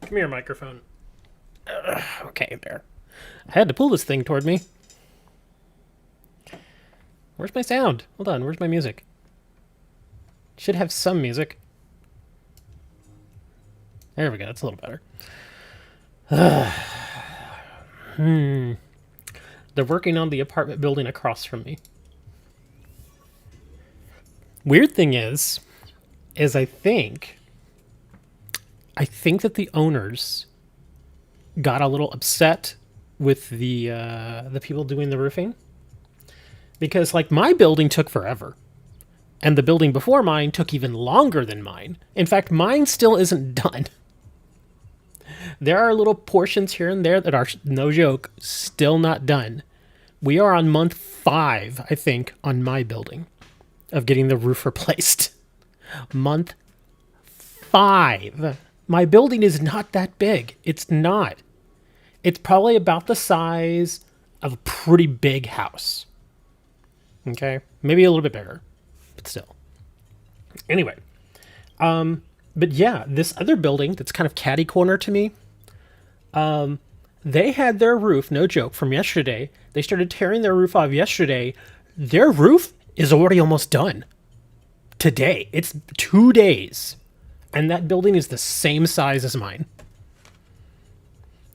Come here, microphone. Okay, there. I had to pull this thing toward me. Where's my sound? Hold on, where's my music? Should have some music. There we go, that's a little better. They're working on the apartment building across from me. Weird thing is I think that the owners got a little upset with the people doing the roofing because like my building took forever. And the building before mine took even longer than mine. In fact, mine still isn't done. There are little portions here and there that are, no joke, still not done. We are on month 5, I think, on my building of getting the roof replaced. Month 5. My building is not that big. It's not. It's probably about the size of a pretty big house. Okay? Maybe a little bit bigger, but still. Anyway, but yeah, this other building that's kind of catty corner to me, they had their roof, no joke, from yesterday. They started tearing their roof off yesterday. Their roof is already almost done. Today. It's 2 days. And that building is the same size as mine.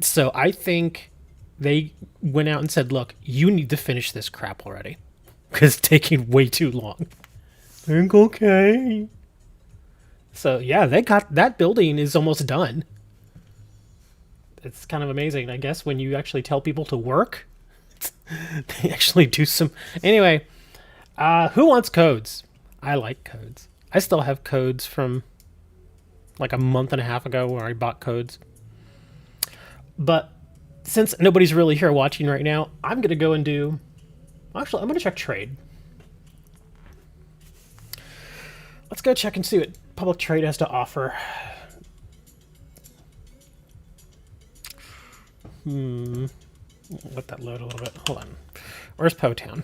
So I think they went out and said, look, you need to finish this crap already. Because it's taking way too long. I think okay. So yeah, they got that building is almost done. It's kind of amazing, I guess, when you actually tell people to work. They actually do some. Anyway, who wants codes? I like codes. I still have codes from like a month and a half ago where I bought codes. But since nobody's really here watching right now, I'm going to go and do... Actually, I'm going to check trade. Let's go check and see what public trade has to offer. Let that load a little bit. Hold on. Where's Potown?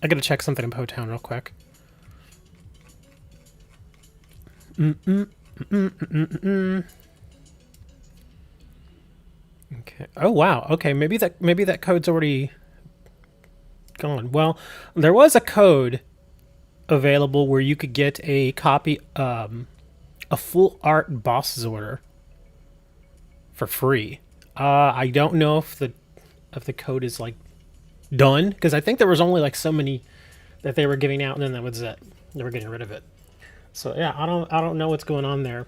I got to check something in Potown real quick. Okay. Oh wow. Okay, maybe that code's already gone. Well, there was a code available where you could get a copy, a full art boss's order for free. I don't know if the code is like done because I think there was only like so many that they were giving out, and then that was it. They were getting rid of it. So yeah, I don't know what's going on there,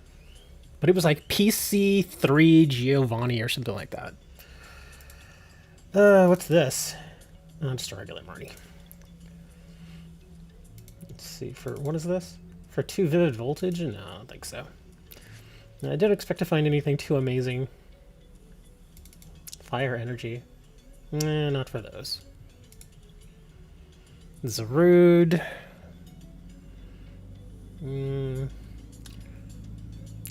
but it was like PC3 Giovanni or something like that. What's this? Oh, just a regular Marty. Let's see, for what is this? For 2 vivid voltage? No, I don't think so. I didn't expect to find anything too amazing. Fire energy. Not for those. Zarude. Of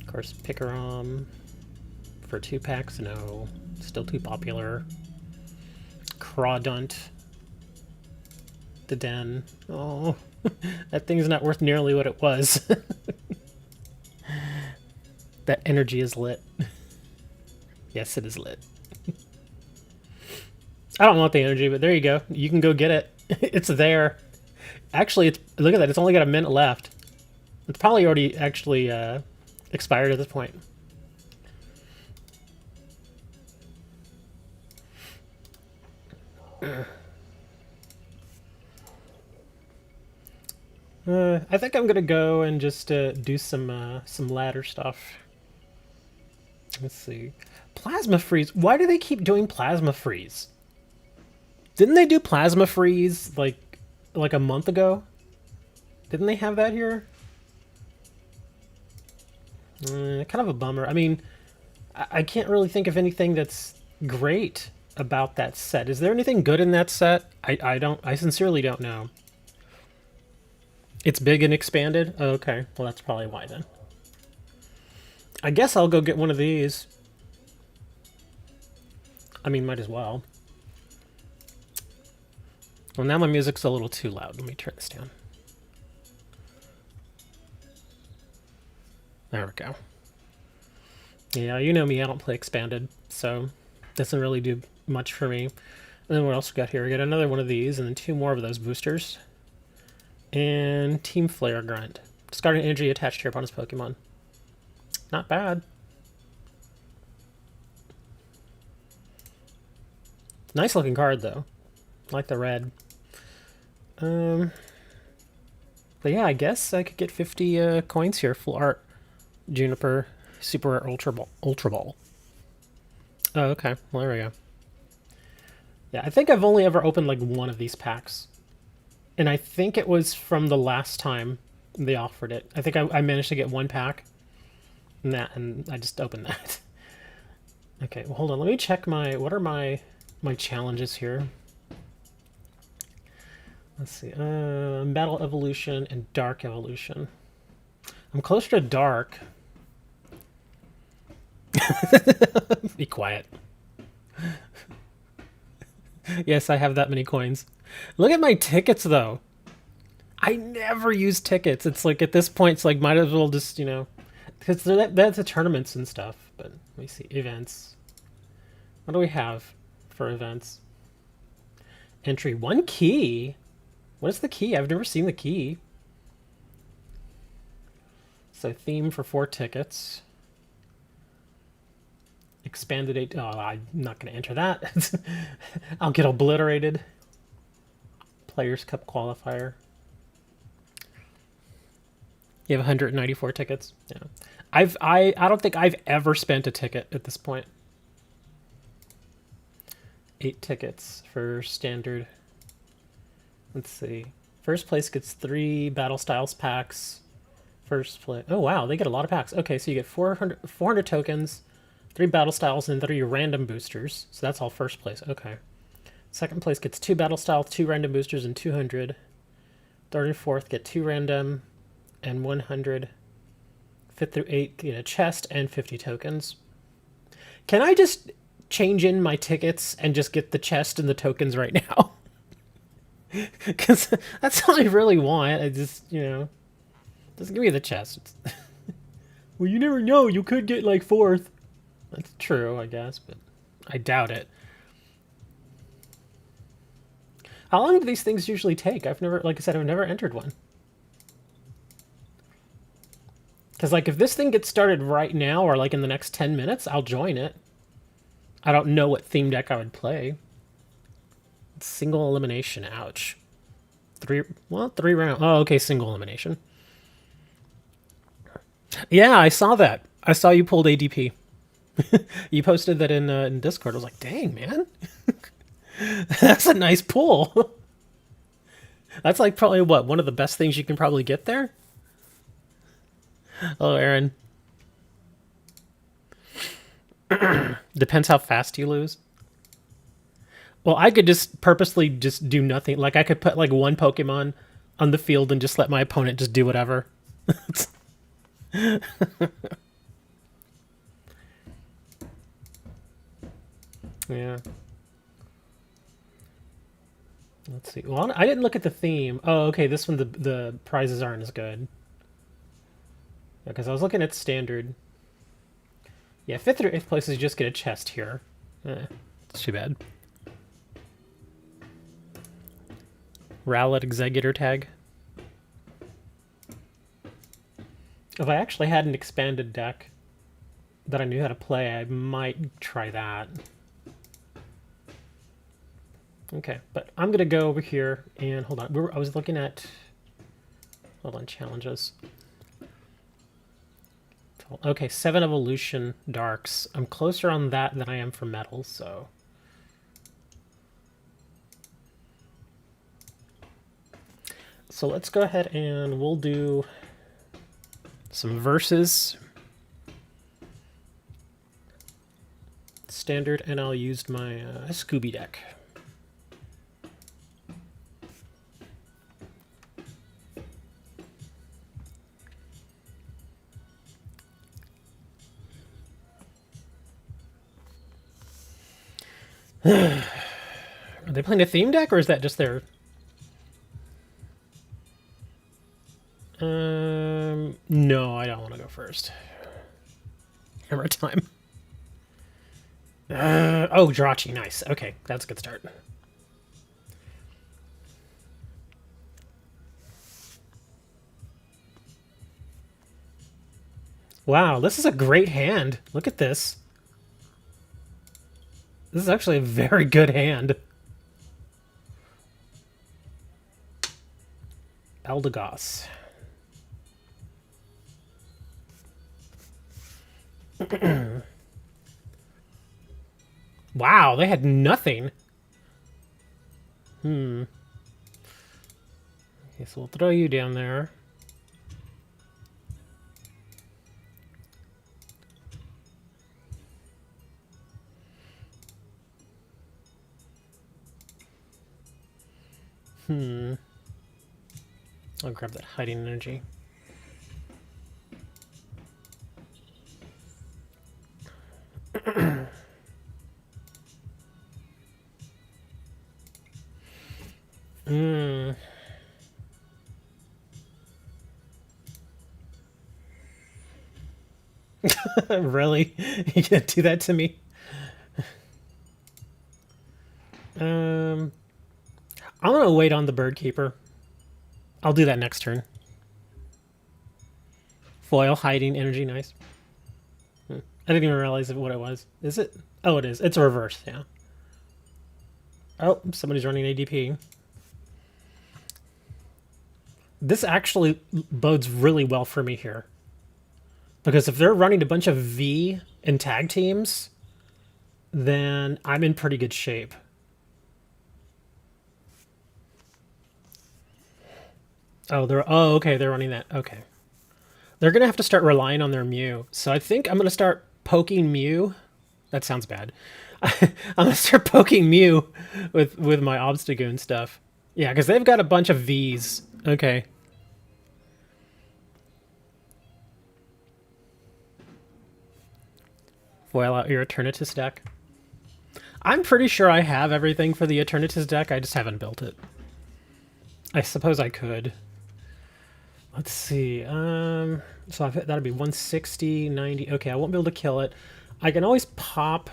course, Pikarom. For 2 packs, no. Still too popular. Crawdunt. The Den. Oh, that thing's not worth nearly what it was. That energy is lit. Yes, it is lit. I don't want the energy, but there you go. You can go get it. It's there. Actually, look at that. It's only got a minute left. It's probably already actually expired at this point. I think I'm gonna go and just do some ladder stuff. Let's see. Plasma freeze. Why do they keep doing plasma freeze? Didn't they do plasma freeze like a month ago? Didn't they have that here? Kind of a bummer. I mean, I can't really think of anything that's great about that set. Is there anything good in that set? I sincerely don't know. It's big and expanded? Oh, okay. Well, that's probably why then. I guess I'll go get one of these. I mean, might as well. Well, now my music's a little too loud. Let me turn this down. There we go. Yeah, you know me, I don't play expanded, so doesn't really do much for me. And then what else we got here? We got another one of these, and then 2 more of those boosters. And Team Flare Grunt. Discard an energy attached to your opponent's Pokemon. Not bad. Nice looking card, though. I like the red. But yeah, I guess I could get 50 coins here. Full art, Juniper, Super Rare Ultra Ball. Ultra Ball. Oh, okay. Well, there we go. Yeah, I think I've only ever opened like one of these packs. And I think it was from the last time they offered it. I think I managed to get 1 pack. And I just opened that. Okay, well, hold on. Let me check what are my challenges here. Let's see. Battle Evolution and Dark Evolution. I'm closer to Dark. Be quiet. Yes, I have that many coins. Look at my tickets, though. I never use tickets. It's like, at this point, it's like, might as well just, because that's the tournaments and stuff. But let me see. Events. What do we have for events? Entry. 1 key? What is the key? I've never seen the key. So theme for 4 tickets. Expanded 8. Oh, I'm not going to enter that. I'll get obliterated. Players Cup qualifier. You have 194 tickets. Yeah. I don't think I've ever spent a ticket at this point. 8 tickets for standard. Let's see. First place gets 3 Battle Styles packs. First place. Oh, wow. They get a lot of packs. Okay, so you get 400 tokens, 3 Battle Styles, and 3 random boosters. So that's all first place. Okay. Second place gets 2 Battle Styles, 2 random boosters, and 200. Third and fourth get 2 random and 100. 5th through 8th get a chest and 50 tokens. Can I just change in my tickets and just get the chest and the tokens right now? Because that's all I really want. I just, just give me the chest. Well, you never know. You could get like 4th. That's true, I guess, but I doubt it. How long do these things usually take? I've never, like I said, I've never entered one. Because, like, if this thing gets started right now or, like, in the next 10 minutes, I'll join it. I don't know what theme deck I would play. Single elimination. Ouch. 3 rounds. Oh, okay, single elimination. Yeah, I saw that. I saw you pulled ADP. You posted that in Discord. I was like, dang, man. That's a nice pull. That's, like, probably, what, one of the best things you can probably get there? Oh, Aaron. Depends how fast you lose. Well, I could just purposely just do nothing. Like, I could put, like, 1 Pokemon on the field and just let my opponent just do whatever. Yeah. Let's see. Well, I didn't look at the theme. Oh, okay, this one, the prizes aren't as good. Because I was looking at standard. Yeah, 5th through 8th places just get a chest here. It's too bad. Rowlet Executor tag. If I actually had an expanded deck that I knew how to play, I might try that. Okay, but I'm gonna go over here and hold on. I was looking at. Hold on, challenges. Okay, 7 evolution darks. I'm closer on that than I am for metals, so. So let's go ahead and we'll do some verses. Standard, and I'll use my Scooby deck. Are they playing a theme deck, or is that just their... No, I don't want to go first. Hammer time. Oh, Jirachi, nice. Okay, that's a good start. Wow, this is a great hand. Look at this. This is actually a very good hand. Eldegoss. Wow, they had nothing. Okay, so we'll throw you down there. I'll grab that hiding energy. Really? You gonna do that to me? I'm gonna wait on the bird keeper. I'll do that next turn. Foil, hiding, energy, nice. I didn't even realize what it was. Is it? Oh, it is. It's a reverse, yeah. Oh, somebody's running ADP. This actually bodes really well for me here. Because if they're running a bunch of V in tag teams, then I'm in pretty good shape. Oh, okay, they're running that. Okay. They're going to have to start relying on their Mew. So I think I'm going to start poking Mew. That sounds bad. I'm going to start poking Mew with my Obstagoon stuff. Yeah, because they've got a bunch of Vs. Okay. Foil out your Eternatus deck. I'm pretty sure I have everything for the Eternatus deck. I just haven't built it. I suppose I could. Let's see. So that'd be 160, 90. Okay, I won't be able to kill it. I can always pop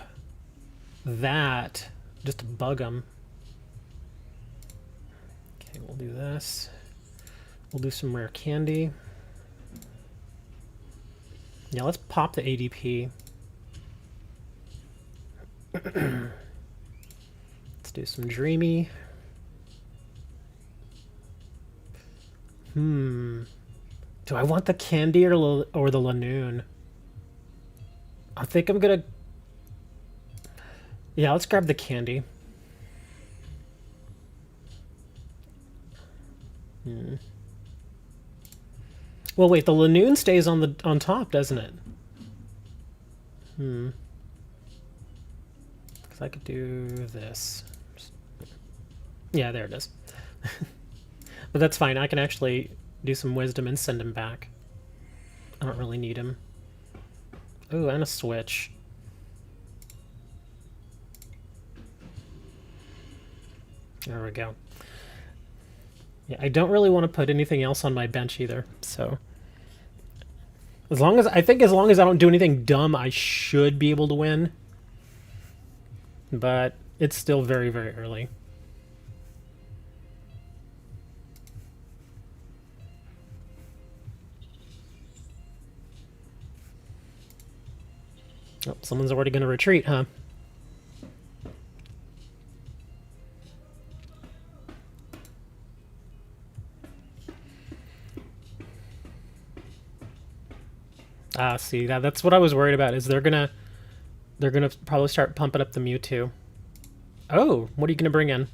that just to bug them. Okay, we'll do this. We'll do some rare candy. Yeah, let's pop the ADP. Let's do some Dreamy. Do I want the candy or the Lanoon? I think I'm gonna... Yeah, let's grab the candy. Well, wait, the Lanoon stays on top, doesn't it? Because I could do this. Yeah, there it is. But that's fine. I can actually do some wisdom and send him back. I don't really need him. Oh, and a switch. There we go. Yeah, I don't really want to put anything else on my bench either, so... as long as I don't do anything dumb, I should be able to win. But it's still very, very early. Oh, someone's already going to retreat, huh? Ah, see, that's what I was worried about, is they're gonna probably start pumping up the Mewtwo. Oh, what are you gonna bring in?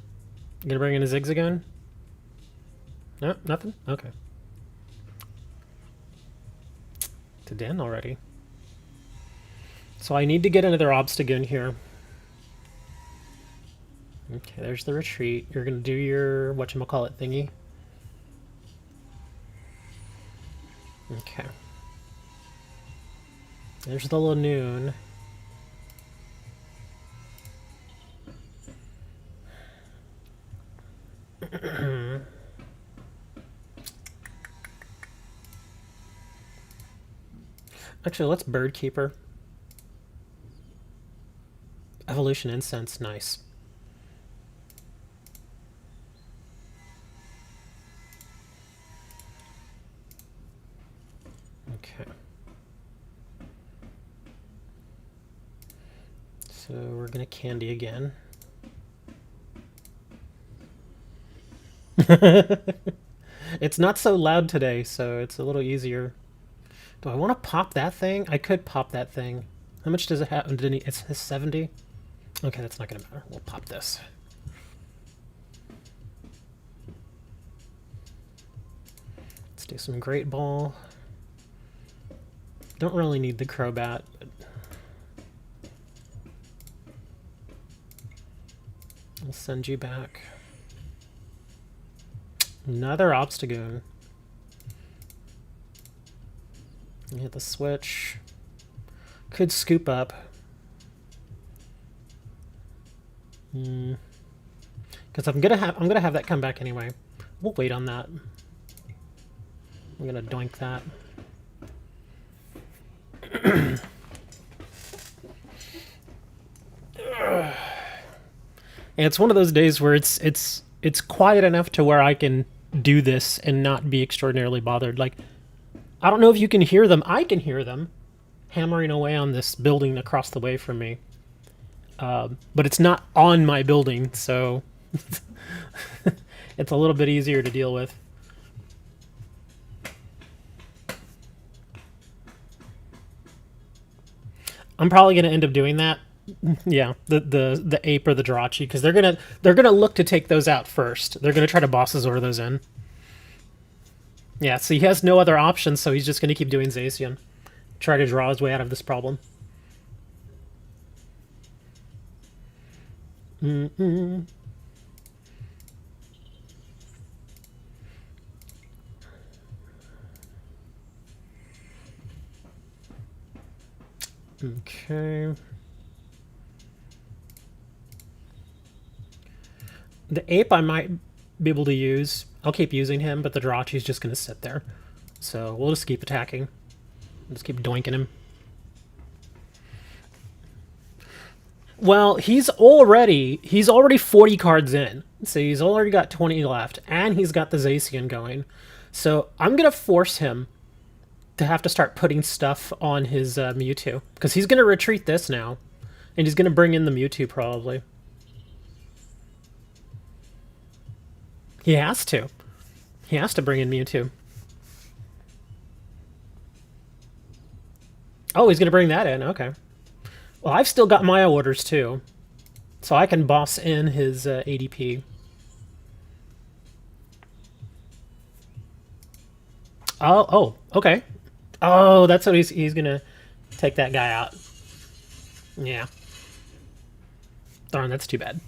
You gonna bring in a Zigzagoon? No, nothing? Okay. To Den already. So I need to get another Obstagoon here. Okay, there's the retreat. You're gonna do your whatchamacallit thingy. Okay. There's the Lanoon. Actually, let's Bird Keeper. Evolution incense, nice. Okay. So we're gonna candy again. It's not so loud today, so it's a little easier. Do I want to pop that thing? I could pop that thing. How much does it have? It's 70? Okay, that's not gonna matter. We'll pop this. Let's do some Great Ball. Don't really need the Crobat, but I'll send you back. Another Obstagoon. Hit the switch. Could scoop up. Because I'm gonna have that come back anyway. We'll wait on that. I'm gonna doink that. And it's one of those days where it's quiet enough to where I can do this and not be extraordinarily bothered. Like, I don't know if you can hear them. I can hear them hammering away on this building across the way from me. But it's not on my building, so it's a little bit easier to deal with. I'm probably going to end up doing that. Yeah, the ape or the Jirachi, because they're gonna look to take those out first. They're gonna try to Bossazor those in. Yeah, so he has no other options, so he's just gonna keep doing Zacian. Try to draw his way out of this problem. Okay. The ape I might be able to use. I'll keep using him, but the Jirachi's just going to sit there. So we'll just keep attacking. Just keep doinking him. Well, he's already 40 cards in. So he's already got 20 left, and he's got the Zacian going. So I'm going to force him to have to start putting stuff on his Mewtwo. Because he's going to retreat this now. And he's going to bring in the Mewtwo, probably. He has to. He has to bring in Mewtwo. Oh, he's going to bring that in. Okay. Well, I've still got my orders, too. So I can boss in his ADP. Oh, okay. Oh, that's what he's going to take that guy out. Yeah. Darn, that's too bad.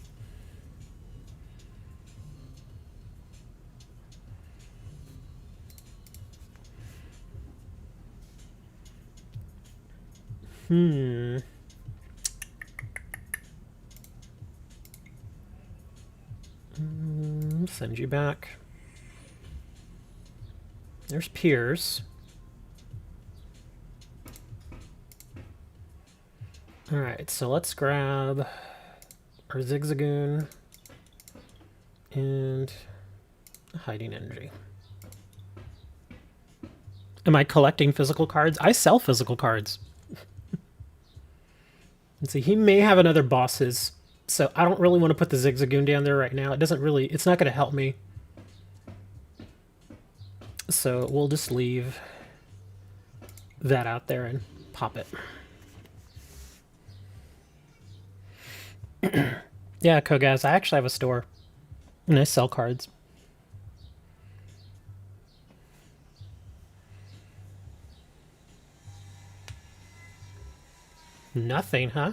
Send you back. There's Piers. Alright, so let's grab our Zigzagoon and Hiding Energy. Am I collecting physical cards? I sell physical cards. Let's see, he may have another bosses, so I don't really want to put the Zigzagoon down there right now. It's not going to help me. So we'll just leave that out there and pop it. Yeah, Kogaz, I actually have a store. And I sell cards. Nothing, huh?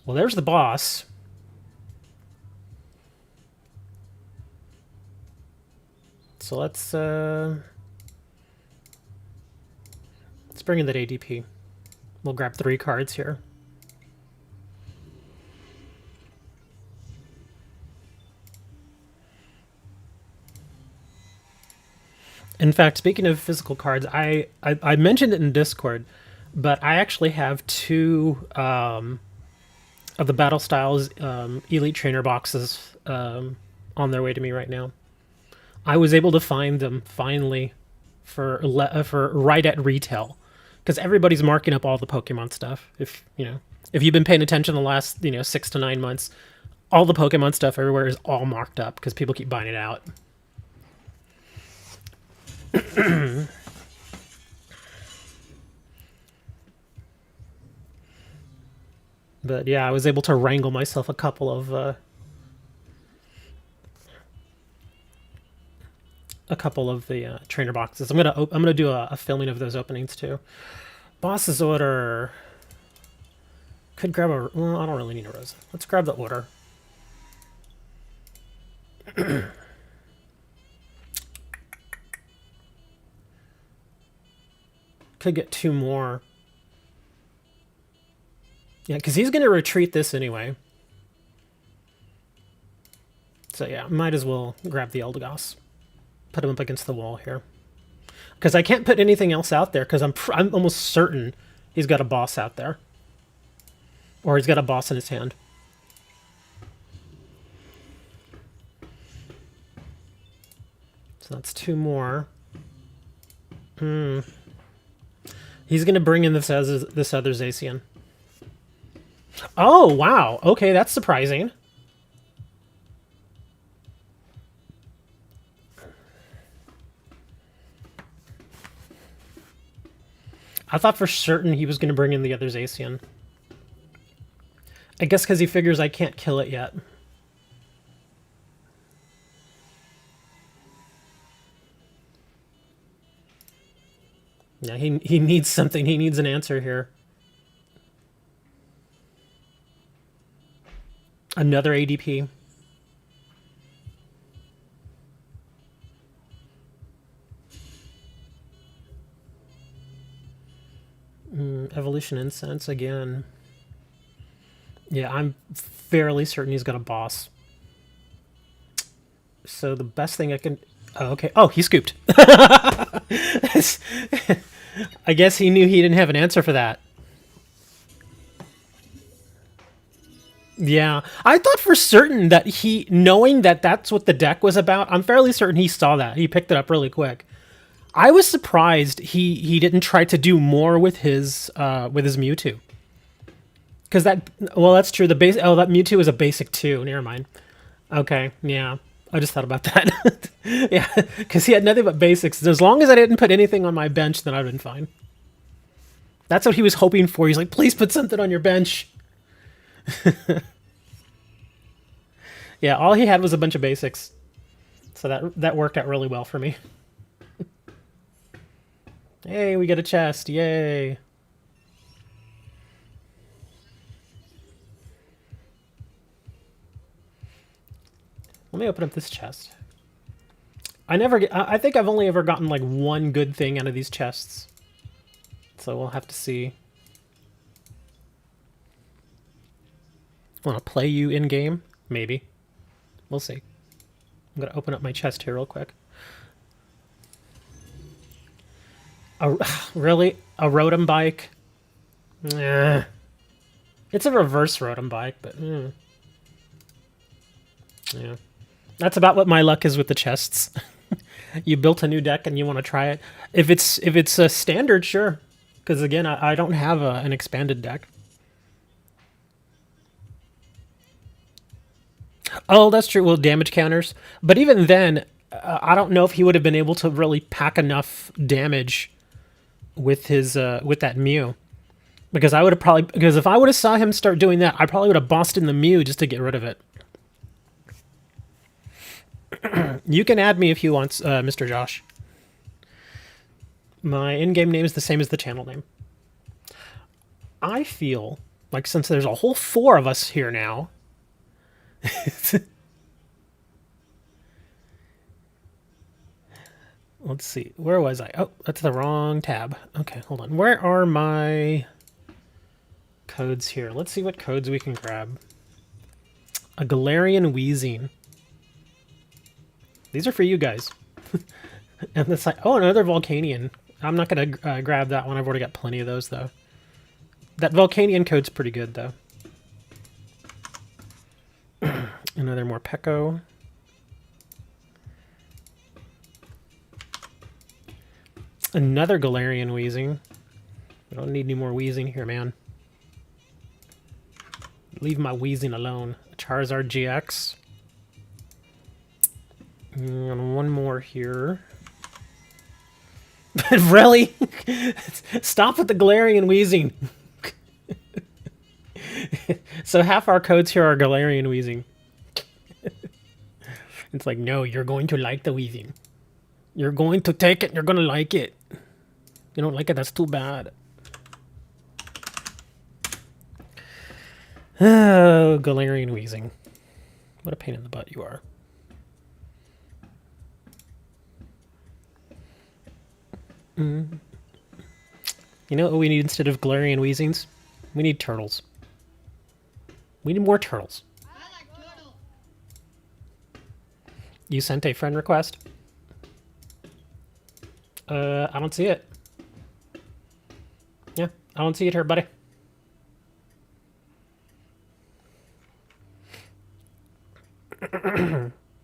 Well, there's the boss. So let's bring in that ADP. We'll grab 3 cards here. In fact, speaking of physical cards, I mentioned it in Discord, but I actually have 2 of the battle styles elite trainer boxes on their way to me right now. I was able to find them finally for right at retail because everybody's marking up all the Pokemon stuff. If you've been paying attention the last 6 to 9 months, all the Pokemon stuff everywhere is all marked up because people keep buying it out. But yeah, I was able to wrangle myself a couple of the trainer boxes. I'm gonna do a filming of those openings too. Boss's order. Could grab a. Well, I don't really need a rose. Let's grab the order. Could get 2 more. Yeah, because he's going to retreat this anyway. So yeah, might as well grab the Eldegoss. Put him up against the wall here. Because I can't put anything else out there because I'm almost certain he's got a boss out there. Or he's got a boss in his hand. So that's 2 more. He's going to bring in this other Zacian. Oh, wow. Okay, that's surprising. I thought for certain he was going to bring in the other Zacian. I guess because he figures I can't kill it yet. Yeah, he needs something. He needs an answer here. Another ADP. Evolution Incense again. Yeah, I'm fairly certain he's got a boss. So the best thing I can... Oh, okay. Oh, he scooped. I guess he knew he didn't have an answer for that. Yeah, I thought for certain that knowing that that's what the deck was about, I'm fairly certain he saw that. He picked it up really quick. I was surprised he didn't try to do more with his Mewtwo. Because that's true. That Mewtwo is a basic 2. Never mind. Okay, yeah. I just thought about that. Yeah, because he had nothing but basics. As long as I didn't put anything on my bench, then I'd been fine. That's what he was hoping for. He's like, please put something on your bench. Yeah, all he had was a bunch of basics. So that worked out really well for me. Hey, we get a chest. Yay. Let me open up this chest. I think I've only ever gotten like 1 good thing out of these chests. So we'll have to see. Want to play you in game? Maybe. We'll see. I'm going to open up my chest here real quick. Really? A Rotom bike? It's a reverse Rotom bike, but... Yeah. That's about what my luck is with the chests. You built a new deck and you want to try it. If it's a standard, sure. Because again, I don't have an expanded deck. Oh, that's true. Well, damage counters. But even then, I don't know if he would have been able to really pack enough damage with his with that Mew. Because if I would have saw him start doing that, I probably would have bossed in the Mew just to get rid of it. You can add me if you want, Mr. Josh. My in-game name is the same as the channel name. I feel like since there's a whole 4 of us here now... Let's see. Where was I? Oh, that's the wrong tab. Okay, hold on. Where are my codes here? Let's see what codes we can grab. A Galarian Weezing. These are for you guys. And it's like, oh, another Volcanion. I'm not going to grab that one. I've already got plenty of those, though. That Volcanion code's pretty good, though. Another Morpeko. Another Galarian Wheezing. I don't need any more Wheezing here, man. Leave my Wheezing alone. Charizard GX. And one more here. Really? Stop with the Galarian Wheezing. So half our codes here are Galarian Wheezing. It's like, no, you're going to like the Wheezing. You're going to take it, you're going to like it. You don't like it, that's too bad. Oh, Galarian Wheezing. What a pain in the butt you are. You know what we need instead of Galarian Wheezings? We need turtles. We need more turtles. I like turtle. You sent a friend request? I don't see it. Yeah, I don't see it here, buddy.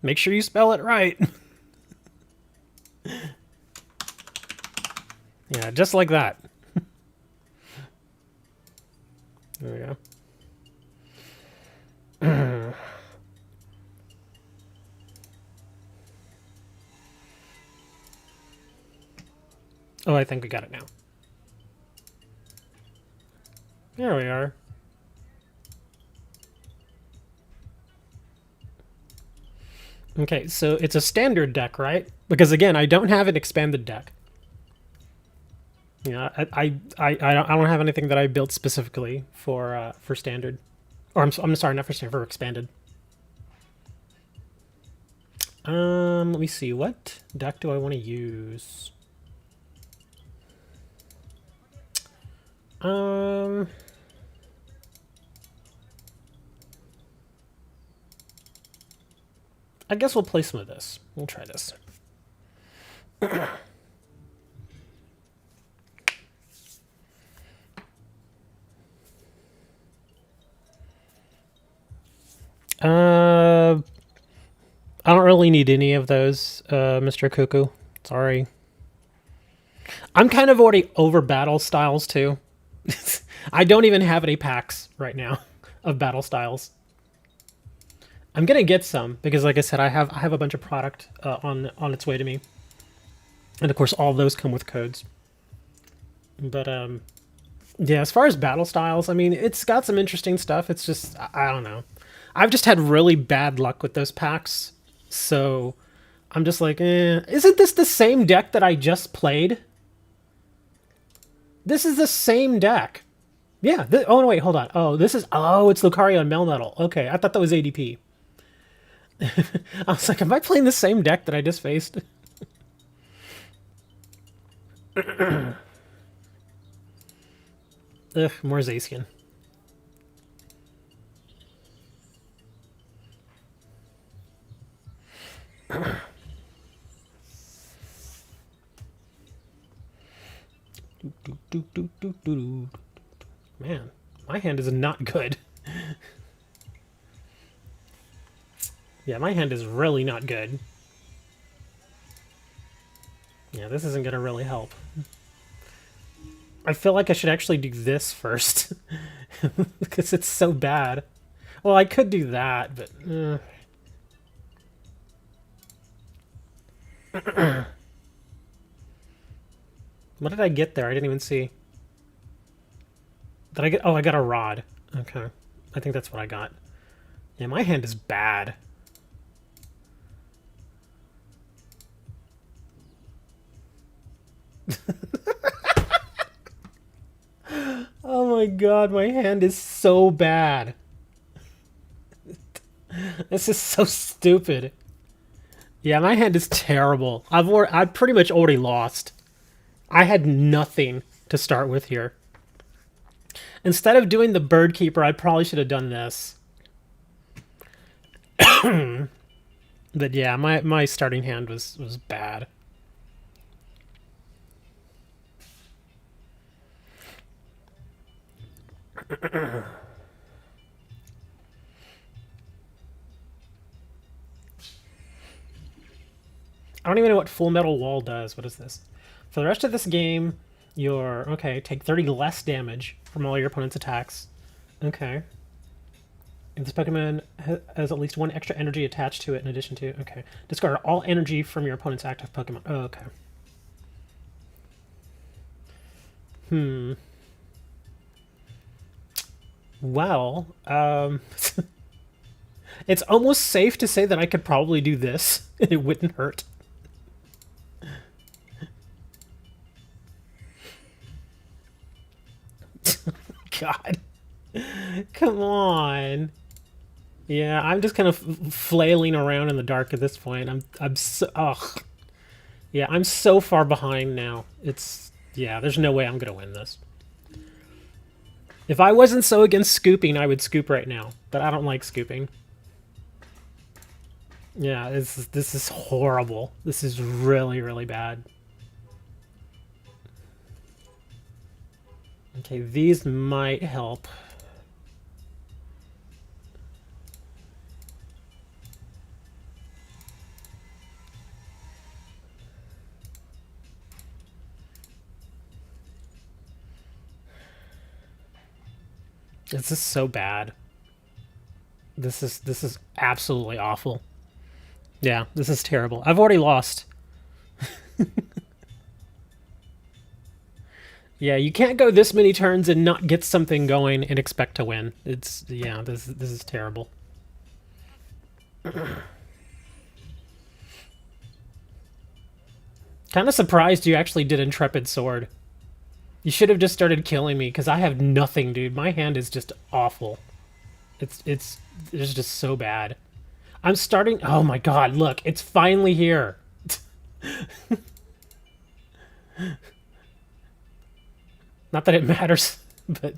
Make sure you spell it right. Yeah, just like that. There we go. Oh, I think we got it now. There we are. Okay, so it's a standard deck, right? Because again, I don't have an expanded deck. Yeah, I don't have anything that I built specifically for standard, or I'm sorry, not for standard, for expanded. Let me see, what deck do I want to use? I guess we'll play some of this. We'll try this. I don't really need any of those, Mr. Cuckoo. Sorry. I'm kind of already over battle styles too. I don't even have any packs right now of battle styles. I'm gonna get some because, like I said, I have a bunch of product on its way to me, and of course, all of those come with codes. But yeah, as far as battle styles, I mean, it's got some interesting stuff. It's just I don't know. I've just had really bad luck with those packs, so I'm just like, isn't this the same deck that I just played? This is the same deck. Yeah. Oh no, wait, hold on. Oh, this is it's Lucario and Melmetal. Okay, I thought that was ADP. I was like, am I playing the same deck that I just faced? Ugh, more Zacian. Man, my hand is not good. Yeah, my hand is really not good. Yeah, this isn't going to really help. I feel like I should actually do this first. Because it's so bad. Well, I could do that, but... What did I get there? I didn't even see. Did I get... Oh, I got a rod. Okay. I think that's what I got. Yeah, my hand is bad. Oh my god, my hand is so bad. This is so stupid. Yeah, my hand is terrible. I've pretty much already lost. I had nothing to start with here. Instead of doing the Bird Keeper, I probably should have done this. But yeah, my starting hand was bad. I don't even know what Full Metal Wall does. What is this? For the rest of this game, you're... Okay, take 30 less damage from all your opponent's attacks. Okay. If this Pokemon has at least one extra energy attached to it in addition to... Okay. Discard all energy from your opponent's active Pokemon. Oh, okay. Well, it's almost safe to say that I could probably do this. It wouldn't hurt. God. Come on. Yeah, I'm just kind of flailing around in the dark at this point. I'm so... Ugh. Yeah, I'm so far behind now. It's... Yeah, there's no way I'm going to win this. If I wasn't so against scooping, I would scoop right now. But I don't like scooping. Yeah, this is horrible. This is really, really bad. Okay, these might help. This is so bad. This is absolutely awful. Yeah, this is terrible. I've already lost. Yeah, you can't go this many turns and not get something going and expect to win. It's... Yeah, this is terrible. Kind of surprised you actually did Intrepid Sword. You should have just started killing me, because I have nothing, dude. My hand is just awful. It's just so bad. I'm starting... Oh my god, look. It's finally here. Not that it matters, but...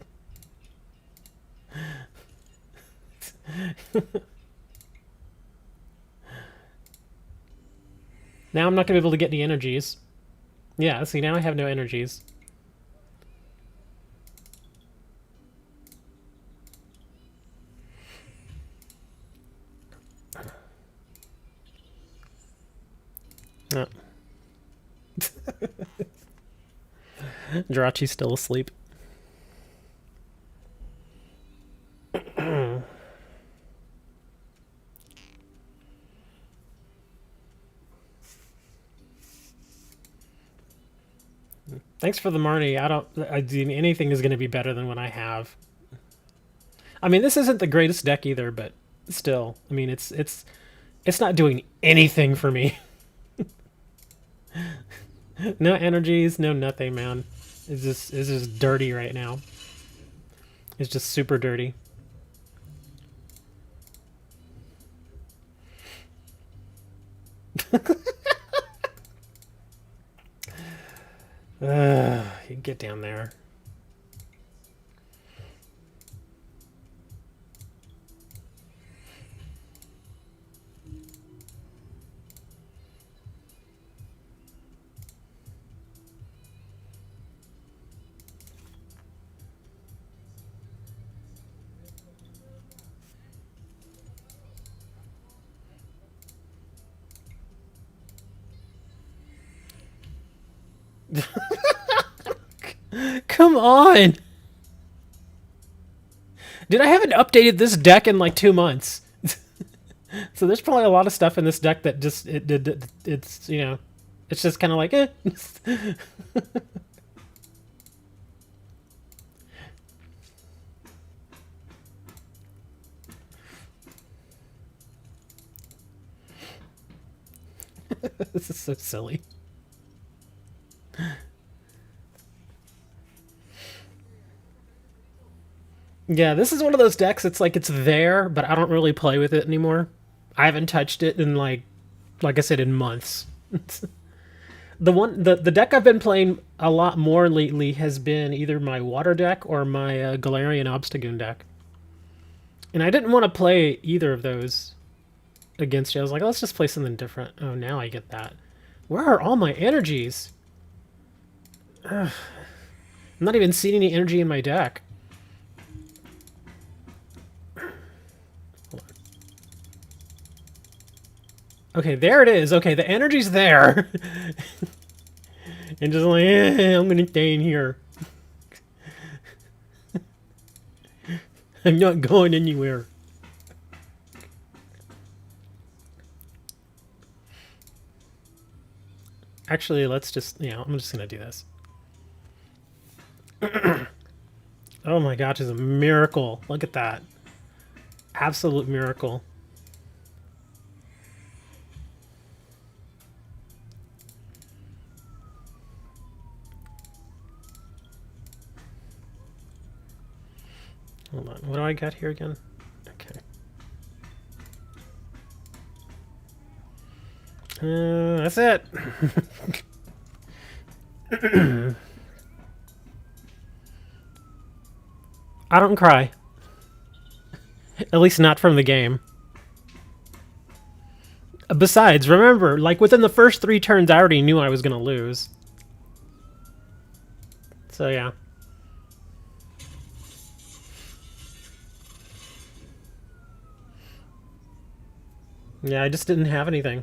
Now I'm not going to be able to get any energies. Yeah, see, now I have no energies. Oh. Jirachi's still asleep. Thanks for the Marnie. Anything is going to be better than what I have. I mean, this isn't the greatest deck either, but still, I mean, it's not doing anything for me. No energies, no nothing, man. It's just dirty right now. It's just super dirty. You get down there. Come on! Dude, I haven't updated this deck in like 2 months. So there's probably a lot of stuff in this deck that just, it's, you know, it's just kind of like, eh. This is so silly. Yeah, this is one of those decks, it's like it's there, but I don't really play with it anymore. I haven't touched it in like I said, in months. The deck I've been playing a lot more lately has been either my water deck or my Galarian Obstagoon deck. And I didn't want to play either of those against you. I was like, let's just play something different. Oh, now I get that. Where are all my energies? Ugh. I'm not even seeing any energy in my deck. Okay, there it is. Okay, the energy's there. And just like, I'm gonna stay in here. I'm not going anywhere. Actually, let's just, I'm just gonna do this. Oh my gosh, it's a miracle. Look at that. Absolute miracle. Hold on, what do I got here again? Okay. That's it. I don't cry. At least not from the game. Besides, remember, like within the first 3 turns, I already knew I was gonna lose. So yeah. Yeah, I just didn't have anything.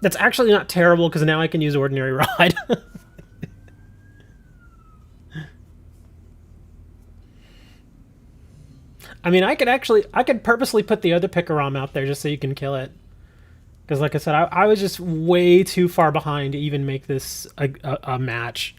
That's actually not terrible because now I can use ordinary rod. I mean, I could purposely put the other Pikarom out there just so you can kill it. Because like I said, I was just way too far behind to even make this a match.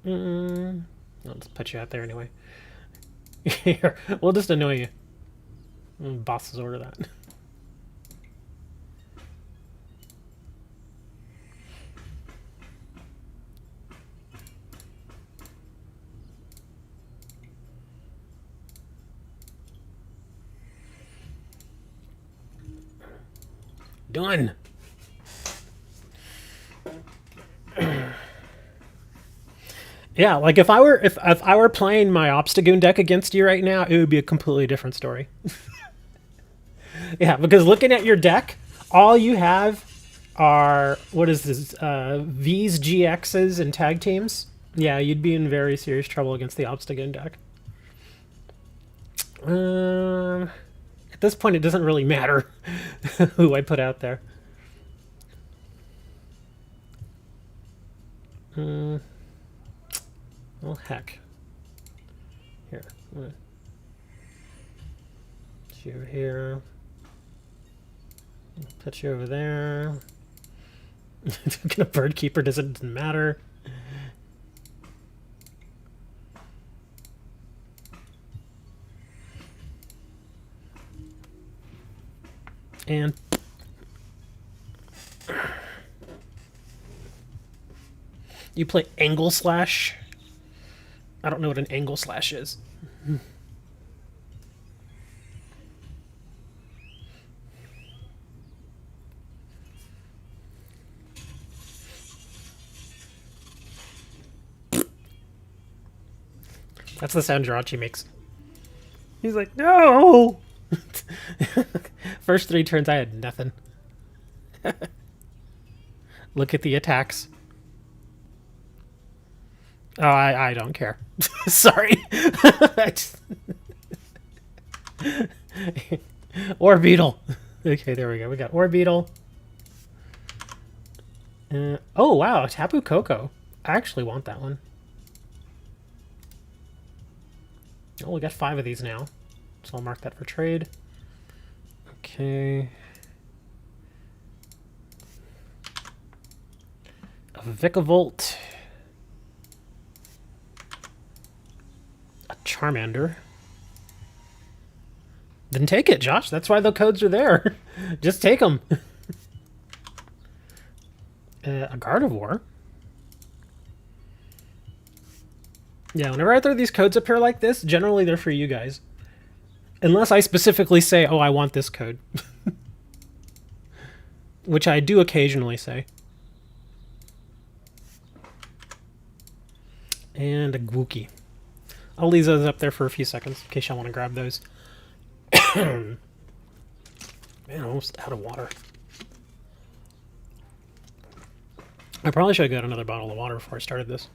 I'll just put you out there anyway. Here, we'll just annoy you. Bosses order that. Done. Yeah, like if I were playing my Obstagoon deck against you right now, it would be a completely different story. Yeah, because looking at your deck, all you have are what is this? V's, GXs, and tag teams. Yeah, you'd be in very serious trouble against the Obstagoon deck. At this point, it doesn't really matter who I put out there. Well, heck. Here. Put you over here. Put you over there. Looking a bird keeper doesn't matter. And you play Angle Slash. I don't know what an Angle Slash is. That's the sound Jirachi makes. He's like, no! First 3 turns, I had nothing. Look at the attacks. Oh, I don't care. Sorry. Orbeetle. Okay, there we go. We got Orbeetle. Oh, wow. Tapu Koko. I actually want that one. Oh, we got 5 of these now. So I'll mark that for trade. Okay. A Vikavolt. A Charmander. Then take it, Josh. That's why the codes are there. Just take them. A Gardevoir. Yeah, whenever I throw these codes up here like this, generally they're for you guys. Unless I specifically say, oh, I want this code. Which I do occasionally say. And a Gwookie. I'll leave those up there for a few seconds in case y'all want to grab those. Man, I'm almost out of water. I probably should have got another bottle of water before I started this.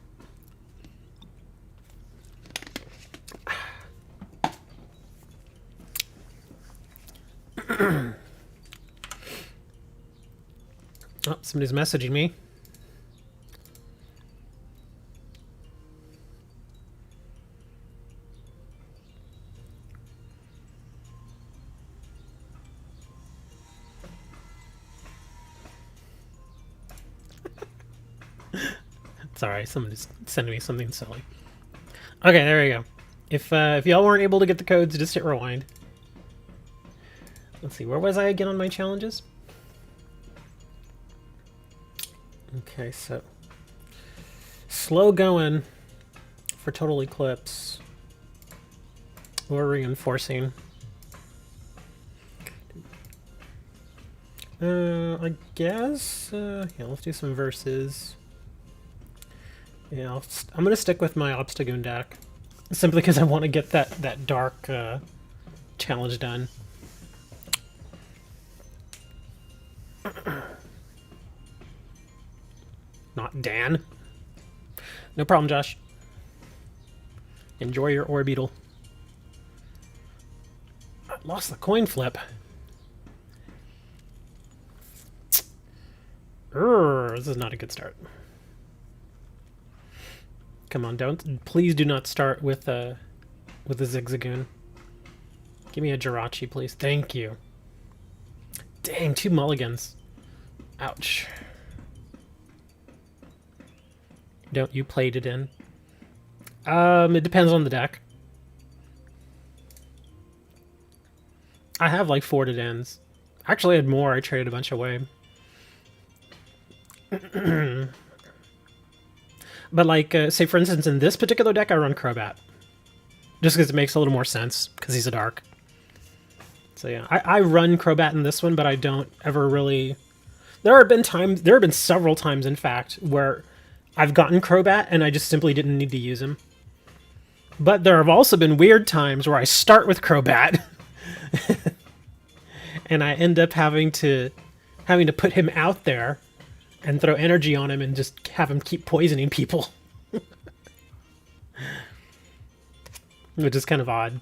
Oh, somebody's messaging me. Sorry, somebody's sending me something silly. Okay, there we go. If y'all weren't able to get the codes, just hit rewind. Let's see, where was I again on my challenges? Okay, so slow going for Total Eclipse or reinforcing. I guess, yeah, let's do some verses. Yeah, I'm gonna stick with my Obstagoon deck, simply because I want to get that dark challenge done. Not Dan. No problem, Josh. Enjoy your Orbeetle. I lost the coin flip. This is not a good start. Come on, please do not start with a Zigzagoon. Give me a Jirachi, please. Thank you. Dang, 2 mulligans. Ouch. Don't you played it in? It depends on the deck. I have like 4 dead ends. Actually, I had more. I traded a bunch away. But like, say for instance, in this particular deck, I run Crobat. Just because it makes a little more sense, because he's a dark. So yeah, I run Crobat in this one, but I don't ever really... There have been several times, in fact, where I've gotten Crobat and I just simply didn't need to use him. But there have also been weird times where I start with Crobat and I end up having to put him out there and throw energy on him and just have him keep poisoning people. Which is kind of odd.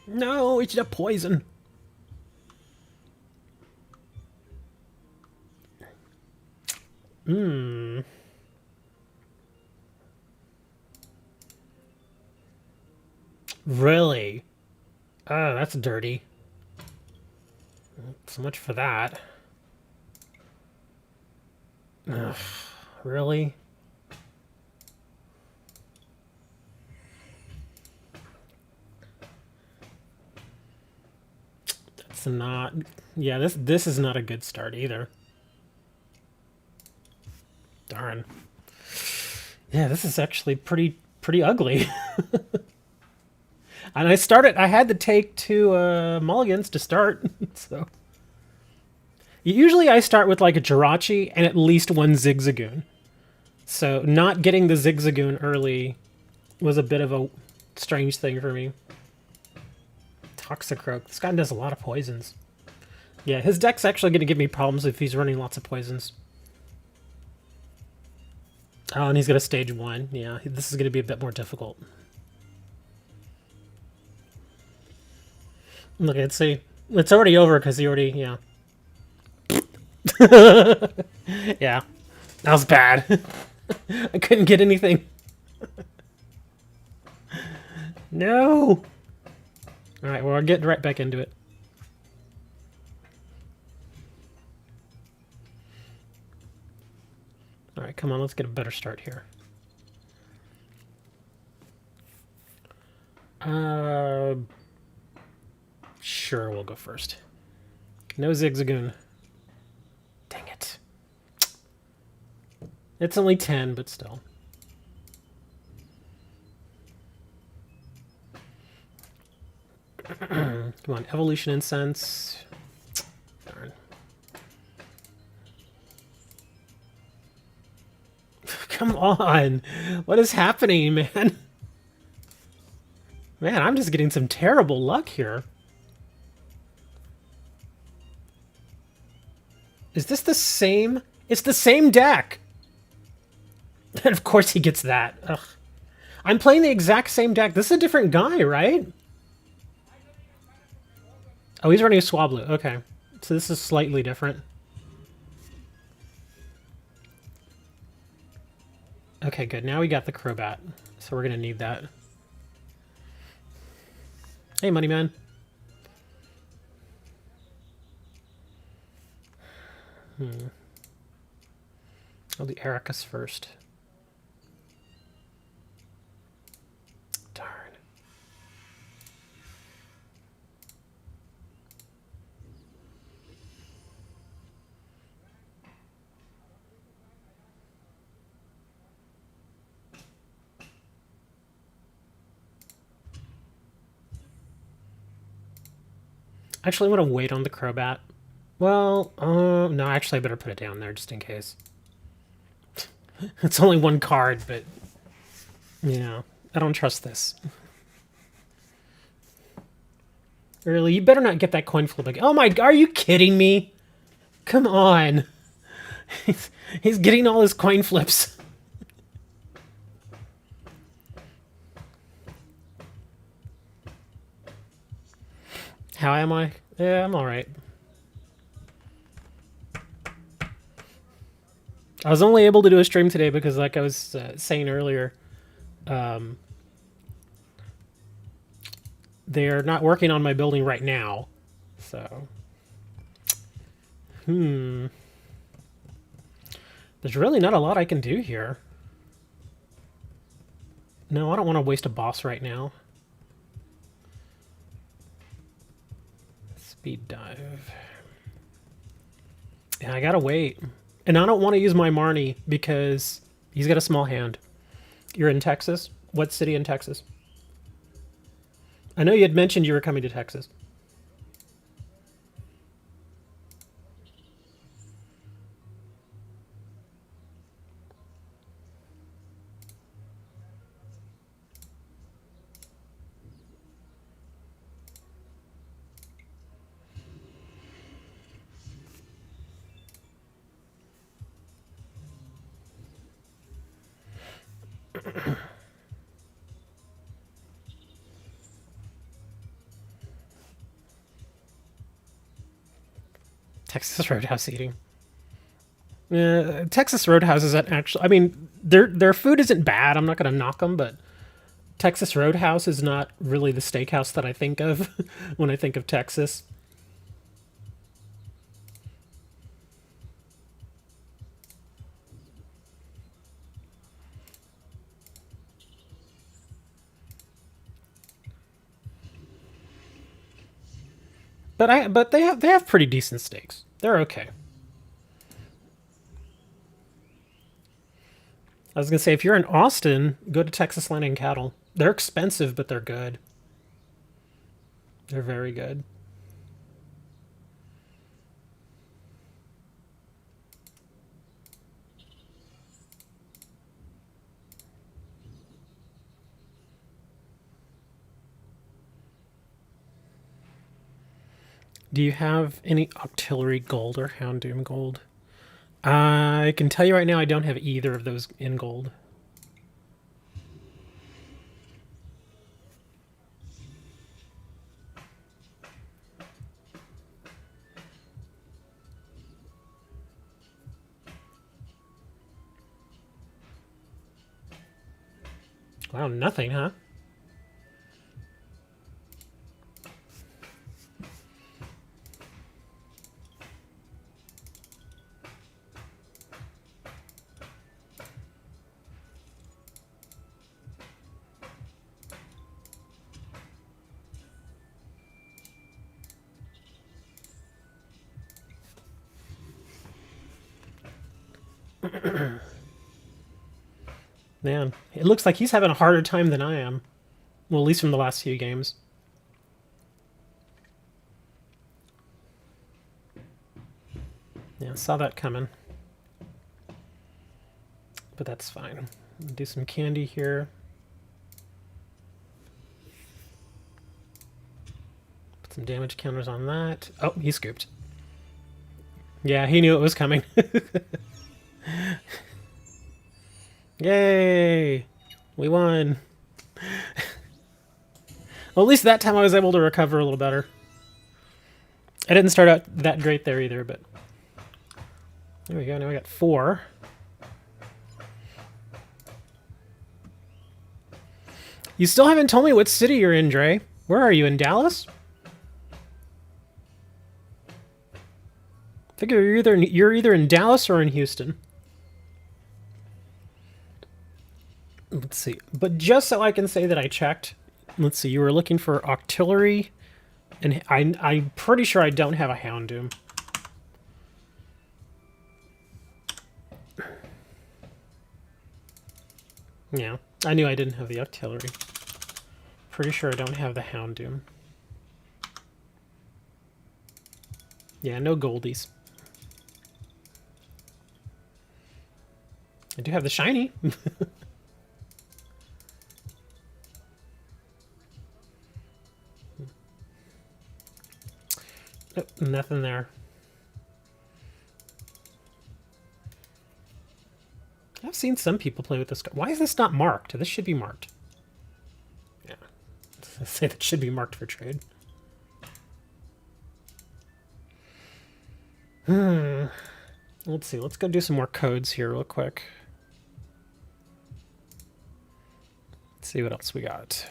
No, it's a poison. Really? Oh, that's dirty. So much for that. Ugh, really? That's not... Yeah, this is not a good start either. Darn. Yeah, this is actually pretty ugly. And I had to take 2 mulligans to start, so... Usually I start with like a Jirachi and at least 1 Zigzagoon. So not getting the Zigzagoon early was a bit of a strange thing for me. Toxicroak. This guy does a lot of poisons. Yeah, his deck's actually going to give me problems if he's running lots of poisons. Oh, and he's got a stage 1. Yeah, this is going to be a bit more difficult. Look, see, it's already over because he already, yeah. Yeah, that was bad. I couldn't get anything. No. All right, well, I'll get right back into it. All right, come on, let's get a better start here. Sure, we'll go first. No Zigzagoon. Dang it. It's only 10, but still. Come on, Evolution Incense. Darn. Come on! What is happening, man? Man, I'm just getting some terrible luck here. Is this the same? It's the same deck! And of course he gets that. Ugh. I'm playing the exact same deck. This is a different guy, right? Oh, he's running a Swablu. Okay. So this is slightly different. Okay, good. Now we got the Crobat. So we're going to need that. Hey, Money Man. I'll do Ericus first. Darn. Actually, I'm going to wait on the Crobat. Well, no, actually I better put it down there just in case. It's only one card, but... Yeah, I don't trust this. Really, you better not get that coin flip again. Oh my, are you kidding me? Come on. He's getting all his coin flips. How am I? Yeah, I'm alright. I was only able to do a stream today because, like I was saying earlier, they're not working on my building right now. So, there's really not a lot I can do here. No, I don't want to waste a boss right now. Speed dive. Yeah, I gotta wait. And I don't want to use my Marnie because he's got a small hand. You're in Texas? What city in Texas? I know you had mentioned you were coming to Texas. Texas Roadhouse eating. Texas Roadhouse is actually. I mean, their food isn't bad. I'm not going to knock them, but Texas Roadhouse is not really the steakhouse that I think of when I think of Texas. But they have pretty decent steaks. They're okay. I was gonna say, if you're in Austin, go to Texas Land and Cattle. They're expensive, but they're good. They're very good. Do you have any Octillery Gold or Houndoom Gold? I can tell you right now, I don't have either of those in gold. Wow, nothing, huh? Man, it looks like he's having a harder time than I am. Well, at least from the last few games. Yeah, saw that coming. But that's fine. Do some candy here. Some damage counters on that. Oh, he scooped. Yeah, he knew it was coming. Yay! We won. Well, at least that time I was able to recover a little better. I didn't start out that great there either, but... There we go, now we got 4. You still haven't told me what city you're in, Dre. Where are you, in Dallas? I figure you're either in Dallas or in Houston. Let's see. But just so I can say that I checked, let's see, you were looking for artillery, and I'm pretty sure I don't have a Houndoom. Yeah, I knew I didn't have the artillery. Pretty sure I don't have the Houndoom. Yeah, no goldies. I do have the shiny. Nope, nothing there. I've seen some people play with this card. Why is this not marked? This should be marked. Yeah. I say that should be marked for trade. Let's see. Let's go do some more codes here real quick. Let's see what else we got.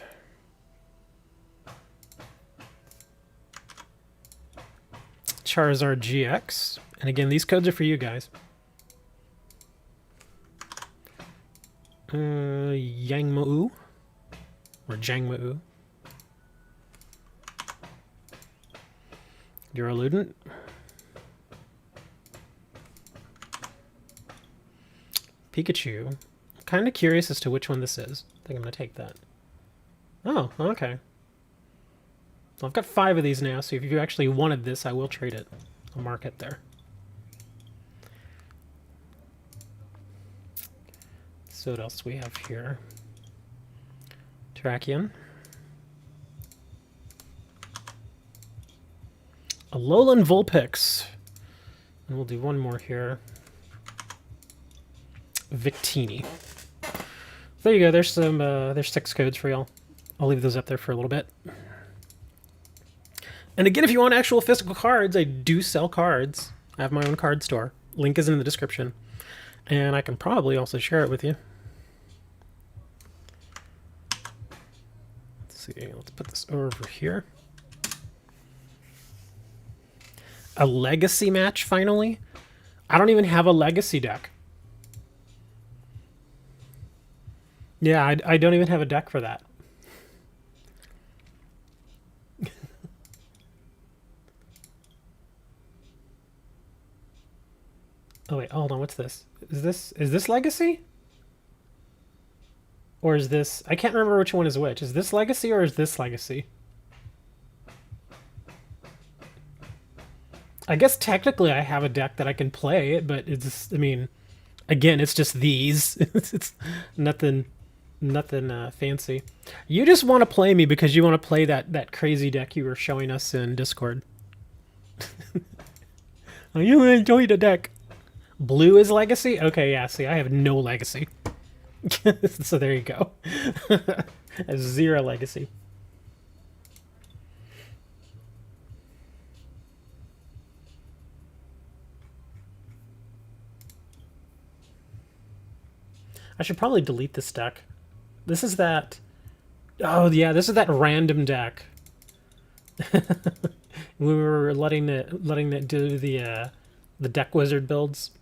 Charizard GX. And again, these codes are for you guys. Yangmu or Jangmu. Duraludent. Pikachu. I'm kind of curious as to which one this is. I think I'm going to take that. Oh, okay. Well, I've got 5 of these now, so if you actually wanted this, I will trade it. I'll mark it there. So what else do we have here? Terrakion. Alolan Vulpix. And we'll do one more here. Victini. There you go. There's some. There's 6 codes for y'all. I'll leave those up there for a little bit. And again, if you want actual physical cards, I do sell cards. I have my own card store. Link is in the description. And I can probably also share it with you. Let's see. Let's put this over here. A legacy match, finally? I don't even have a legacy deck. Yeah, I don't even have a deck for that. Oh wait, hold on, what's this? Is this legacy? Or is this... I can't remember which one is which. Is this legacy or is this legacy? I guess technically I have a deck that I can play, but it's just, I mean, again, it's just these. It's nothing fancy. You just want to play me because you want to play that crazy deck you were showing us in Discord. Oh, you enjoy the deck. Blue is legacy? Okay, yeah, see, I have no legacy. So there you go. 0 legacy. I should probably delete this deck. This is that... Oh, yeah, this is that random deck. We were letting it do the deck wizard builds.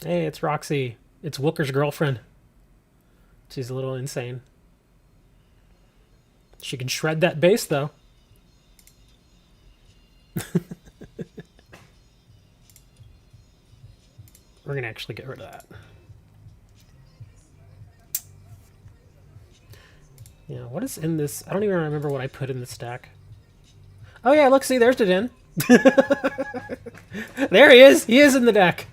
Hey, it's Roxy. It's Wooker's girlfriend. She's a little insane. She can shred that base, though. We're gonna actually get rid of that. Yeah, what is in this? I don't even remember what I put in the stack. Oh yeah, look, see, there's Dedenne. There he is! He is in the deck!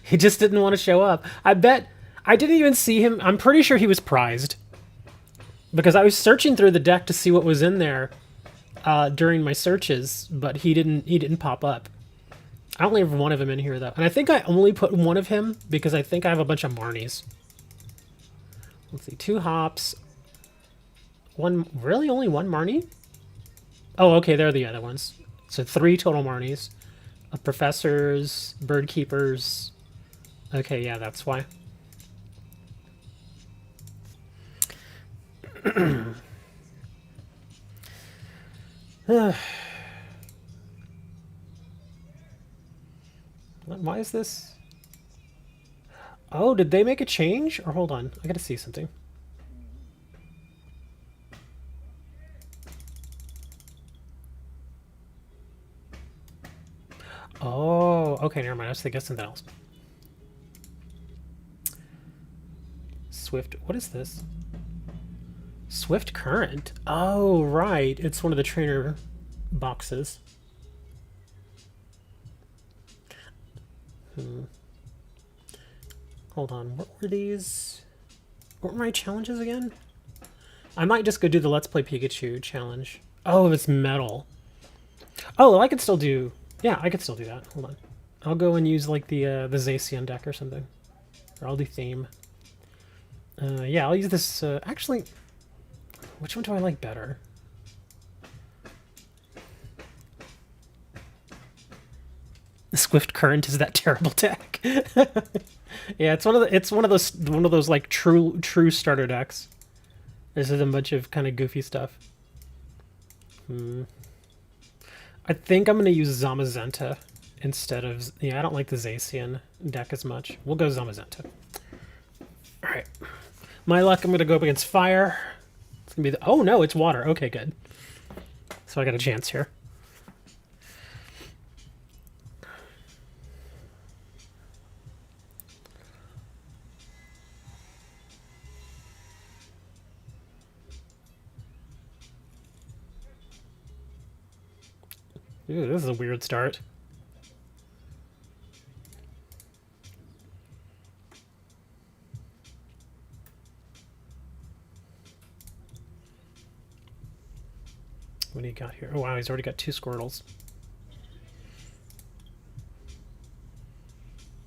He just didn't want to show up. I bet... I didn't even see him. I'm pretty sure he was prized. Because I was searching through the deck to see what was in there during my searches, but he didn't pop up. I only have one of him in here though, and I think I only put one of him because I think I have a bunch of Marnies. Let's see, 2 hops. One, really only 1 Marnie? Oh, okay, they're the other ones. So 3 total Marnies. Professors, bird keepers. Okay, yeah, that's why. Why is this? Oh, did they make a change? Or hold on, I gotta see something. Oh, okay, never mind. I was thinking of something else. Swift, what is this? Swift Current? Oh, right. It's one of the trainer boxes. Hold on, what were these? What were my challenges again? I might just go do the Let's Play Pikachu challenge. Oh, it's metal. Oh, well, I could still do... Yeah, I could still do that. Hold on. I'll go and use, like, the Zacian deck or something. Or I'll do Theme. Yeah, I'll use this... actually, which one do I like better? The Swift Current is that terrible deck. Yeah, it's one of those like true starter decks. This is a bunch of kind of goofy stuff. I think I'm gonna use Zamazenta instead of... Yeah, I don't like the Zacian deck as much. We'll go Zamazenta. Alright. My luck, I'm gonna go up against fire. It's gonna be the... Oh no, it's water. Okay, good. So I got a chance here. Ooh, this is a weird start. What do you got here? Oh wow, he's already got 2 Squirtles.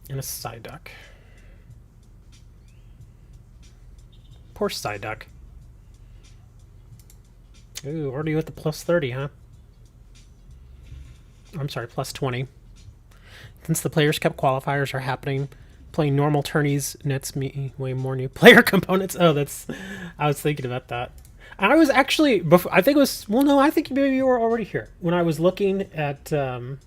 And a Psyduck. Poor Psyduck. Ooh, already with the plus 30, huh? I'm sorry, plus 20. Since the Players Cup qualifiers are happening, playing normal tourneys nets me way more new player components. Oh, that's... I was thinking about that. I was actually... Before, I think it was... Well, no, I think maybe you were already here. When I was looking at... What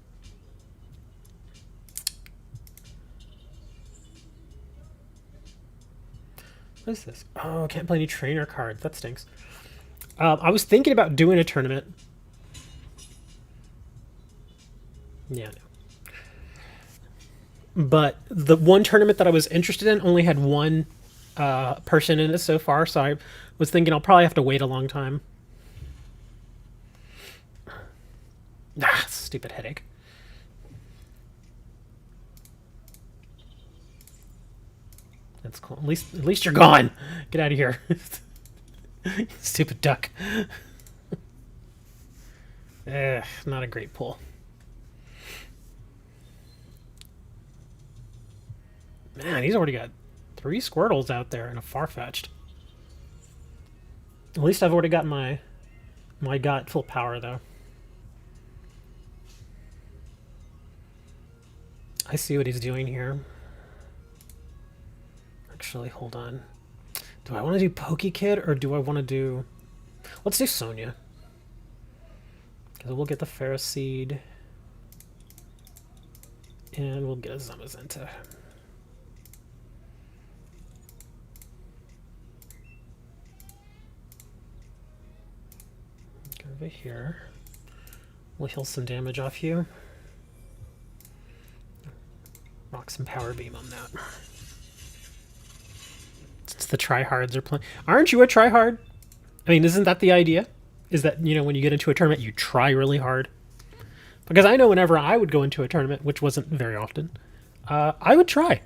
is this? Oh, I can't play any trainer cards. That stinks. I was thinking about doing a tournament. Yeah, no. But the one tournament that I was interested in only had 1 person in it so far, so I was thinking I'll probably have to wait a long time. Ah, stupid headache. That's cool. At least you're gone. Get out of here. Stupid duck. Not a great pull. Man, he's already got 3 Squirtles out there and a Farfetch'd. At least I've already got my got full power though. I see what he's doing here. Actually, hold on. Do I want to do Pokekid or do I want to do... Let's do Sonia. Because we'll get the Ferroseed. And we'll get a Zamazenta. Go over here. We'll heal some damage off you. Rock some Power Beam on that. It's the tryhards are playing. Aren't you a tryhard? I mean, isn't that the idea? Is that, you know, when you get into a tournament, you try really hard? Because I know whenever I would go into a tournament, which wasn't very often, I would try.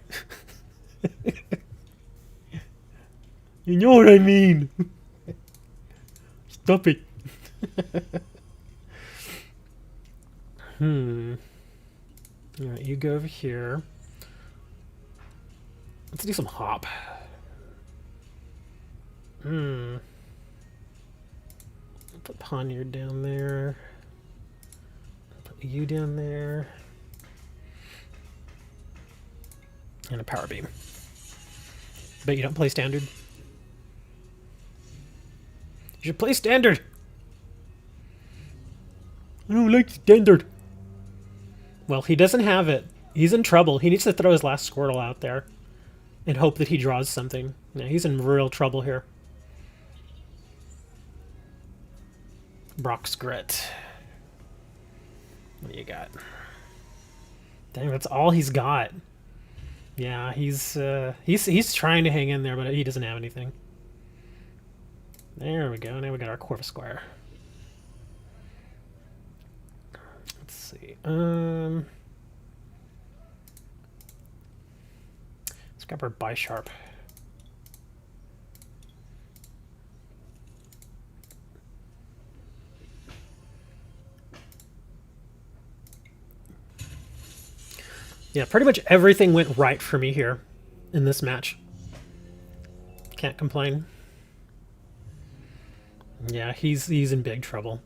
You know what I mean? stop it. Alright, you go over here. Let's do some hop. Put Poniard down there. Put you down there. And a power beam. But you don't play standard. You should play standard. I don't like standard. Well, he doesn't have it. He's in trouble. He needs to throw his last Squirtle out there and hope that he draws something. Yeah, he's in real trouble here. Brock's Grit. What do you got? Dang, that's all he's got. Yeah, he's trying to hang in there, but he doesn't have anything. There we go. Now we got our Corvisquire. Let's see. Let's grab our Bisharp. Yeah, pretty much everything went right for me here in this match. Can't complain. Yeah, he's in big trouble.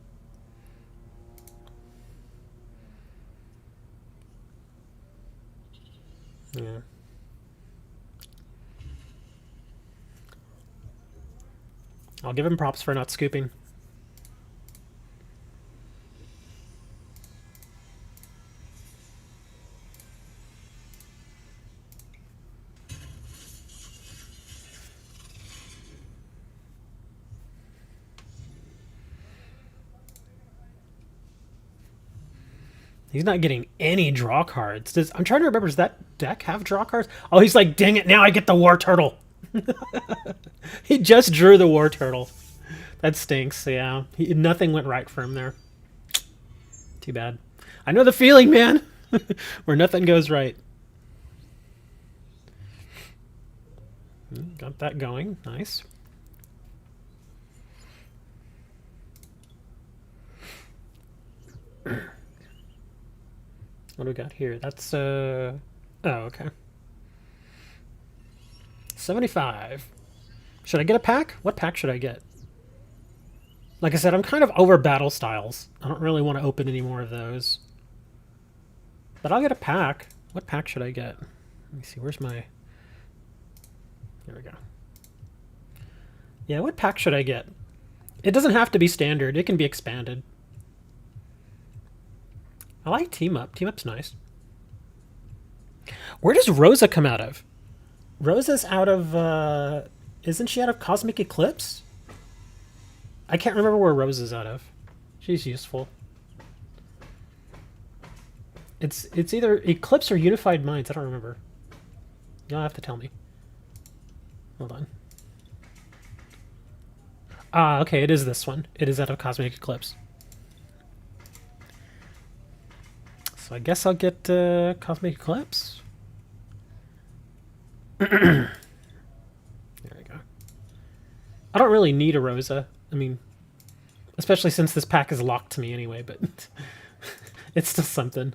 Yeah. I'll give him props for not scooping. He's not getting any draw cards. I'm trying to remember, does that deck have draw cards? Oh, he's like, dang it, now I get the War Turtle. He just drew the War Turtle. That stinks, yeah. Nothing went right for him there. Too bad. I know the feeling, man. Where nothing goes right. Got that going. Nice. What do we got here? That's, oh, okay. 75. Should I get a pack? What pack should I get? Like I said, I'm kind of over battle styles. I don't really want to open any more of those. But I'll get a pack. What pack should I get? Let me see, where's my... There we go. Yeah, what pack should I get? It doesn't have to be standard. It can be expanded. I like Team Up. Team Up's nice. Where does Rosa come out of? Rosa's out of, isn't she out of Cosmic Eclipse? I can't remember where Rosa's out of. She's useful. It's either Eclipse or Unified Minds. I don't remember. You'll have to tell me. Hold on. Ah, okay, it is this one. It is out of Cosmic Eclipse. So I guess I'll get Cosmic Eclipse. There we go. I don't really need a Rosa. I mean, especially since this pack is locked to me anyway, but it's still something.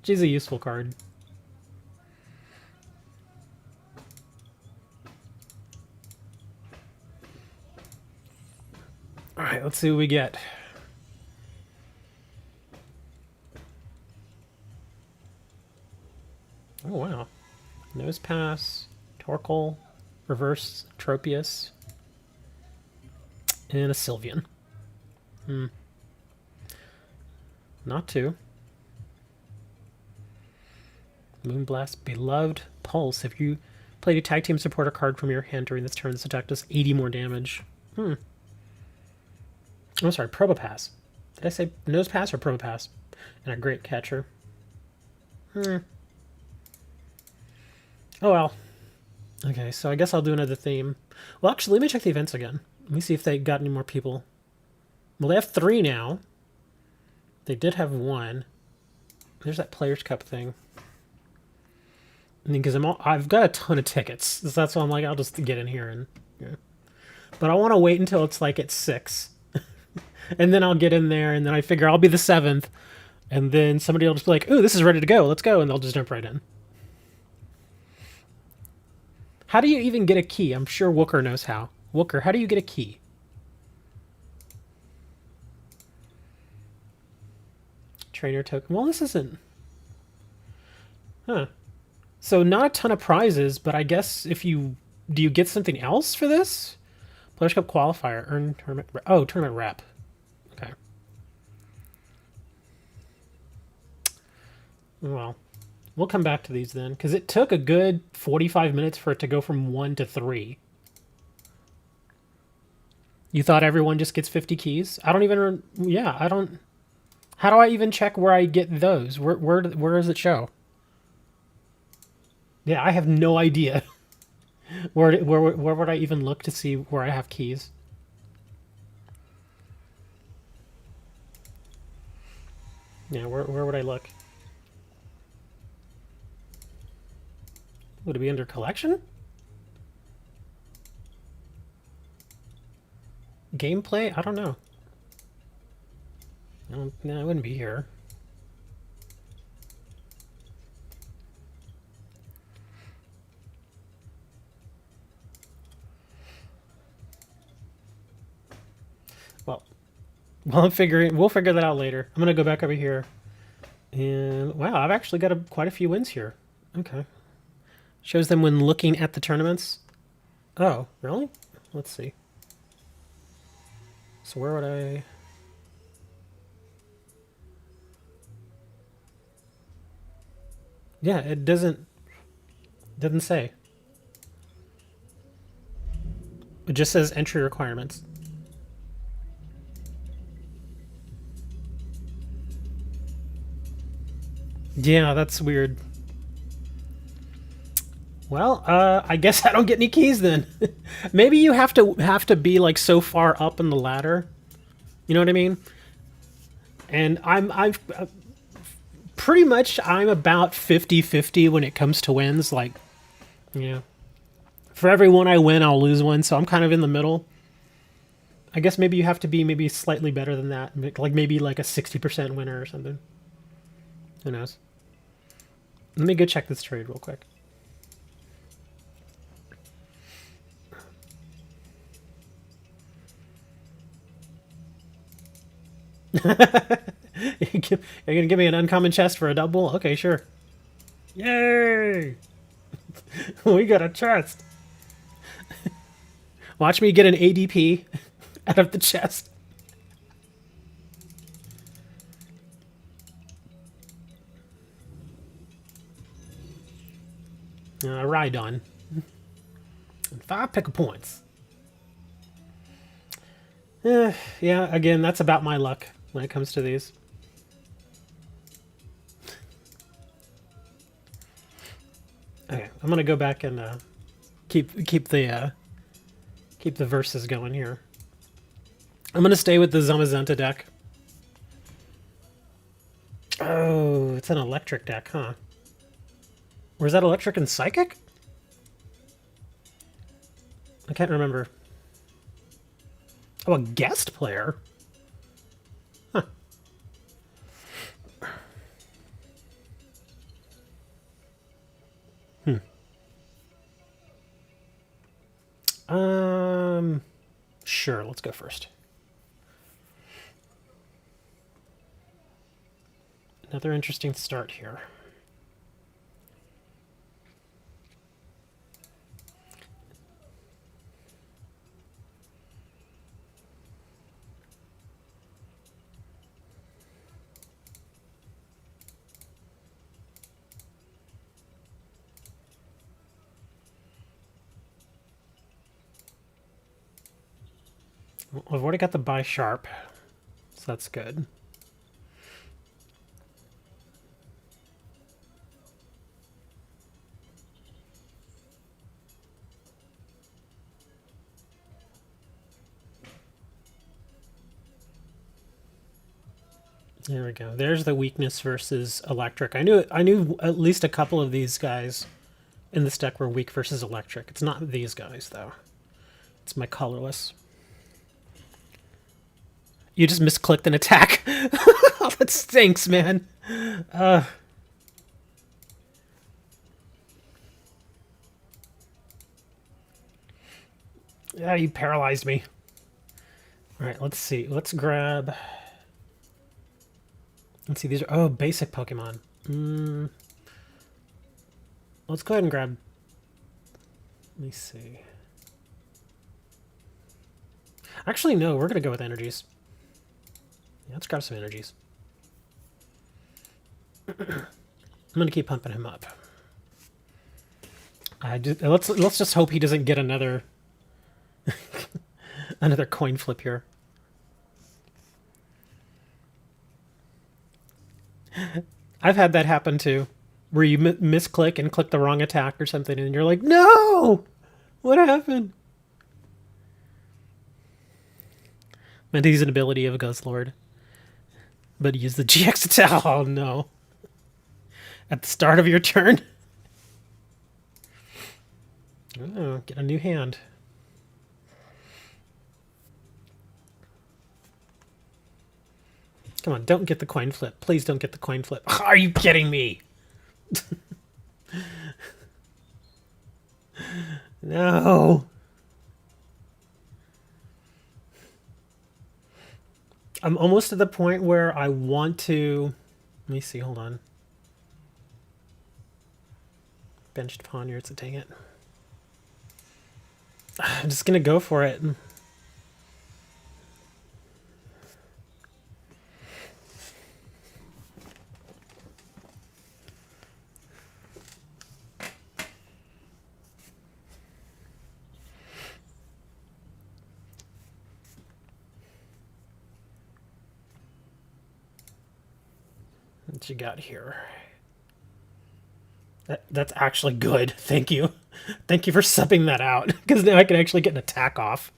She's a useful card. Alright, let's see what we get. Oh, wow. Nose Pass, Torkoal, Reverse Tropius, and a Sylveon. Not two. Moonblast, Beloved, Pulse. If you played a tag team supporter card from your hand during this turn, this attack does 80 more damage. I'm sorry, Probopass. Did I say Nose Pass or Probopass? And a Great Catcher. Oh well. Okay, so I guess I'll do another theme. Well, actually, let me check the events again. Let me see if they got any more people. Well, they have 3 now. They did have 1. There's that Players' Cup thing. I mean, because I've got a ton of tickets. So that's why I'm like, I'll just get in here and... Yeah. But I want to wait until it's like at 6. And then I'll get in there, and then I figure I'll be the seventh, and then somebody will just be like, "Ooh, this is ready to go. Let's go," and they'll just jump right in. How do you even get a key? I'm sure Wooker knows how. Wooker, how do you get a key? Trainer token. Well, this isn't. Huh. So not a ton of prizes, but I guess if you do you get something else for this? Players Cup qualifier, earn tournament. Oh, tournament rep. Okay. Well, we'll come back to these then, because it took a good 45 minutes for it to go from 1 to 3. You thought everyone just gets 50 keys? I don't even. Yeah, I don't. How do I even check where I get those? Where does it show? Yeah, I have no idea. Where would I even look to see where I have keys? Yeah, where would I look? Would it be under collection? Gameplay? I don't know. No, it wouldn't be here. Well, we'll figure that out later. I'm gonna go back over here, and wow, I've actually got quite a few wins here. Okay, shows them when looking at the tournaments. Oh, really? Let's see. So where would I? Yeah, it doesn't say. It just says entry requirements. Yeah, that's weird. Well, I guess I don't get any keys then. Maybe you have to be like so far up in the ladder. You know what I mean? And I've pretty much I'm about 50-50 when it comes to wins. Like, yeah, for every one I win, I'll lose one. So I'm kind of in the middle. I guess maybe you have to be maybe slightly better than that. Like maybe like a 60% winner or something. Who knows? Let me go check this trade real quick. You're gonna give me an uncommon chest for a double? Okay, sure. Yay! We got a chest. Watch me get an ADP out of the chest. Rhydon. And 5 pickle points. Yeah, again, that's about my luck when it comes to these. Okay, I'm gonna go back and keep the verses going here. I'm gonna stay with the Zamazenta deck. Oh, it's an electric deck, huh? Or is that electric and psychic? I can't remember. Oh, a guest player? Huh. Sure, let's go first. Another interesting start here. I've already got the buy sharp, so that's good. There we go. There's the weakness versus electric. I knew at least a couple of these guys in this deck were weak versus electric. It's not these guys though. It's my colorless. You just misclicked an attack. That stinks, man. Yeah, you paralyzed me. All right, let's see. Let's grab... Let's see, these are... Oh, basic Pokemon. Let's go ahead and grab... Let me see. Actually, no, we're going to go with energies. Yeah, let's grab some energies. I'm going to keep pumping him up. Let's just hope he doesn't get another... another coin flip here. I've had that happen too, where you misclick and click the wrong attack or something, and you're like, no! What happened? Meant he's an ability of a Ghost Lord. But use the GX attack. Oh no. At the start of your turn. Oh, get a new hand. Come on, don't get the coin flip. Please don't get the coin flip. Are you kidding me? No. I'm almost to the point where I want to... Let me see, hold on. Benched Poniards, dang it. I'm just gonna go for it. What you got here? That's actually good. Thank you. Thank you for subbing that out, because now I can actually get an attack off.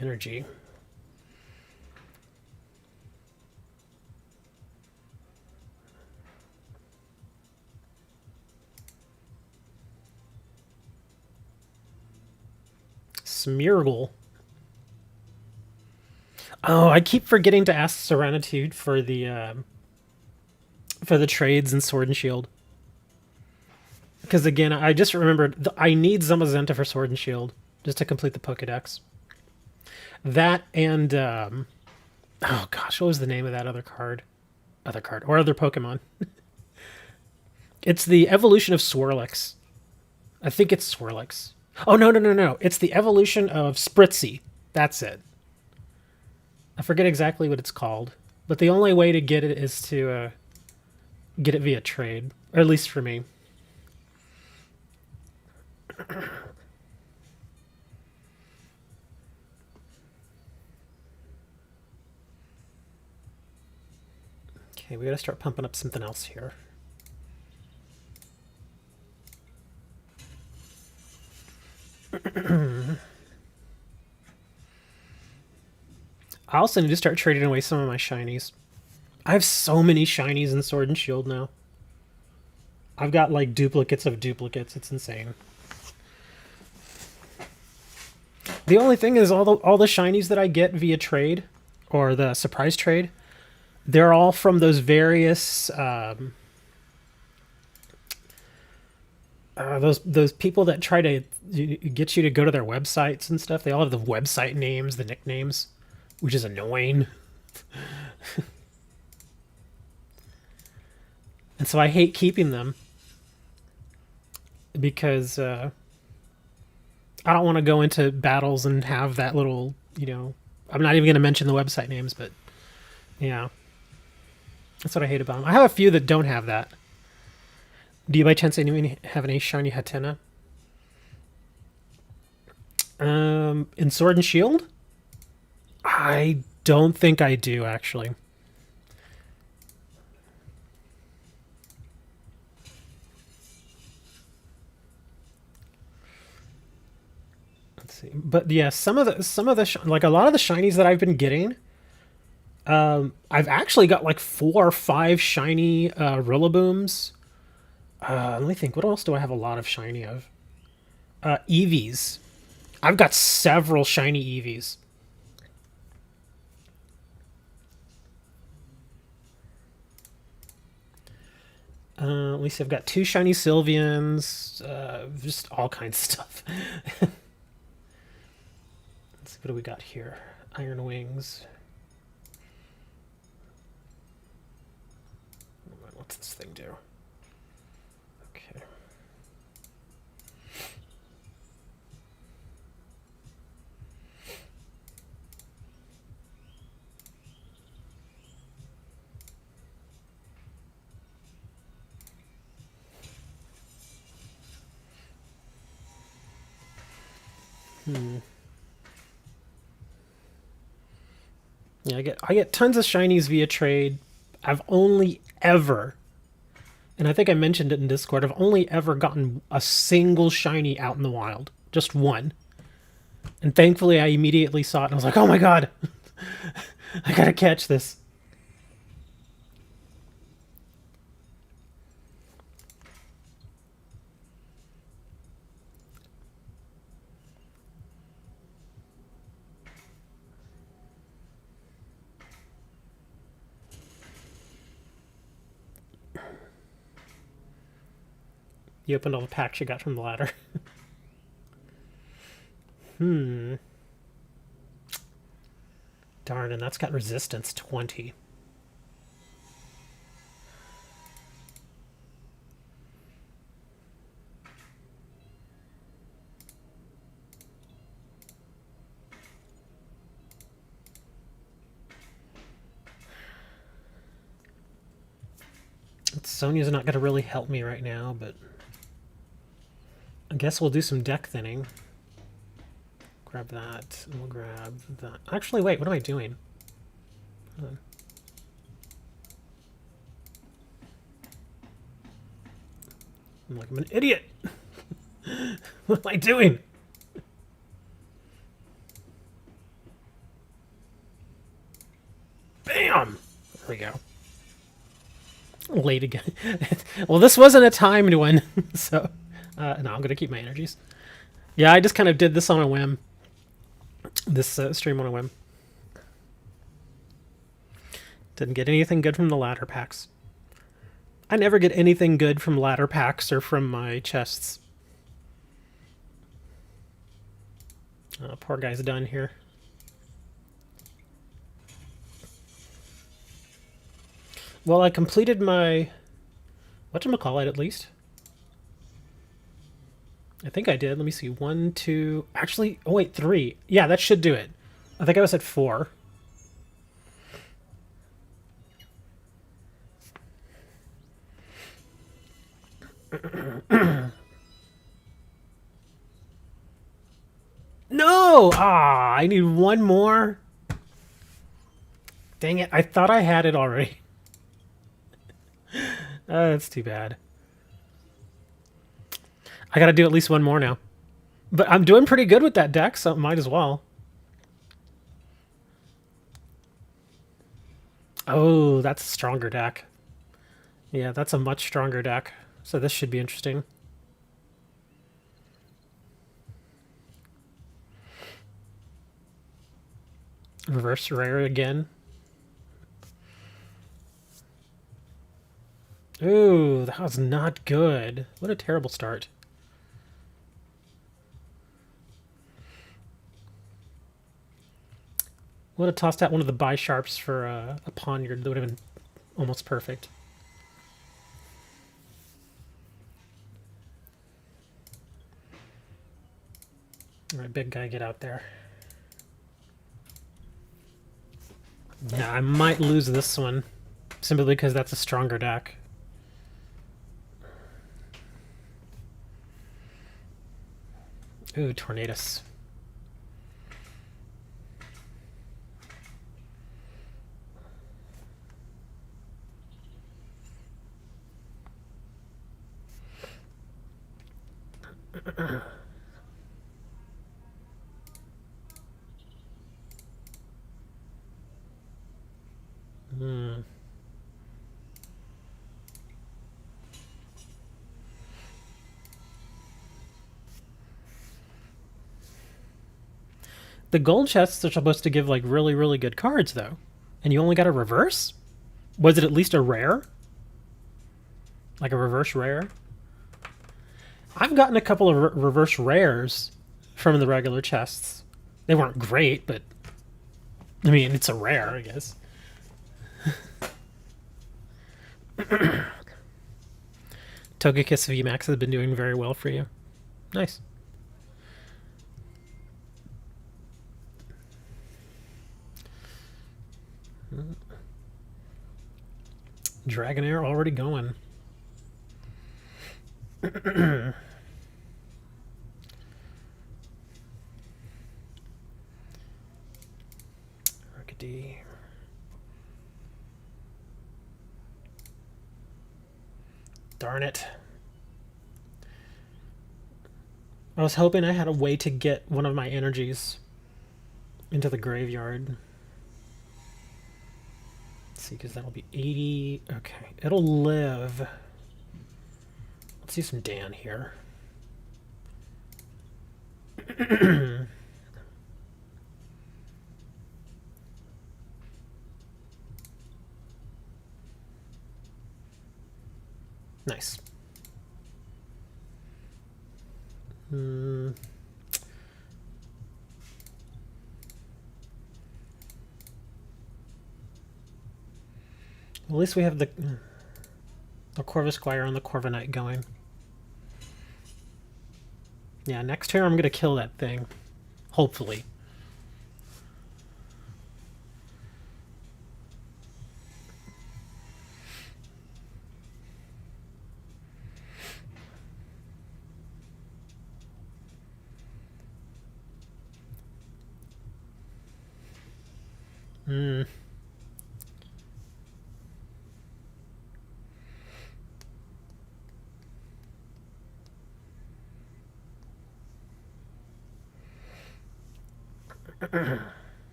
Energy. Smeargle. Oh, I keep forgetting to ask Serenitude for the trades in Sword and Shield. Because again, I just remembered I need Zamazenta for Sword and Shield just to complete the Pokedex. That and oh gosh, what was the name of that other card? Or other Pokemon? It's the evolution of Swirlix. I think it's Swirlix. Oh, no. It's the evolution of Spritzy. That's it. I forget exactly what it's called. But the only way to get it is to get it via trade. Or at least for me. Okay, we gotta start pumping up something else here. I also need to start trading away some of my shinies. I have so many shinies in Sword and Shield now. I've got like duplicates of duplicates. It's insane. The only thing is all the shinies that I get via trade, or the surprise trade, they're all from those various those people that try to get you to go to their websites and stuff. They all have the website names, the nicknames, which is annoying. And so I hate keeping them because I don't want to go into battles and have that little, I'm not even going to mention the website names, but yeah. That's what I hate about them. I have a few that don't have that. Do you by chance have any shiny Hatena? In Sword and Shield? I don't think I do, actually. Let's see. But yeah, like a lot of the shinies that I've been getting, I've actually got like 4 or 5 shiny Rillabooms. Let me think. What else do I have a lot of shiny of? Eevees. I've got several shiny Eevees. Let me see. I've got 2 shiny Sylveons. Just all kinds of stuff. Let's see. What do we got here? Iron Wings. What's this thing do? Okay. Yeah, I get tons of shinies via trade. I've only ever, and I think I mentioned it in Discord, I've only ever gotten a single shiny out in the wild. Just one. And thankfully I immediately saw it and I was like, oh my god. I gotta catch this. You opened all the packs you got from the ladder. Darn, and that's got resistance 20. Sonya's not going to really help me right now, but I guess we'll do some deck thinning. Grab that, and we'll grab that. Actually, wait, what am I doing? I'm like, I'm an idiot! What am I doing? Bam! There we go. Late again. Well, this wasn't a timed one, so no, I'm gonna keep my energies. Yeah, I just kind of did this on a whim. This stream on a whim. Didn't get anything good from the ladder packs. I never get anything good from ladder packs or from my chests. Poor guy's done here. Well, I completed my... whatchamacallit at least. I think I did. Let me see. 1, 2... Actually, oh wait, 3. Yeah, that should do it. I think I was at 4. No! Ah, I need 1 more. Dang it, I thought I had it already. That's too bad. I gotta do at least 1 more now. But I'm doing pretty good with that deck, so might as well. Oh, that's a stronger deck. Yeah, that's a much stronger deck. So this should be interesting. Reverse rare again. Ooh, that was not good. What a terrible start. Would have tossed out one of the Bisharps for a Poniard. That would have been almost perfect. Alright, big guy, get out there. Yeah, I might lose this one. Simply because that's a stronger deck. Ooh, Tornadus. The gold chests are supposed to give like really, really good cards though. And you only got a reverse? Was it at least a rare? Like a reverse rare? I've gotten a couple of reverse rares from the regular chests. They weren't great, but I mean, it's a rare, I guess. Togekiss VMAX has been doing very well for you. Nice. Dragonair already going. Arcady. Darn it. I was hoping I had a way to get one of my energies into the graveyard. Let's see, because that'll be 80. Okay, it'll live. Let's see some Dan here. Nice. At least we have the Corvusquire and the Corviknight going. Yeah, next turn I'm going to kill that thing. Hopefully.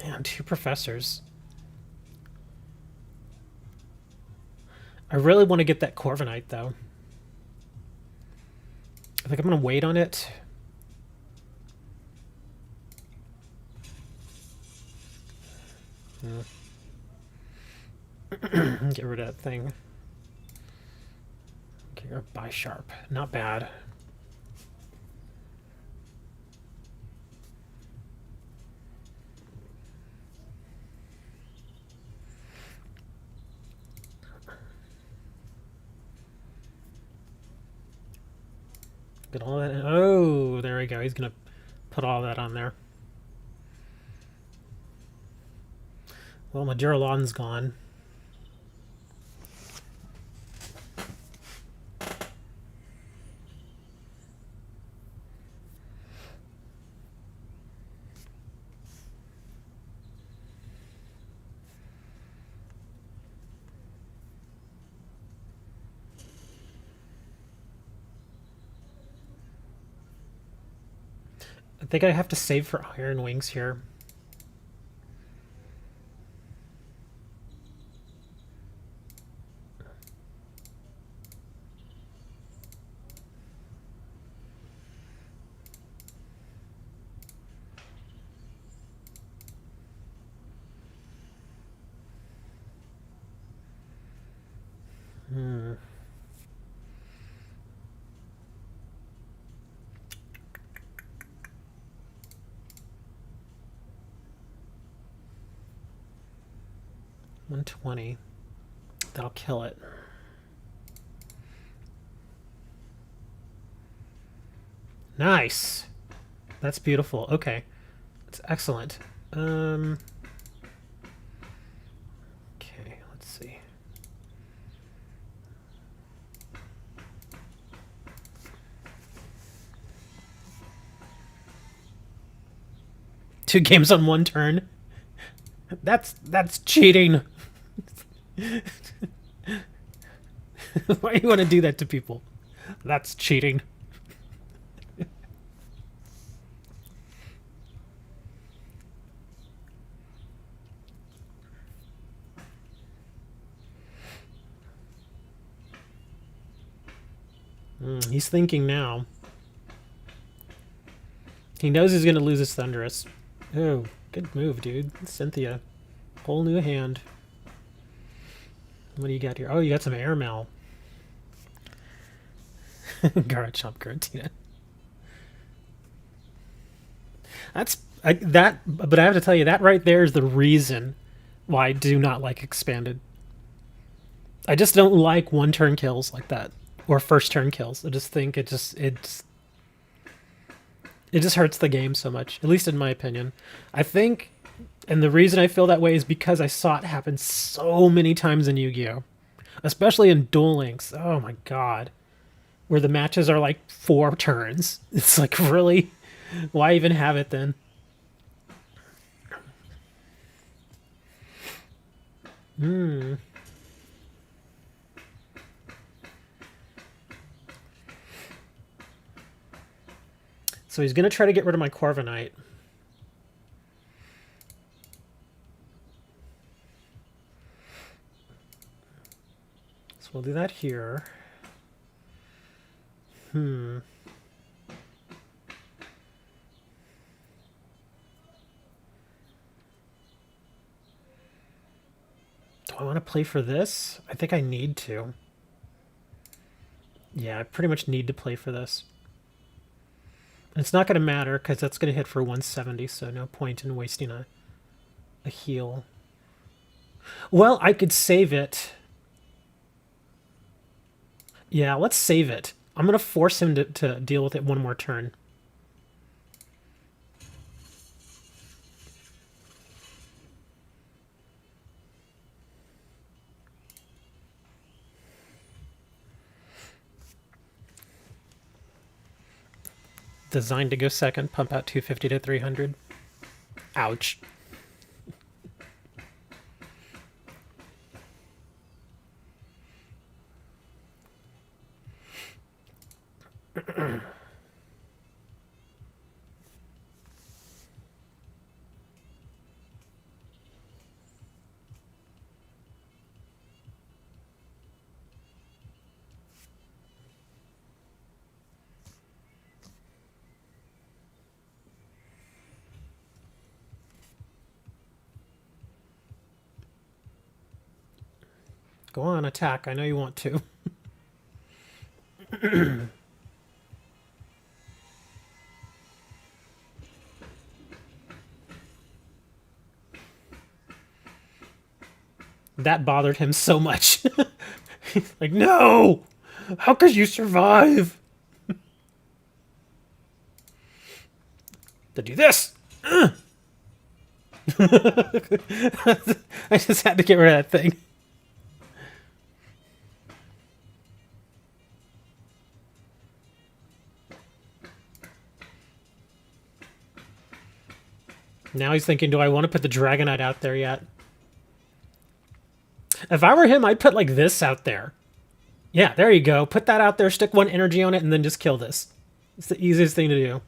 Man, 2 professors. I really want to get that Corviknight, though. I think I'm going to wait on it. Get rid of that thing. Okay, you're a Bisharp. Not bad. Get all that in. Oh, there we go. He's going to put all that on there. Well, my Duralon's gone. I think I have to save for Iron Wings here. Hmm. $120. That'll kill it. Nice. That's beautiful. Okay. That's excellent. Okay, let's see. Two games on one turn. That's cheating. Why do you want to do that to people? That's cheating. He's thinking now. He knows he's going to lose his Thunderous. Oh, good move, dude. Cynthia. Whole new hand. What do you got here? Oh, you got some Airmail. Garachomp Garatina. But I have to tell you, that right there is the reason why I do not like Expanded. I just don't like one-turn kills like that. Or first-turn kills. I just think it just hurts the game so much, at least in my opinion. I think, and the reason I feel that way is because I saw it happen so many times in Yu-Gi-Oh! Especially in Duel Links. Oh my god. Where the matches are like 4 turns. It's like, really? Why even have it then? So he's going to try to get rid of my Corviknight. So we'll do that here. Do I want to play for this? I think I need to. Yeah, I pretty much need to play for this. It's not going to matter because that's going to hit for 170, so no point in wasting a heal. Well, I could save it. Yeah, let's save it. I'm going to force him to deal with it one more turn. Designed to go second, pump out 250 to 300. Ouch. Go on, attack. I know you want to. That bothered him so much. He's like, no! How could you survive? To do this! I just had to get rid of that thing. Now he's thinking, do I want to put the Dragonite out there yet? If I were him, I'd put like this out there. Yeah, there you go. Put that out there, stick 1 energy on it, and then just kill this. It's the easiest thing to do.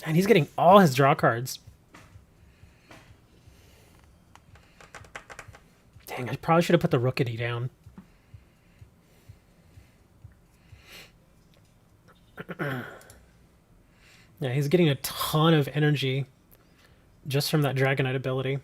And he's getting all his draw cards. Dang, I probably should have put the Rookity down. Yeah, he's getting a ton of energy just from that Dragonite ability.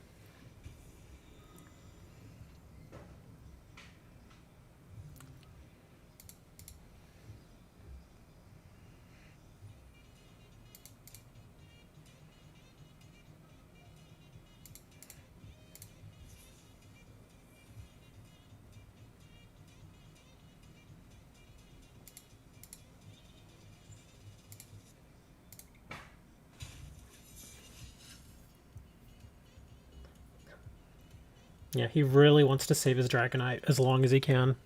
Yeah, he really wants to save his Dragonite as long as he can.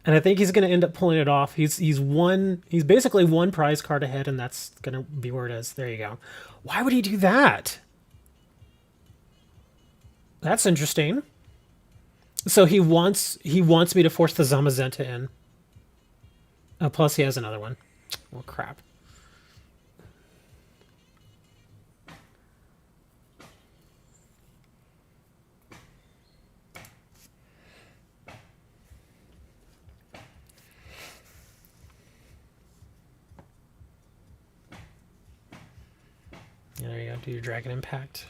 And I think he's going to end up pulling it off. He's basically 1 prize card ahead, and that's going to be where it is. There you go. Why would he do that? That's interesting. So he wants me to force the Zamazenta in. Oh, plus he has another one. Oh, crap. There you go. Do your dragon impact.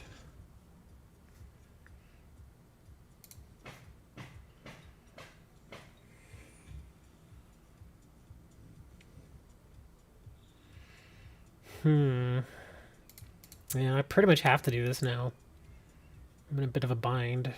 Yeah, I pretty much have to do this now. I'm in a bit of a bind.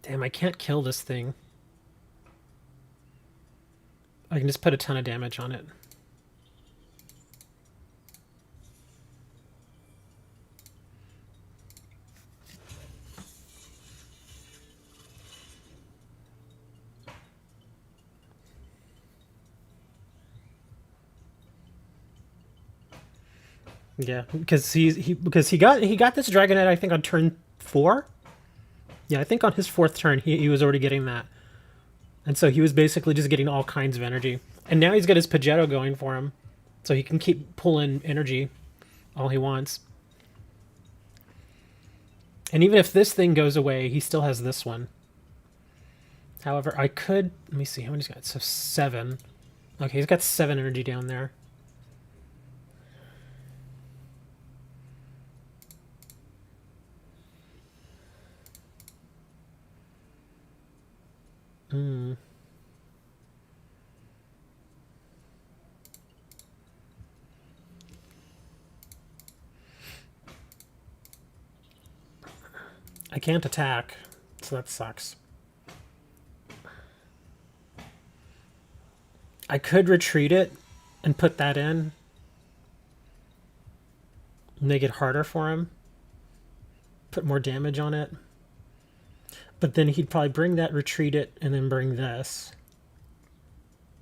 Damn, I can't kill this thing. I can just put a ton of damage on it. Yeah, because he got this Dragonite, I think, on turn 4. Yeah, I think on his 4th turn he was already getting that. And so he was basically just getting all kinds of energy. And now he's got his Pidgeotto going for him. So he can keep pulling energy all he wants. And even if this thing goes away, he still has this one. However, I could... Let me see, how many he's got? So 7. Okay, he's got 7 energy down there. I can't attack, so that sucks. I could retreat it and put that in. Make it harder for him. Put more damage on it. But then he'd probably bring that, retreat it, and then bring this.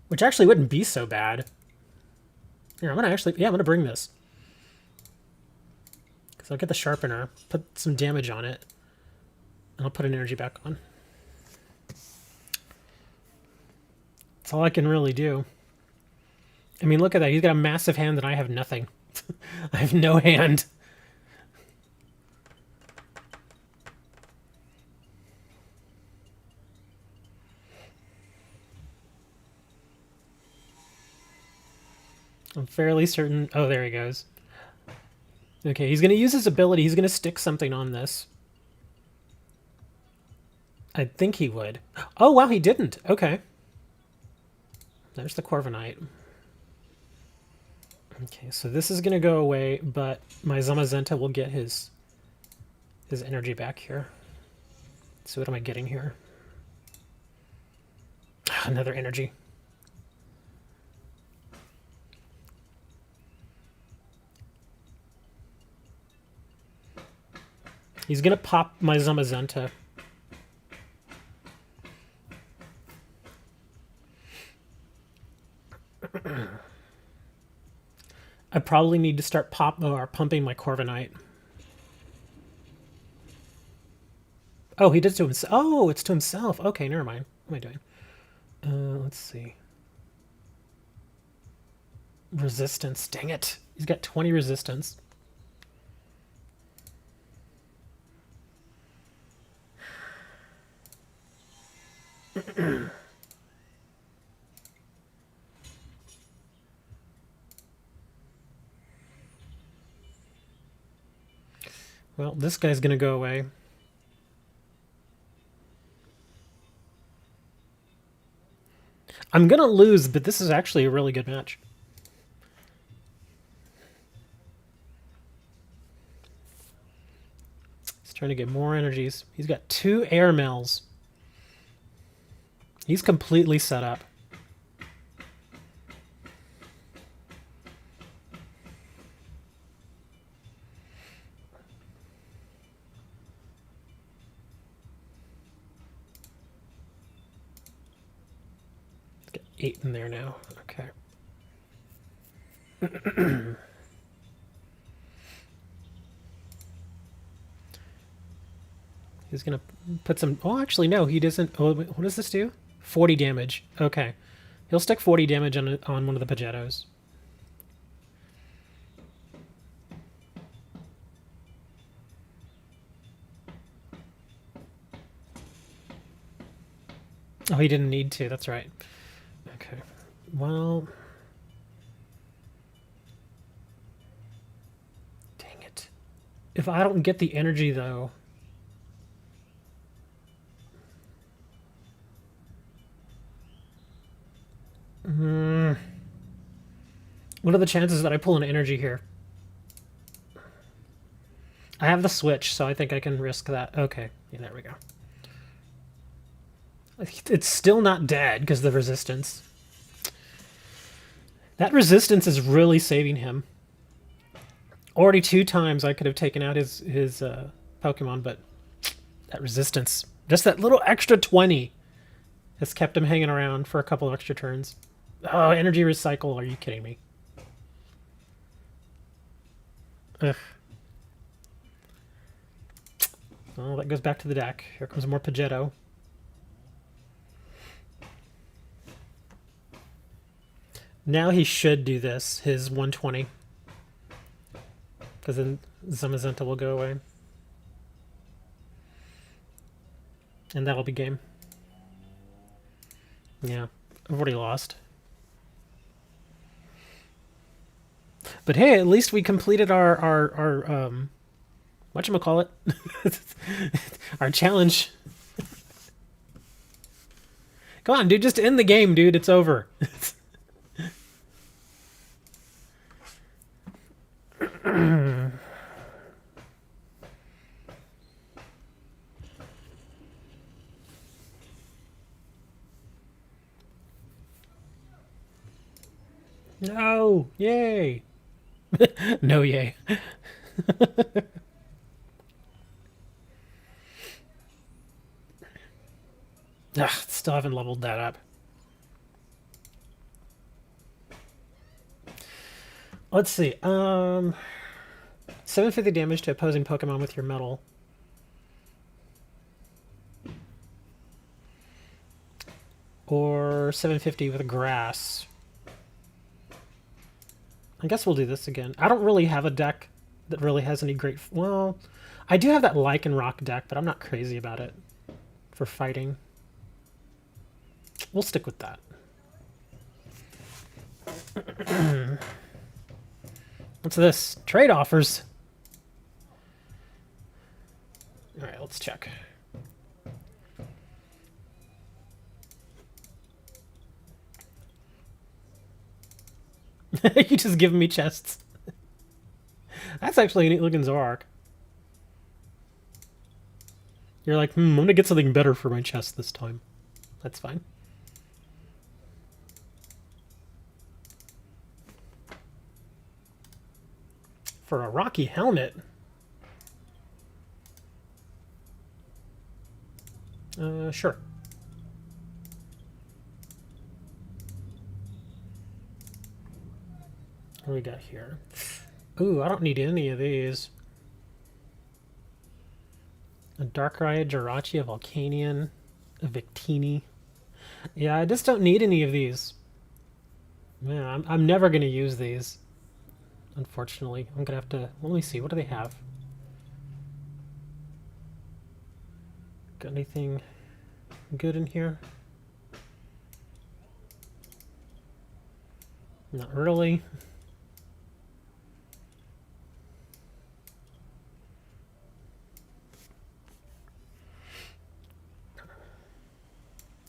Which actually wouldn't be so bad. Here, I'm gonna bring this. Because I'll get the sharpener, put some damage on it, and I'll put an energy back on. That's all I can really do. I mean, look at that. He's got a massive hand and I have nothing. I have no hand. I'm fairly certain... Oh, there he goes. Okay, he's going to use his ability. He's going to stick something on this. I think he would. Oh, wow, he didn't. Okay. There's the Corviknight. Okay, so this is going to go away, but my Zamazenta will get his energy back here. So what am I getting here? Another energy. He's going to pop my Zamazenta. I probably need to start pumping my Corviknight. Oh, he did it to himself. Oh, it's to himself. Okay, never mind. What am I doing? Let's see. Resistance. Dang it. He's got 20 resistance. Well, this guy's going to go away. I'm going to lose, but this is actually a really good match. He's trying to get more energies. He's got 2 air mails. He's completely set up. Let's get 8 in there now. Okay. He's going to put some... Oh, actually, no, he doesn't... Oh, what does this do? 40 damage. Okay. He'll stick 40 damage on one of the Pidgeottos. Oh, he didn't need to. That's right. Okay. Well... Dang it. If I don't get the energy, though... What are the chances that I pull an energy here? I have the switch, so I think I can risk that. Okay. Yeah, there we go. It's still not dead because of the resistance. That resistance is really saving him. Already 2 times I could have taken out his Pokemon, but that resistance, just that little extra 20, has kept him hanging around for a couple of extra turns. Oh, energy recycle, are you kidding me? Ugh. Well, that goes back to the deck. Here comes more Pidgeotto. Now he should do this, his 120. Because then Zamazenta will go away. And that'll be game. Yeah, I've already lost. But hey, at least we completed our whatchamacallit? Our challenge. Come on, dude, just end the game, dude. It's over. No! Yay! No yay. Ugh, still haven't leveled that up. Let's see. 750 damage to opposing Pokemon with your metal. Or 750 with grass. I guess we'll do this again. I don't really have a deck that really has any great... Well, I do have that Lycanroc deck, but I'm not crazy about it for fighting. We'll stick with that. What's this? Trade offers. All right, let's check. You just giving me chests. That's actually a neat looking Zoroark. You're like, I'm gonna get something better for my chest this time. That's fine. For a Rocky helmet. Sure. What do we got here? Ooh, I don't need any of these. A Darkrai, a Jirachi, a Volcanion, a Victini. Yeah, I just don't need any of these. Yeah, I'm never going to use these. Unfortunately. I'm going to have to... Let me see. What do they have? Got anything good in here? Not really.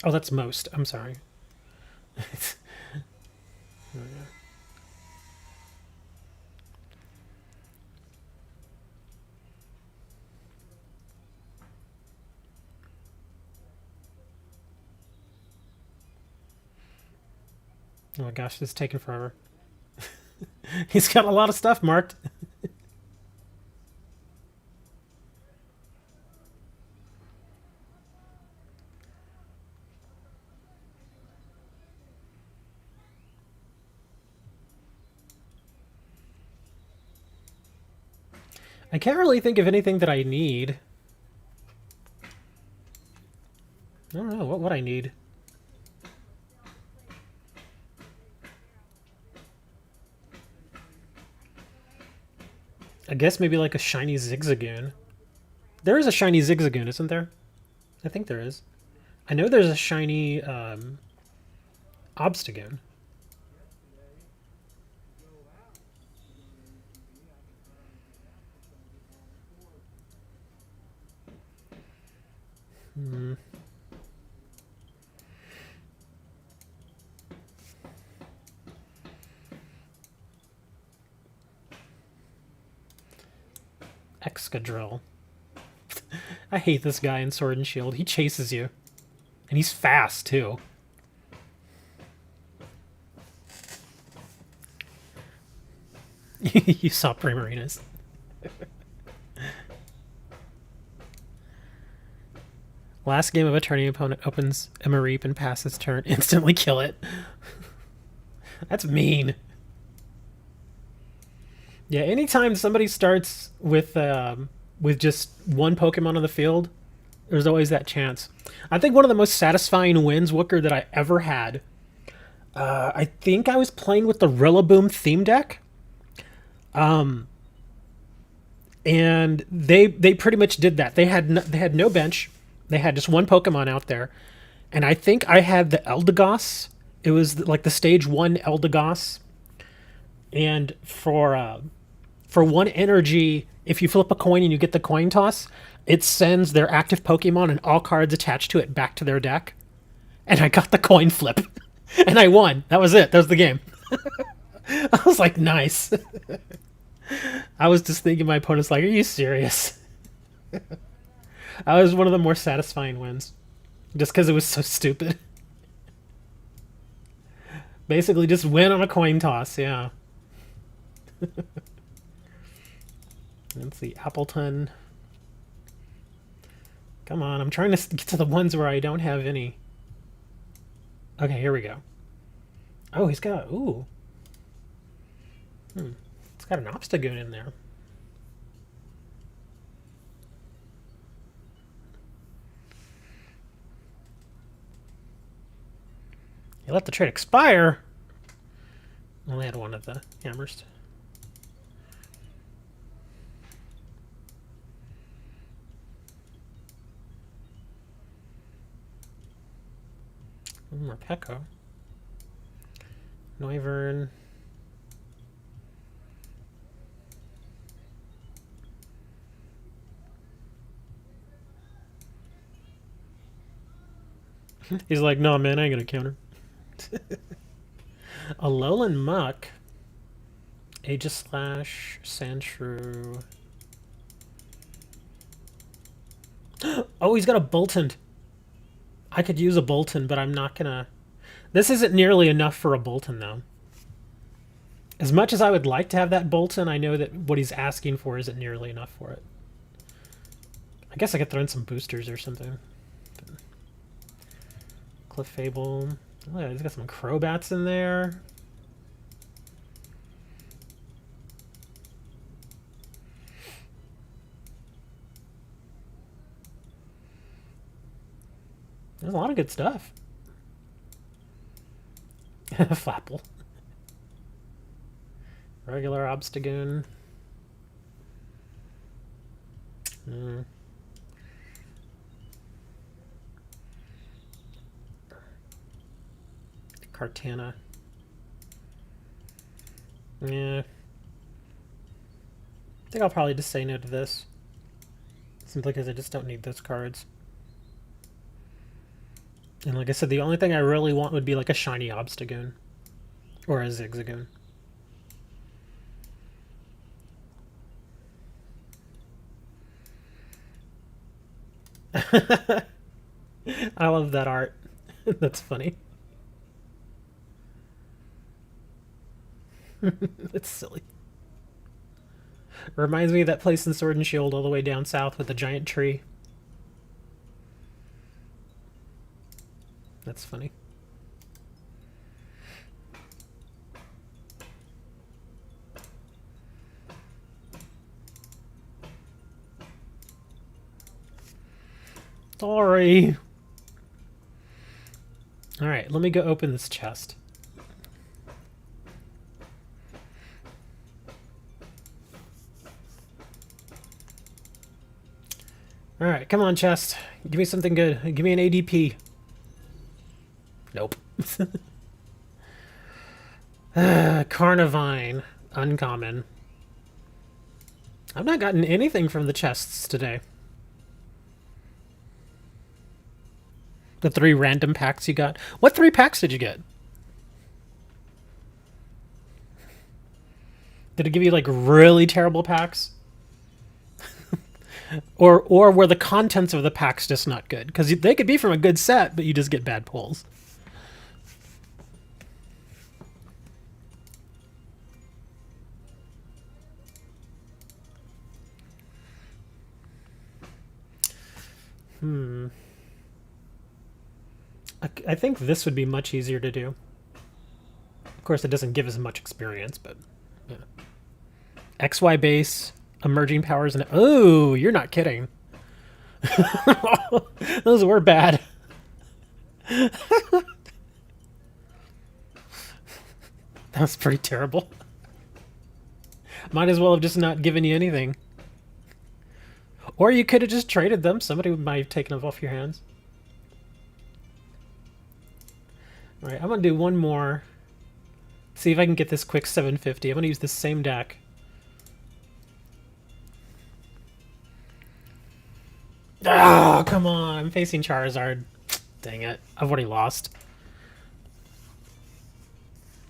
Oh, that's most. I'm sorry. Oh my gosh, this is taking forever. He's got a lot of stuff marked. I can't really think of anything that I need. I don't know, what would I need? I guess maybe like a shiny Zigzagoon. There is a shiny Zigzagoon, isn't there? I think there is. I know there's a shiny Obstagoon. Hmm. Excadrill. I hate this guy in Sword and Shield. He chases you. And he's fast, too. You saw Primarinas. Last game of a turning opponent opens a Mareep and passes turn. Instantly kill it. That's mean. Yeah, anytime somebody starts with just one Pokemon on the field, there's always that chance. I think one of the most satisfying wins, Wooker, that I ever had. I think I was playing with the Rillaboom theme deck. And they pretty much did that. They had no bench. They had just one Pokemon out there, and I think I had the Eldegoss. It was like the stage 1 Eldegoss, and for one energy, if you flip a coin and you get the coin toss, it sends their active Pokemon and all cards attached to it back to their deck. And I got the coin flip, and I won. That was it. That was the game. I was like, nice. I was just thinking, my opponent's like, are you serious? That was one of the more satisfying wins. Just because it was so stupid. Basically just win on a coin toss, yeah. Let's see, Appleton. Come on, I'm trying to get to the ones where I don't have any. Okay, here we go. Oh, he's got, ooh. It's got an Obstagoon in there. You let the trade expire? Only had one of the hammers. More Pekko. Noivern. He's like, no, man, I ain't gonna counter. Alolan Muck. Aegislash. Sandshrew. Oh, he's got a Boltund. I could use a Boltund, but I'm not gonna... This isn't nearly enough for a Boltund, though. As much as I would like to have that Boltund, I know that what he's asking for isn't nearly enough for it. I guess I could throw in some boosters or something. Clefable. Oh, yeah, he's got some Crobats in there. There's a lot of good stuff. Flapple. Regular Obstagoon. Kartana. Yeah. I think I'll probably just say no to this. Simply because I just don't need those cards. And like I said, the only thing I really want would be like a shiny Obstagoon. Or a Zigzagoon. I love that art. That's funny. It's silly. Reminds me of that place in Sword and Shield all the way down south with the giant tree. That's funny. Sorry. Alright, let me go open this chest. Alright, come on, chest. Give me something good. Give me an ADP. Nope. Carnivine. Uncommon. I've not gotten anything from the chests today. The 3 random packs you got. What 3 packs did you get? Did it give you like really terrible packs? or were the contents of the packs just not good? Because they could be from a good set, but you just get bad pulls. I think this would be much easier to do. Of course, it doesn't give as much experience, but yeah. XY base, emerging powers, and oh, you're not kidding. Those were bad. That was pretty terrible. Might as well have just not given you anything. Or you could have just traded them. Somebody might have taken them off your hands. Alright, I'm going to do one more. See if I can get this quick 750. I'm going to use the same deck. Oh, come on. I'm facing Charizard. Dang it. I've already lost.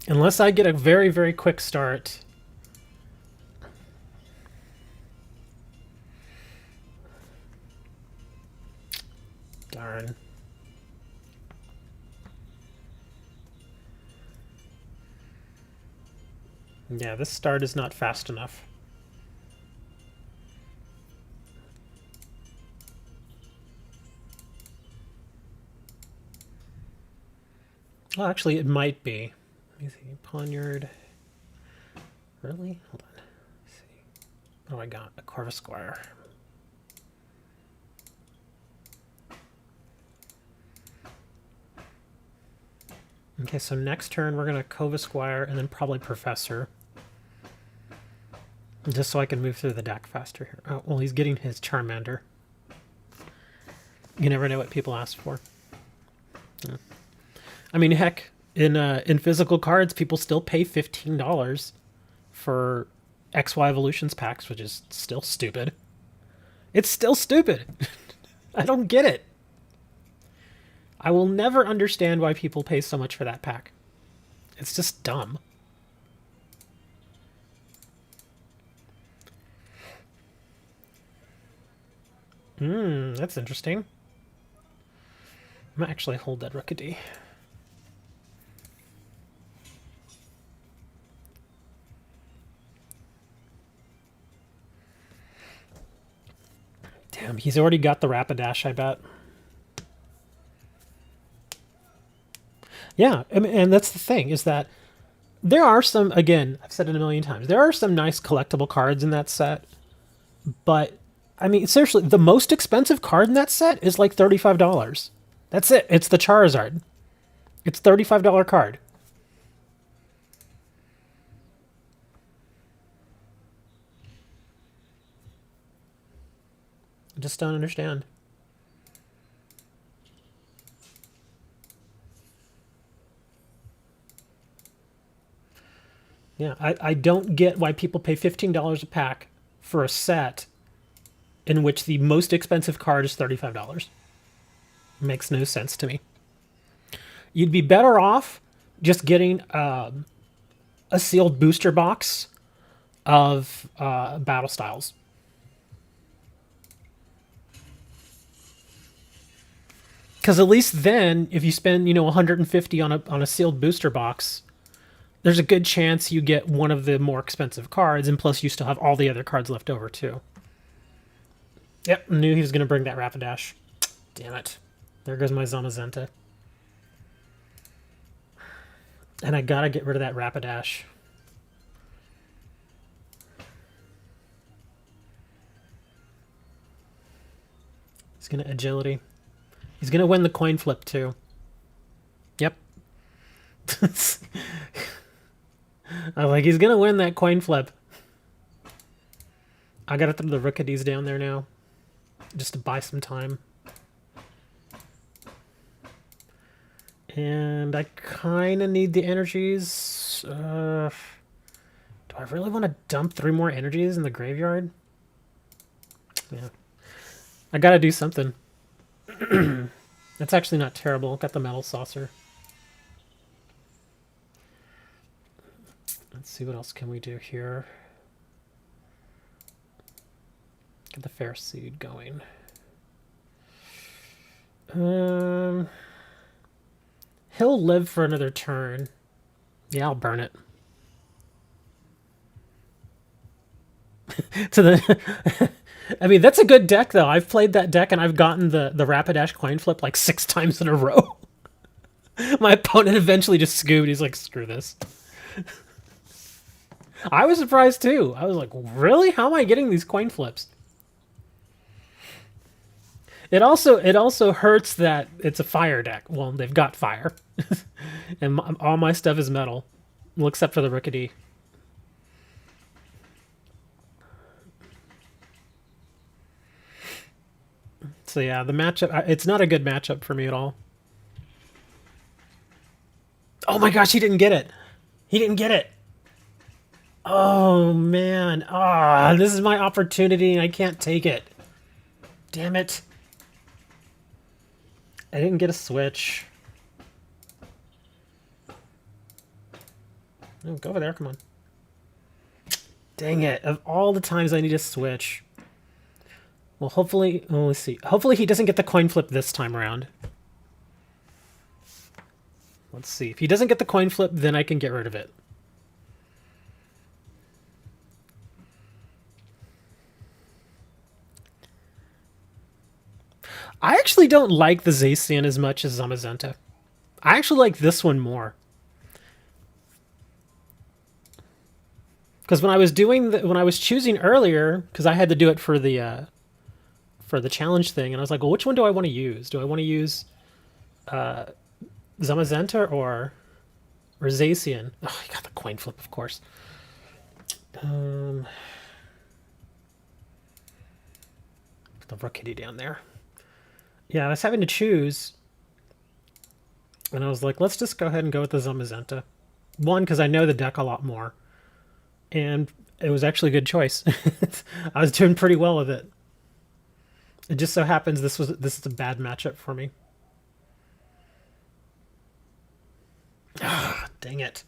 Unless I get a very, very quick start. Darn. Yeah, this start is not fast enough. Well, actually, it might be. Let me see. Poniard. Really? Hold on. Let's see. What do I got? A Corvisquire. Okay, so next turn we're going to Corvisquire and then probably Professor. Just so I can move through the deck faster here. Oh, well, he's getting his Charmander. You never know what people ask for. Yeah. I mean, heck, in physical cards, people still pay $15 for XY Evolutions packs, which is still stupid. It's still stupid. I don't get it. I will never understand why people pay so much for that pack. It's just dumb. That's interesting. I might actually hold that Rookidee. Damn, he's already got the Rapidash, I bet. Yeah, and that's the thing, is that there are some, again, I've said it a million times, there are some nice collectible cards in that set, but, I mean, seriously, the most expensive card in that set is like $35. That's it. It's the Charizard. It's $35 card. I just don't understand. Yeah, I don't get why people pay $15 a pack for a set in which the most expensive card is $35. Makes no sense to me. You'd be better off just getting a sealed booster box of Battle Styles. Because at least then, if you spend, you know, $150 on a sealed booster box, there's a good chance you get one of the more expensive cards, and plus you still have all the other cards left over too. Yep, knew he was going to bring that Rapidash. Damn it. There goes my Zamazenta. And I gotta get rid of that Rapidash. He's gonna Agility. He's gonna win the coin flip too. Yep. I'm like, he's gonna win that coin flip. I gotta throw the Rookidees down there now, just to buy some time. And I kind of need the energies. Do I really want to dump 3 more energies in the graveyard? Yeah. I gotta do something. That's actually not terrible. Got the metal saucer. Let's see, what else can we do here? Get the fair seed going. He'll live for another turn. Yeah, I'll burn it. To the I mean, that's a good deck, though. I've played that deck, and I've gotten the Rapidash coin flip like 6 times in a row. My opponent eventually just scooped. He's like, screw this. I was surprised, too. I was like, really? How am I getting these coin flips? It also hurts that it's a fire deck. Well, they've got fire. And all my stuff is metal. Well, except for the Rickety. So yeah, the matchup, it's not a good matchup for me at all. Oh my gosh, he didn't get it. He didn't get it. Oh man. Ah, this is my opportunity and I can't take it. Damn it. I didn't get a switch. Oh, go over there, come on. Dang it. Of all the times I need a switch. Well, hopefully, oh, let's see. Hopefully he doesn't get the coin flip this time around. Let's see. If he doesn't get the coin flip, then I can get rid of it. I actually don't like the Zacian as much as Zamazenta. I actually like this one more. Because when I was when I was choosing earlier, because I had to do it for the challenge thing, and I was like, well, which one do I want to use? Do I want to use Zamazenta or Zacian? Oh, I got the coin flip, of course. Put the Rookity down there. Yeah, I was having to choose, and I was like, let's just go ahead and go with the Zamazenta. One, because I know the deck a lot more, and it was actually a good choice. I was doing pretty well with it. It just so happens this is a bad matchup for me. Ah, dang it.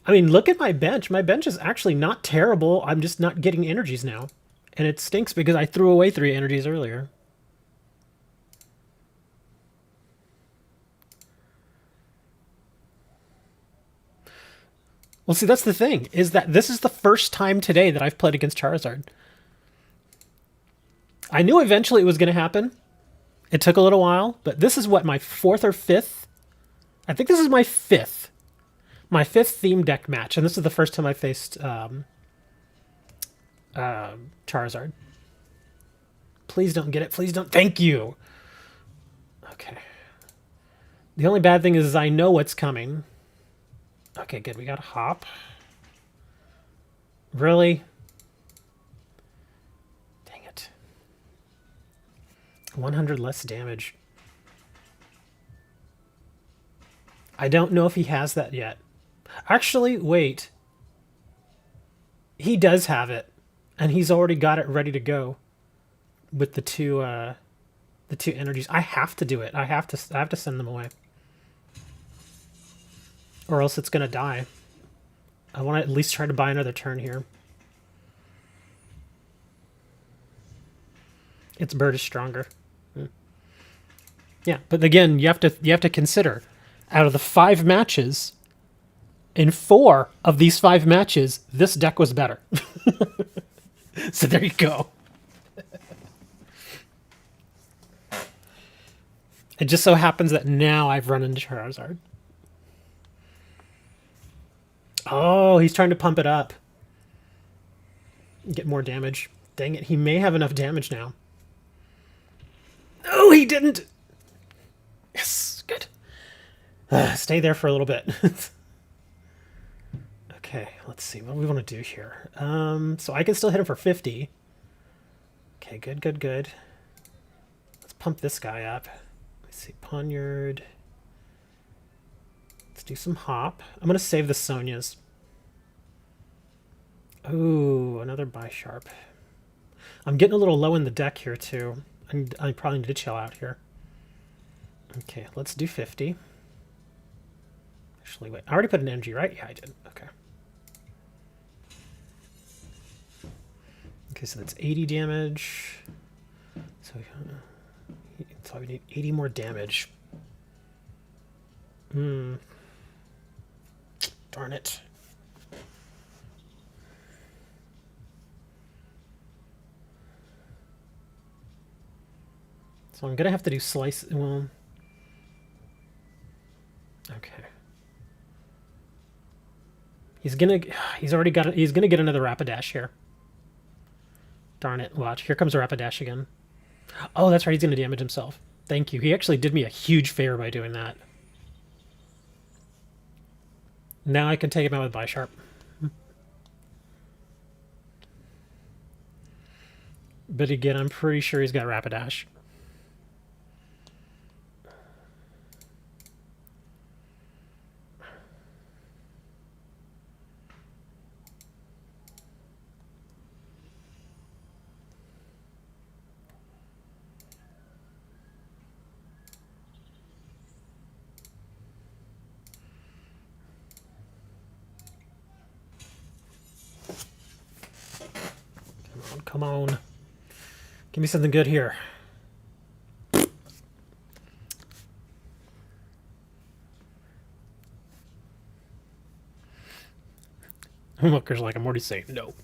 I mean, look at my bench. My bench is actually not terrible. I'm just not getting energies now. And it stinks because I threw away 3 energies earlier. Well, see, that's the thing, is that this is the first time today that I've played against Charizard. I knew eventually it was going to happen. It took a little while, but this is what, my 4th or 5th? I think this is my 5th. My 5th theme deck match, and this is the first time I faced Charizard. Please don't get it. Please don't. Thank you. Okay. The only bad thing is I know what's coming. Okay, good. We got a hop. Really? Dang it. 100 less damage. I don't know if he has that yet. Actually, wait. He does have it. And he's already got it ready to go. With the two energies. I have to do it. I have to send them away. Or else it's gonna die. I want to at least try to buy another turn here. Its bird is stronger. Yeah, but again, you have to consider, out of the 5 matches, in 4 of these 5 matches, this deck was better. So there you go. It just so happens that now I've run into Charizard. Oh, he's trying to pump it up. Get more damage. Dang it, he may have enough damage now. No, he didn't! Yes, good. Stay there for a little bit. Okay, let's see. What do we want to do here? So I can still hit him for 50. Okay, good, good, good. Let's pump this guy up. Let's see, Poniard. Let's do some hop. I'm going to save the Sonias. Ooh, another Bisharp. I'm getting a little low in the deck here, too. I probably need to chill out here. Okay, let's do 50. Actually, wait. I already put an MG, right? Yeah, I did. Okay. Okay, so that's 80 damage. So we need 80 more damage. Darn it. So I'm gonna have to do slice. Well, okay. He's gonna get another Rapidash here. Darn it! Watch, here comes a Rapidash again. Oh, that's right. He's gonna damage himself. Thank you. He actually did me a huge favor by doing that. Now I can take him out with Bisharp. But again, I'm pretty sure he's got Rapidash. Come on. Give me something good here. Looker's like, I'm already saying no.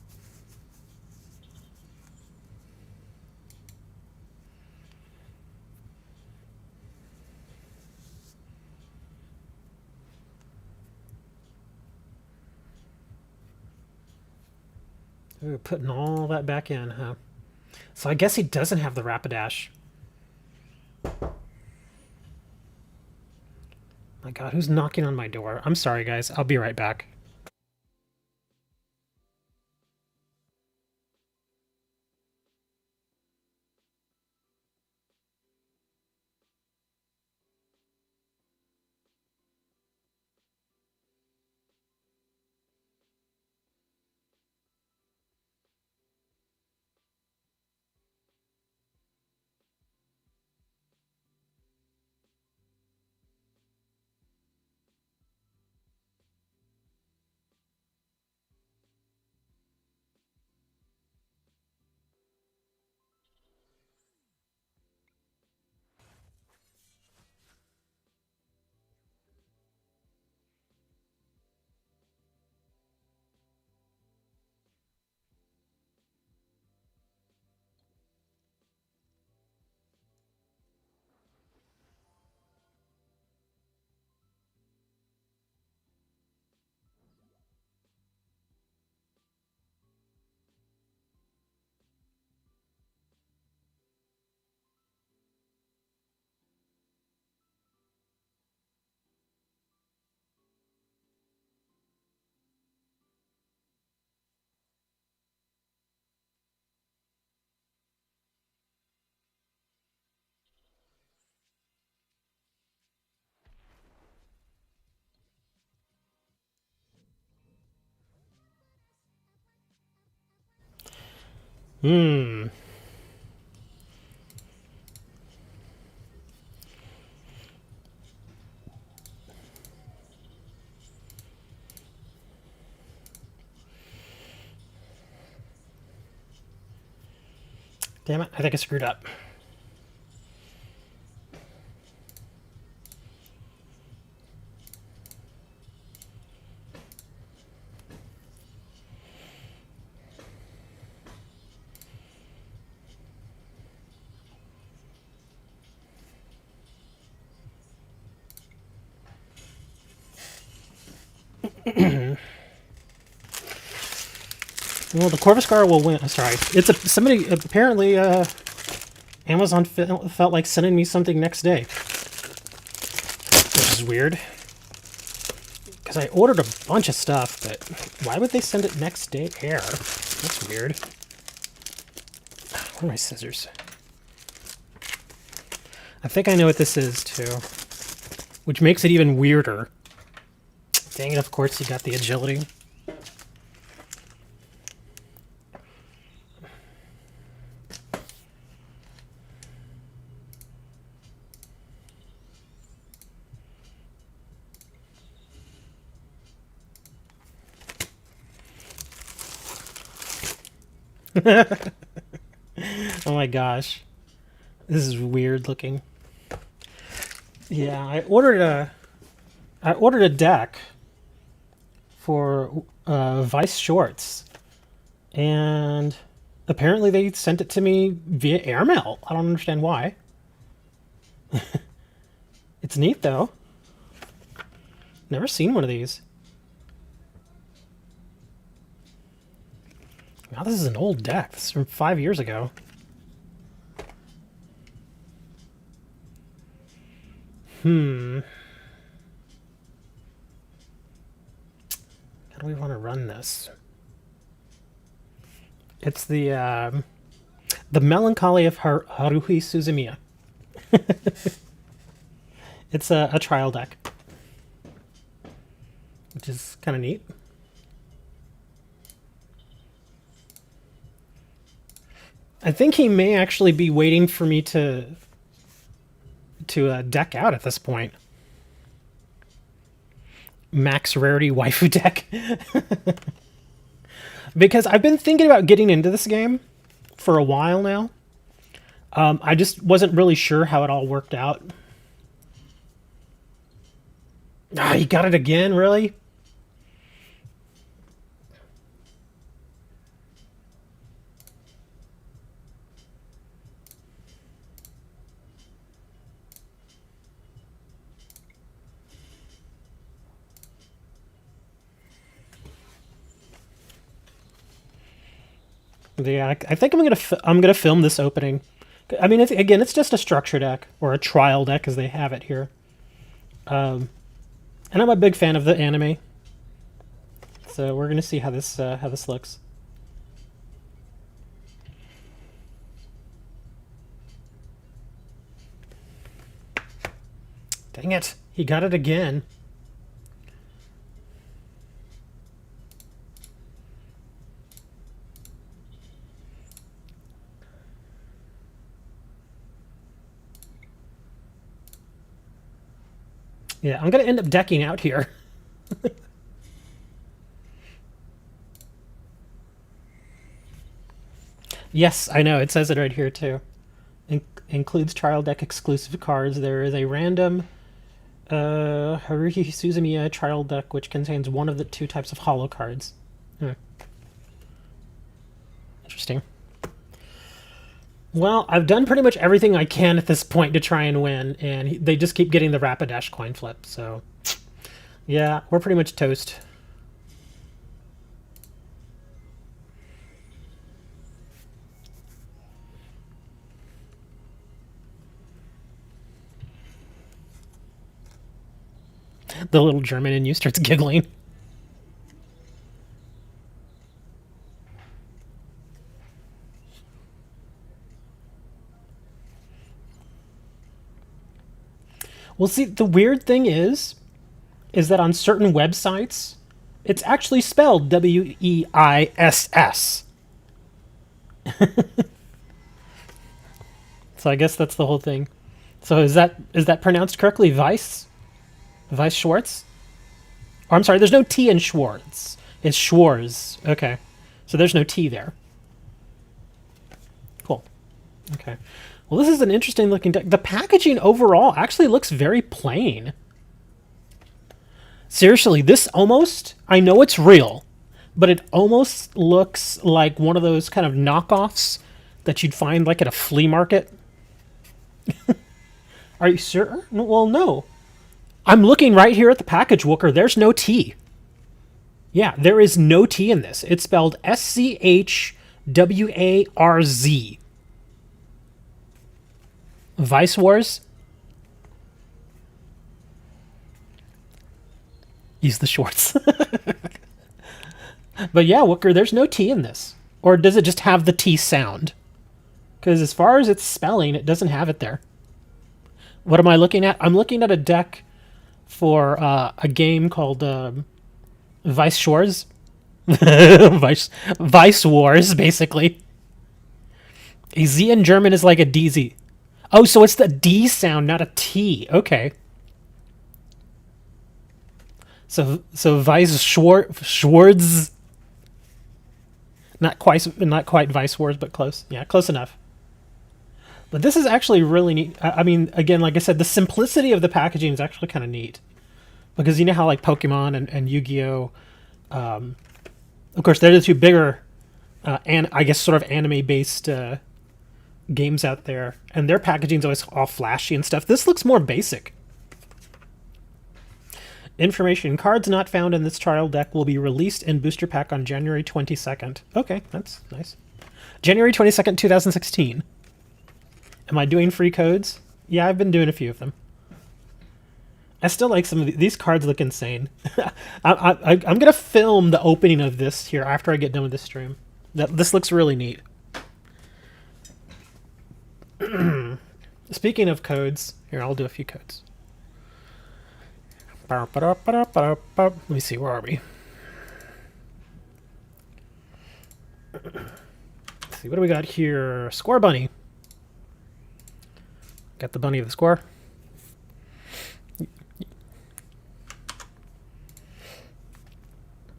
Ooh, putting all that back in, huh? So I guess he doesn't have the Rapidash. My god, who's knocking on my door? I'm sorry, guys. I'll be right back. Hmm. Damn it, I think I screwed up. Well, the Corvuscar will win. Sorry, it's somebody apparently. Amazon felt like sending me something next day, which is weird. Because I ordered a bunch of stuff, but why would they send it next day? Air. That's weird. Where are my scissors? I think I know what this is, too. Which makes it even weirder. Dang it, of course you got the agility. Oh my gosh. This is weird looking. Yeah, I ordered a deck for Vice Shorts, and apparently they sent it to me via airmail. I don't understand why. It's neat though. Never seen one of these. Wow, this is an old deck. This is from 5 years ago. How do we want to run this? It's the Melancholy of Haruhi Suzumiya. It's a trial deck, which is kind of neat. I think he may actually be waiting for me to deck out at this point. Max rarity waifu deck. Because I've been thinking about getting into this game for a while now. I just wasn't really sure how it all worked out. Ah, you got it again, really? Yeah, I think I'm gonna film this opening. I mean, again, it's just a structure deck or a trial deck as they have it here. And I'm a big fan of the anime, so we're gonna see how this looks. Dang it, he got it again. Yeah, I'm gonna end up decking out here. Yes, I know. It says it right here too. Includes trial deck exclusive cards. There is a random Haruhi Suzumiya trial deck which contains one of the two types of holo cards. Interesting. Well, I've done pretty much everything I can at this point to try and win, and they just keep getting the Rapidash coin flip, so yeah, we're pretty much toast. The little German in you starts giggling. Well, see, the weird thing is that on certain websites, it's actually spelled Weiss. So I guess that's the whole thing. So is that pronounced correctly? Weiss? Weiss Schwartz? Oh, I'm sorry, there's no T in Schwartz. It's Schwarz. Okay. So there's no T there. Cool. Okay. Well, this is an interesting looking deck. The packaging overall actually looks very plain. Seriously, this almost, I know it's real, but it almost looks like one of those kind of knockoffs that you'd find like at a flea market. Are you sure? Well, no. I'm looking right here at the package, Wooker. There's no T. Yeah, there is no T in this. It's spelled Schwarz. Vice Wars? Use the shorts. But yeah, Wooker, there's no T in this. Or does it just have the T sound? Because as far as its spelling, it doesn't have it there. What am I looking at? I'm looking at a deck for a game called Vice Shores. Vice Wars, basically. A Z in German is like a DZ. Oh, so it's the D sound, not a T. Okay. So Vice Schwartz. Not quite Vice Wars, but close. Yeah, close enough. But this is actually really neat. I mean, again, like I said, the simplicity of the packaging is actually kind of neat. Because you know how like Pokemon and Yu-Gi-Oh, of course, they're the two bigger, and I guess sort of anime-based games out there, and their packaging's always all flashy and stuff. This looks more basic. Information: cards not found in this trial deck will be released in booster pack on January 22nd. Okay, that's nice. January 22nd, 2016. Am I doing free codes? Yeah, I've been doing a few of them. I still like some of these cards. Look insane. I'm gonna film the opening of this here after I get done with this stream. This looks really neat. Speaking of codes, here I'll do a few codes. Let me see, where are we? Let's see, what do we got here? Score bunny. Got the bunny of the score.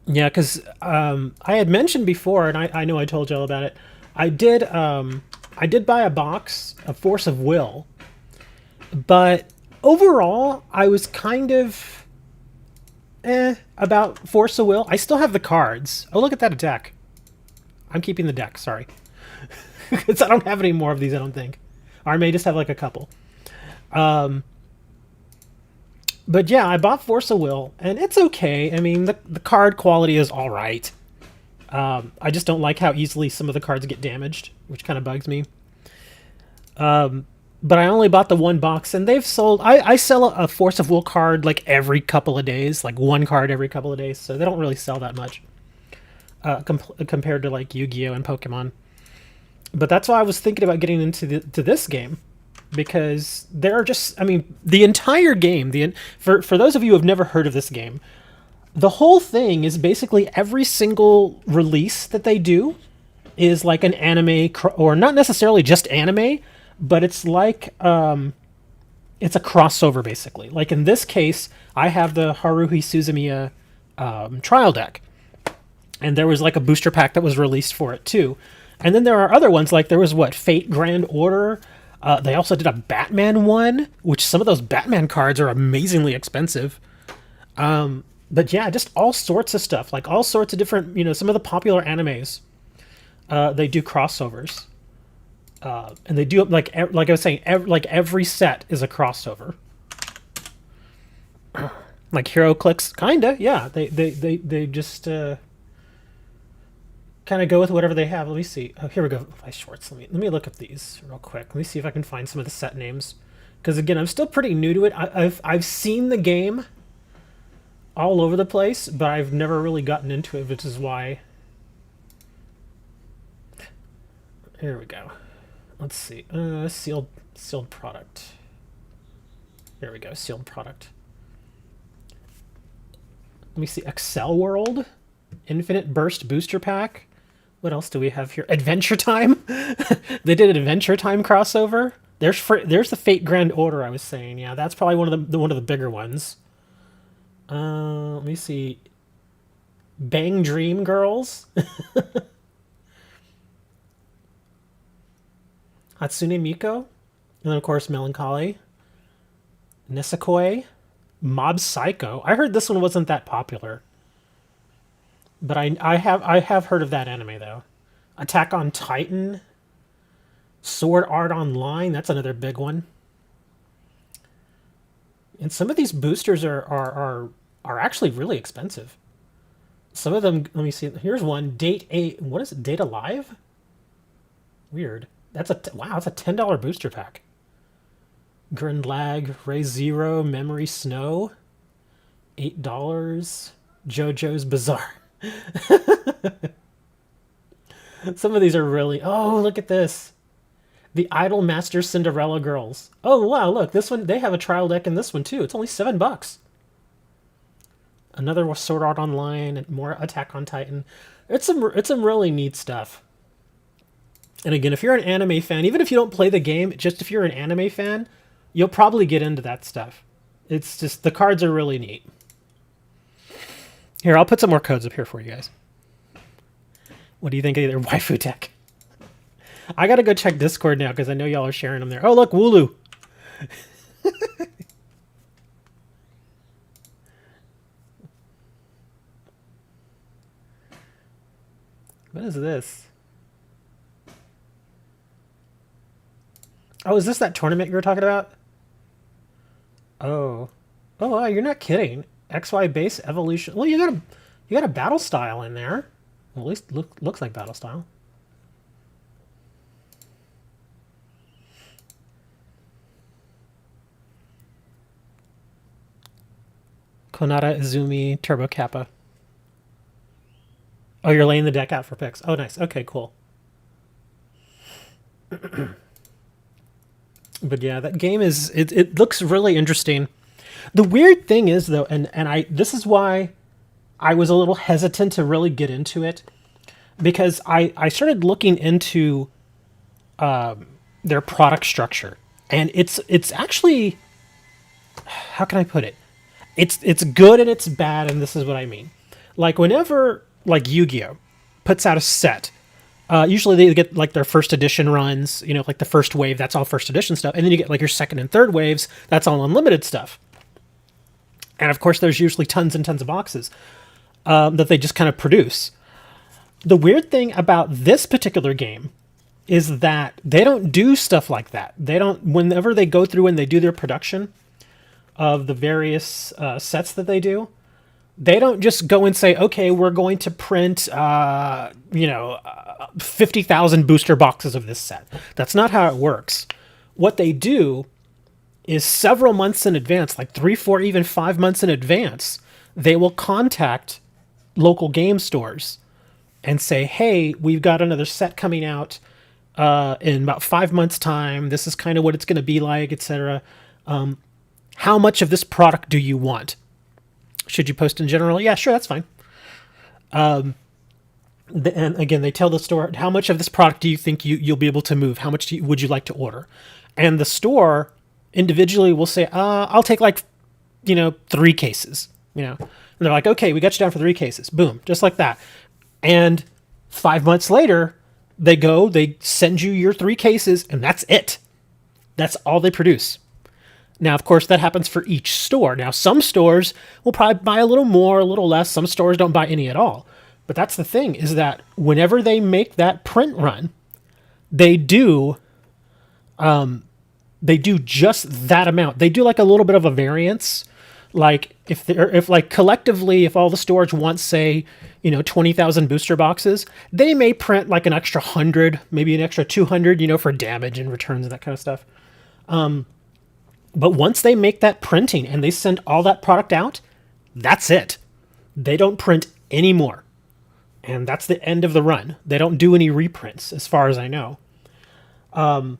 Yeah, because I had mentioned before, and I know I told you all about it. I did buy a box of Force of Will, but overall, I was kind of about Force of Will. I still have the cards. Oh, look at that deck. I'm keeping the deck, sorry. Because I don't have any more of these, I don't think. Or I may just have like a couple. But yeah, I bought Force of Will, and it's okay. I mean, the card quality is all right. I just don't like how easily some of the cards get damaged, which kind of bugs me. But I only bought the one box, and they've sold... I sell a Force of Will card like every couple of days, like one card every couple of days, so they don't really sell that much compared to like Yu-Gi-Oh! And Pokemon. But that's why I was thinking about getting into this game. Because there are just, I mean, the entire game, for those of you who have never heard of this game, the whole thing is basically every single release that they do is like an anime, or not necessarily just anime, but it's like, it's a crossover basically. Like in this case, I have the Haruhi Suzumiya trial deck. And there was like a booster pack that was released for it too. And then there are other ones, like there was Fate Grand Order. They also did a Batman one, which some of those Batman cards are amazingly expensive. But yeah, just all sorts of stuff, like all sorts of different, some of the popular animes. They do crossovers, and they do like I was saying, every set is a crossover. Like HeroClix, kinda, yeah. They just kind of go with whatever they have. Let me see. Oh, here we go. Vice Schwartz. Let me look up these real quick. Let me see if I can find some of the set names. Because again, I'm still pretty new to it. I've seen the game all over the place, but I've never really gotten into it, which is why. Here we go. Let's see. Sealed product. There we go. Sealed product. Let me see. Excel World. Infinite Burst Booster Pack. What else do we have here? Adventure Time. They did an Adventure Time crossover. There's the Fate Grand Order I was saying. Yeah, that's probably one of the bigger ones. Let me see. Bang Dream Girls. Hatsune Miku. And then of course Melancholy. Nisekoi. Mob Psycho. I heard this one wasn't that popular. But I have heard of that anime though. Attack on Titan, Sword Art Online, that's another big one. And some of these boosters are actually really expensive. Some of them, let me see. Here's one, what is it? Date Alive? Weird. Wow, that's a $10 booster pack. Grinlag, Ray Zero, Memory Snow, $8. JoJo's Bizarre. Some of these are really... Oh, look at this. The Idol Master Cinderella Girls. Oh wow, look, this one they have a trial deck in this one too. It's only $7. Another Sword Art Online and more Attack on Titan. It's some really neat stuff. And again, if you're an anime fan, even if you don't play the game, just if you're an anime fan, you'll probably get into that stuff. It's just the cards are really neat. Here, I'll put some more codes up here for you guys. What do you think of their waifu tech? I gotta go check Discord now because I know y'all are sharing them there. Oh look, Wooloo. What is this? Oh, is this that tournament you were talking about? Oh. Oh wow, you're not kidding. XY base evolution. Well, you got a battle style in there. Well, at least looks like battle style. Konata Izumi Turbo Kappa. Oh, you're laying the deck out for picks. Oh, nice. Okay, cool. But yeah, that game it looks really interesting. The weird thing is though, and I this is why I was a little hesitant to really get into it because I started looking into their product structure, and it's actually, how can I put it? It's good and it's bad, and this is what I mean. Like whenever like Yu-Gi-Oh puts out a set, usually they get like their first edition runs, you know, like the first wave, that's all first edition stuff, and then you get like your second and third waves, that's all unlimited stuff. And of course, there's usually tons and tons of boxes that they just kind of produce. The weird thing about this particular game is that they don't do stuff like that. They don't, whenever they go through and they do their production of the various sets that they do, they don't just go and say, okay, we're going to print, 50,000 booster boxes of this set. That's not how it works. What they do is several months in advance, like 3, 4, even 5 months in advance, they will contact local game stores and say, hey, we've got another set coming out in about 5 months' time. This is kind of what it's going to be like, etc. How much of this product do you want? Should you post in general? Yeah, sure, that's fine. And again, they tell the store, how much of this product do you think you'll be able to move? How much would you like to order? And the store individually will say, I'll take 3 cases, And they're like, okay, we got you down for 3 cases. Boom, just like that. And 5 months later, they send you your 3 cases, and that's it. That's all they produce. Now, of course, that happens for each store. Now, some stores will probably buy a little more, a little less. Some stores don't buy any at all. But that's the thing, is that whenever they make that print run, they do just that amount. They do like a little bit of a variance. Like if collectively, if all the stores want, say, 20,000 booster boxes, they may print like an extra 100, maybe an extra 200, for damage and returns and that kind of stuff. But once they make that printing and they send all that product out, that's it. They don't print anymore. And that's the end of the run. They don't do any reprints, as far as I know. Of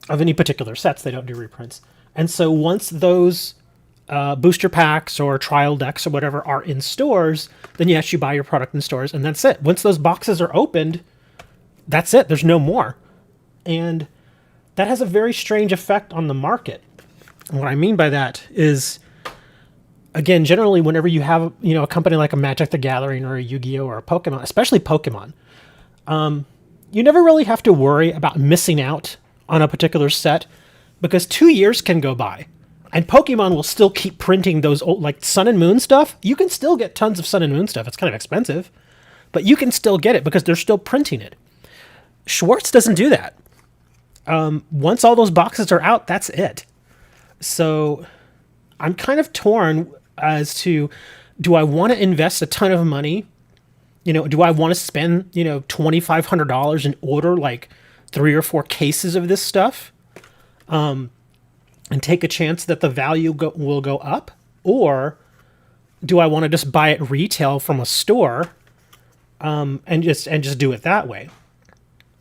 any particular sets, they don't do reprints. And so once those booster packs or trial decks or whatever are in stores, then yes, you buy your product in stores, and that's it. Once those boxes are opened, that's it. There's no more. And that has a very strange effect on the market. And what I mean by that is, again, generally whenever you have, a company like a Magic the Gathering or a Yu-Gi-Oh! Or a Pokemon, especially Pokemon, you never really have to worry about missing out on a particular set, because 2 years can go by and Pokemon will still keep printing those old, like Sun and Moon stuff. You can still get tons of Sun and Moon stuff. It's kind of expensive, but you can still get it because they're still printing it. Schwartz doesn't do that. Once all those boxes are out, that's it. So I'm kind of torn as to, do I want to invest a ton of money? Do I want to spend, $2,500 and order like 3 or 4 cases of this stuff, and take a chance that the value will go up? Or do I want to just buy it retail from a store, and just do it that way?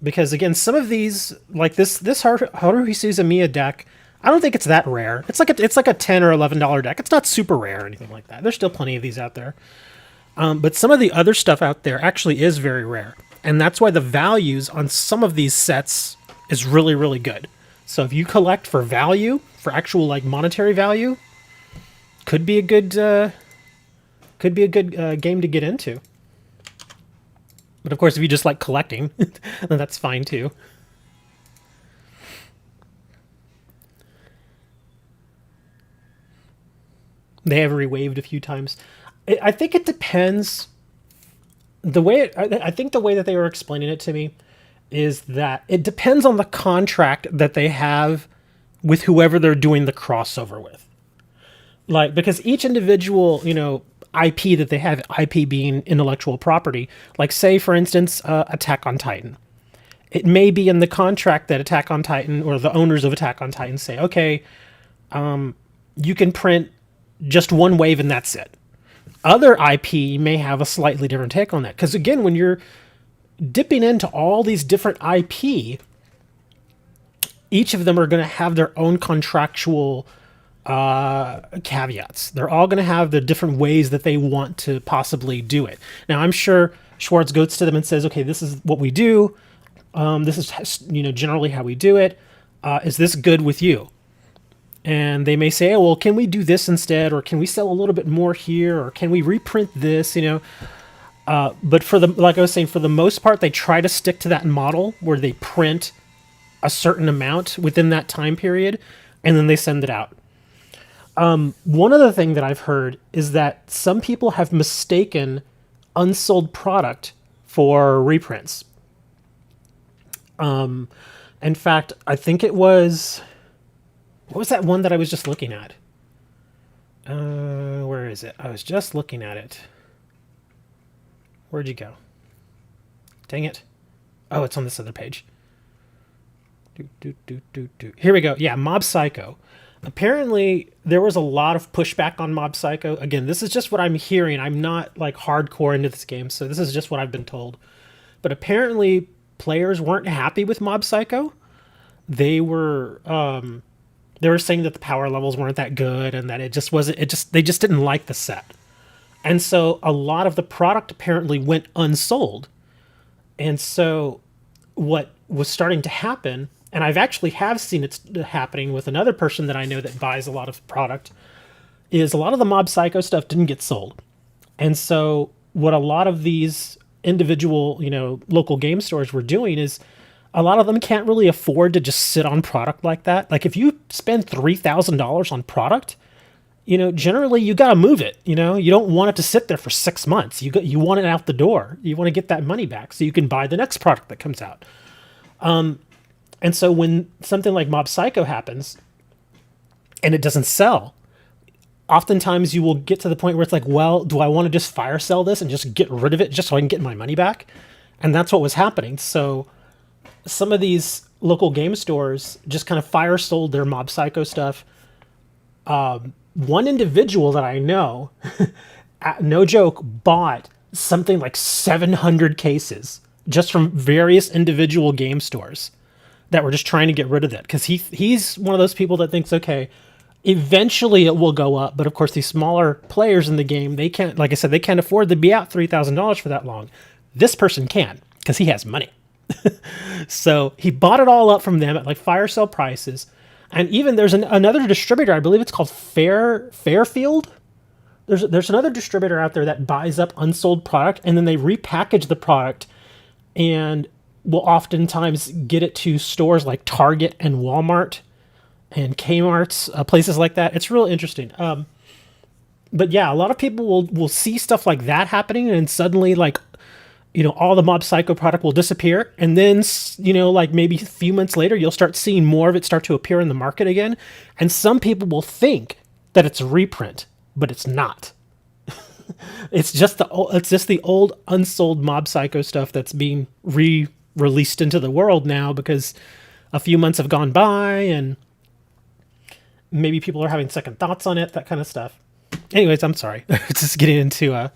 because again, some of these, like this Haruhi Suzumiya deck, I don't think it's that rare. It's like a $10 or $11 deck. It's not super rare or anything like that. There's still plenty of these out there. But some of the other stuff out there actually is very rare, and that's why the values on some of these sets is really really good. So if you collect for value, for actual like monetary value, could be a good game to get into. But of course, if you just like collecting, then that's fine too. They have rewaved a few times. I think it depends. I think the way that they were explaining it to me is that it depends on the contract that they have with whoever they're doing the crossover with. Like, because each individual, IP that they have, IP being intellectual property, like say, for instance, Attack on Titan. It may be in the contract that Attack on Titan or the owners of Attack on Titan say, okay, you can print just one wave and that's it. Other IP may have a slightly different take on that. Because again, when you're dipping into all these different IP, each of them are going to have their own contractual caveats. They're all going to have the different ways that they want to possibly do it. Now, I'm sure Schwartz goes to them and says, okay, this is what we do. This is generally how we do it. Is this good with you? And they may say, oh, well, can we do this instead? Or can we sell a little bit more here? Or can we reprint this? But like I was saying, for the most part, they try to stick to that model where they print a certain amount within that time period, and then they send it out. One other thing that I've heard is that some people have mistaken unsold product for reprints. In fact, I think it was... What was that one that I was just looking at? Where is it? I was just looking at it. Where'd you go? Dang it. Oh, it's on this other page. Here we go. Yeah, Mob Psycho. Apparently, there was a lot of pushback on Mob Psycho. Again, this is just what I'm hearing. I'm not like hardcore into this game, so this is just what I've been told. But apparently, players weren't happy with Mob Psycho. They were saying that the power levels weren't that good and that it just wasn't. They just didn't like the set. And so a lot of the product apparently went unsold. And so what was starting to happen, and I've actually have seen it happening with another person that I know that buys a lot of product, is a lot of the Mob Psycho stuff didn't get sold. And so what a lot of these individual, local game stores were doing is a lot of them can't really afford to just sit on product like that. Like if you spend $3,000 on product, generally you got to move it. You don't want it to sit there for 6 months. You want it out the door. You want to get that money back so you can buy the next product that comes out. And so when something like Mob Psycho happens and it doesn't sell, oftentimes you will get to the point where it's like, well, do I want to just fire sell this and just get rid of it just so I can get my money back? And that's what was happening. So some of these local game stores just kind of fire sold their Mob Psycho stuff. One individual that I know, no joke, bought something like 700 cases just from various individual game stores that were just trying to get rid of it. Because he's one of those people that thinks, okay, eventually it will go up. But of course, these smaller players in the game, they can't, like I said, they can't afford to be out $3,000 for that long. This person can, because he has money. So he bought it all up from them at like fire sale prices. And even there's another distributor, I believe it's called Fairfield. There's another distributor out there that buys up unsold product and then they repackage the product and will oftentimes get it to stores like Target and Walmart and Kmart's, places like that. It's real interesting. But yeah, a lot of people will see stuff like that happening and suddenly like, all the Mob Psycho product will disappear. And then, like maybe a few months later, you'll start seeing more of it start to appear in the market again. And some people will think that it's a reprint, but it's not. It's just the old unsold Mob Psycho stuff that's being released into the world now because a few months have gone by and maybe people are having second thoughts on it, that kind of stuff. Anyways, I'm sorry. Just getting into...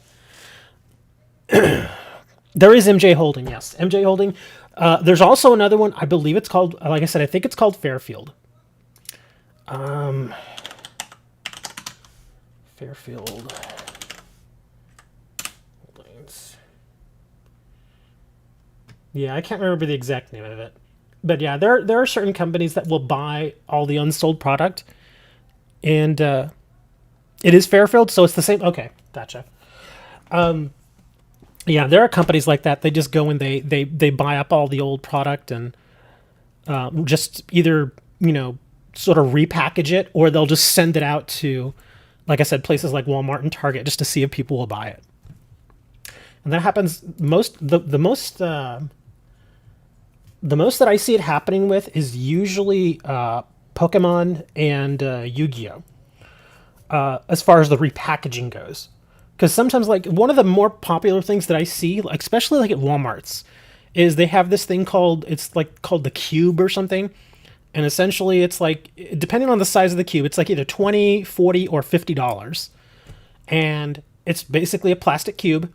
There is MJ Holding, yes. MJ Holding. There's also another one. I believe it's called, like I said, I think it's called Fairfield. Fairfield. Yeah, I can't remember the exact name of it. But yeah, there are certain companies that will buy all the unsold product, and it is Fairfield, so it's the same. Okay, gotcha. Yeah, there are companies like that. They just go and they buy up all the old product and just either sort of repackage it, or they'll just send it out to, like I said, places like Walmart and Target just to see if people will buy it. And that happens the most that I see it happening with is usually Pokemon and Yu-Gi-Oh. As far as the repackaging goes, because sometimes, like, one of the more popular things that I see, like, especially like at Walmart's, is they have this thing called called the cube or something, and essentially it's like, depending on the size of the cube, it's like either 20, 40, or $50, and it's basically a plastic cube,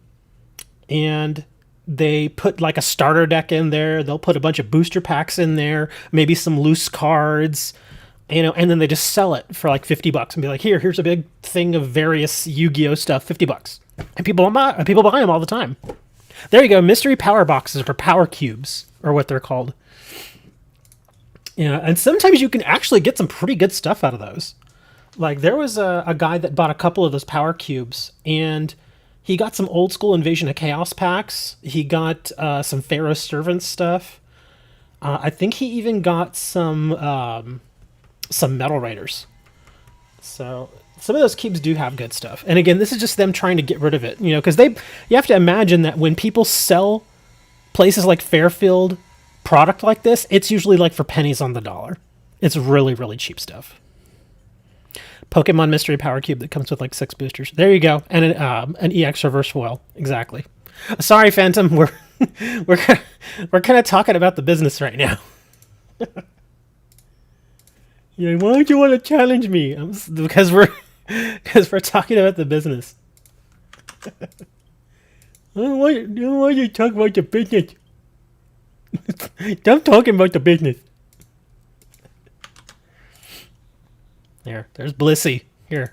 and they put like a starter deck in there. They'll put a bunch of booster packs in there, maybe some loose cards, and then they just sell it for like $50 and be like, here's a big thing of various Yu-Gi-Oh stuff, $50, and people buy them all the time. There you go, mystery power boxes or power cubes, or what they're called. Yeah, and sometimes you can actually get some pretty good stuff out of those. Like, there was a guy that bought a couple of those power cubes, and he got some old school Invasion of Chaos packs. He got some Pharaoh Servant stuff. I think he even got some Metal Raiders. So some of those cubes do have good stuff. And again, this is just them trying to get rid of it, because you have to imagine that when people sell places like Fairfield product like this, it's usually like for pennies on the dollar. It's really, really cheap stuff. Pokemon Mystery Power Cube that comes with like 6 boosters. There you go, and an EX Reverse Foil. Exactly. Sorry, Phantom. We're kind of talking about the business right now. Yeah, why don't you want to challenge me? Because we're talking about the business. Why you talk about the business? Stop talking about the business. There's Blissey. Here.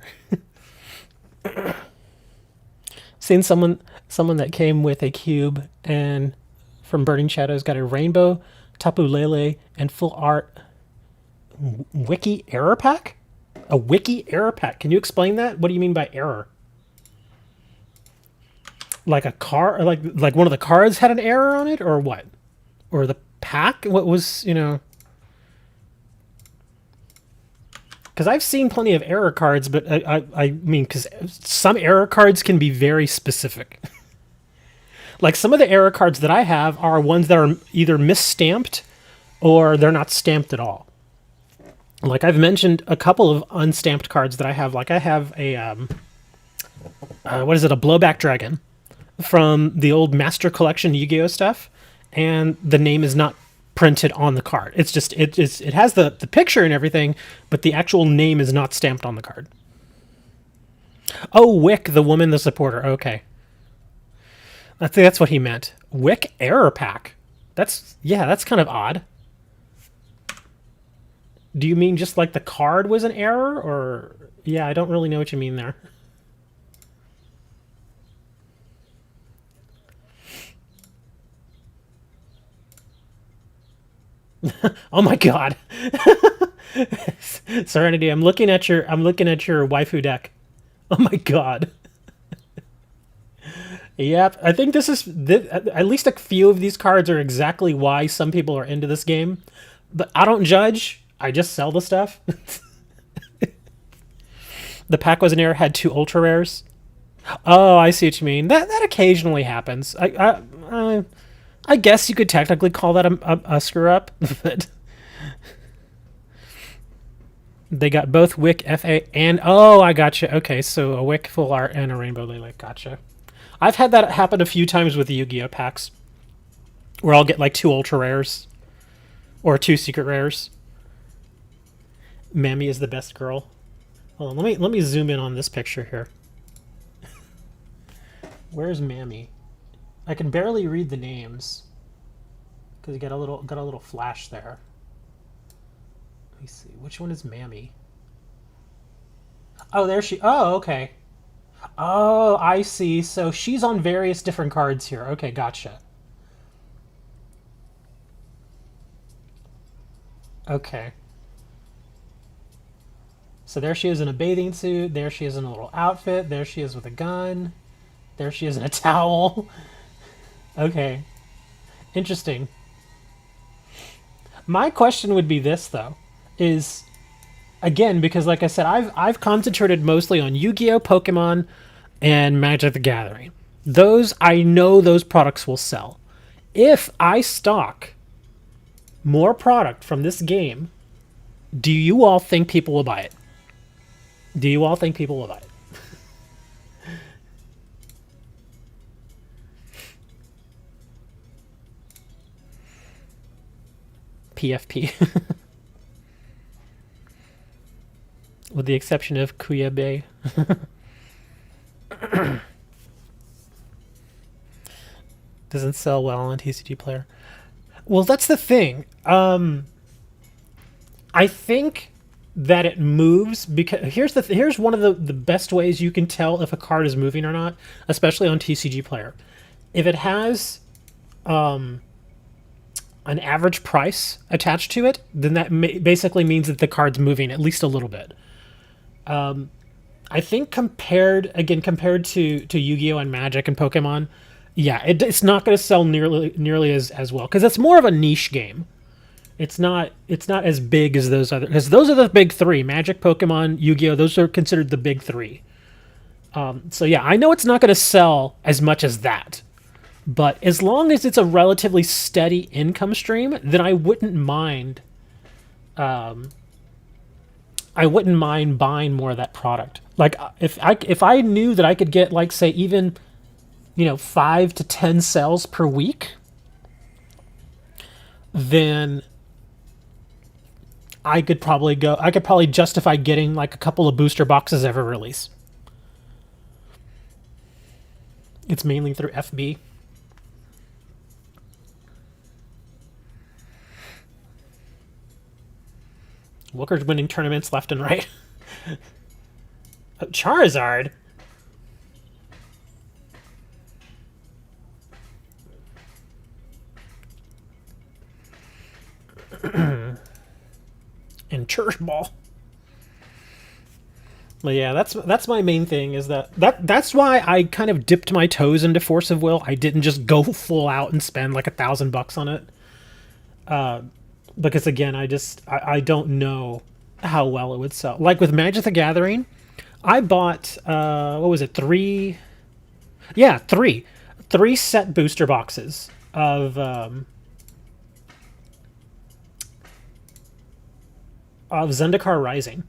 Seen someone that came with a cube and from Burning Shadows got a rainbow, Tapu Lele, and full art wiki error pack? A wiki error pack. Can you explain that? What do you mean by error? Like a car, like one of the cards had an error on it, or what? Or the pack? What was, Because I've seen plenty of error cards, but I mean, because some error cards can be very specific. Like, some of the error cards that I have are ones that are either misstamped or they're not stamped at all. Like, I've mentioned a couple of unstamped cards that I have. Like, I have a, a blowback dragon from the old Master Collection Yu-Gi-Oh stuff, and the name is not printed on the card. It's just, it has the picture and everything, but the actual name is not stamped on the card. Oh, Wick, the woman, the supporter. Okay. I think that's what he meant. Wick error pack. That's kind of odd. Do you mean just like the card was an error, or... Yeah, I don't really know what you mean there. Oh my god. Serenity, I'm looking at your waifu deck. Oh my god. Yep, I think at least a few of these cards are exactly why some people are into this game. But I don't judge. I just sell the stuff. The pack was an error, had 2 ultra rares. Oh, I see what you mean. That occasionally happens. I guess you could technically call that a screw up, but they got both Wick FA and... Oh, I gotcha. Okay, so a Wick full art and a Rainbow Lele. Gotcha. I've had that happen a few times with the Yu-Gi-Oh packs, where I'll get like 2 ultra rares or 2 secret rares. Mammy is the best girl. Hold on, let me zoom in on this picture here. Where's Mammy? I can barely read the names. because you got a little flash there. Let me see. Which one is Mammy? Oh, there she. Oh, okay. Oh, I see. So she's on various different cards here. Okay, gotcha. Okay. So there she is in a bathing suit. There she is in a little outfit. There she is with a gun. There she is in a towel. Okay. Interesting. My question would be this though, is again because like I said, I've concentrated mostly on Yu-Gi-Oh, Pokemon, and Magic the Gathering. Those I know those products will sell. If I stock more product from this game, do you all think people will buy it? Do you all think people will buy it? PFP. With the exception of Kuyabe. Doesn't sell well on TCG Player. Well, that's the thing. I think that it moves because here's one of the best ways you can tell if a card is moving or not, especially on TCG Player. If it has an average price attached to it, then that basically means that the card's moving at least a little bit. I think compared to Yu-Gi-Oh and Magic and Pokemon, yeah, it's not going to sell nearly as well because it's more of a niche game. It's not as big as those other because those are the big three: Magic, Pokemon, Yu-Gi-Oh. Those are considered the big three. So yeah, I know it's not going to sell as much as that, but as long as it's a relatively steady income stream, then I wouldn't mind. I wouldn't mind buying more of that product. Like if I knew that I could get like say even 5 to 10 sales per week, then I could probably justify getting like a couple of booster boxes every release. It's mainly through FB. Wooker's winning tournaments left and right. Charizard? And Church Ball. But yeah, that's my main thing is that's why I kind of dipped my toes into Force of Will. I didn't just go full out and spend like $1,000 on it. Because again, I don't know how well it would sell. Like with Magic the Gathering, I bought what was it, three? Yeah, three set booster boxes of Zendikar Rising,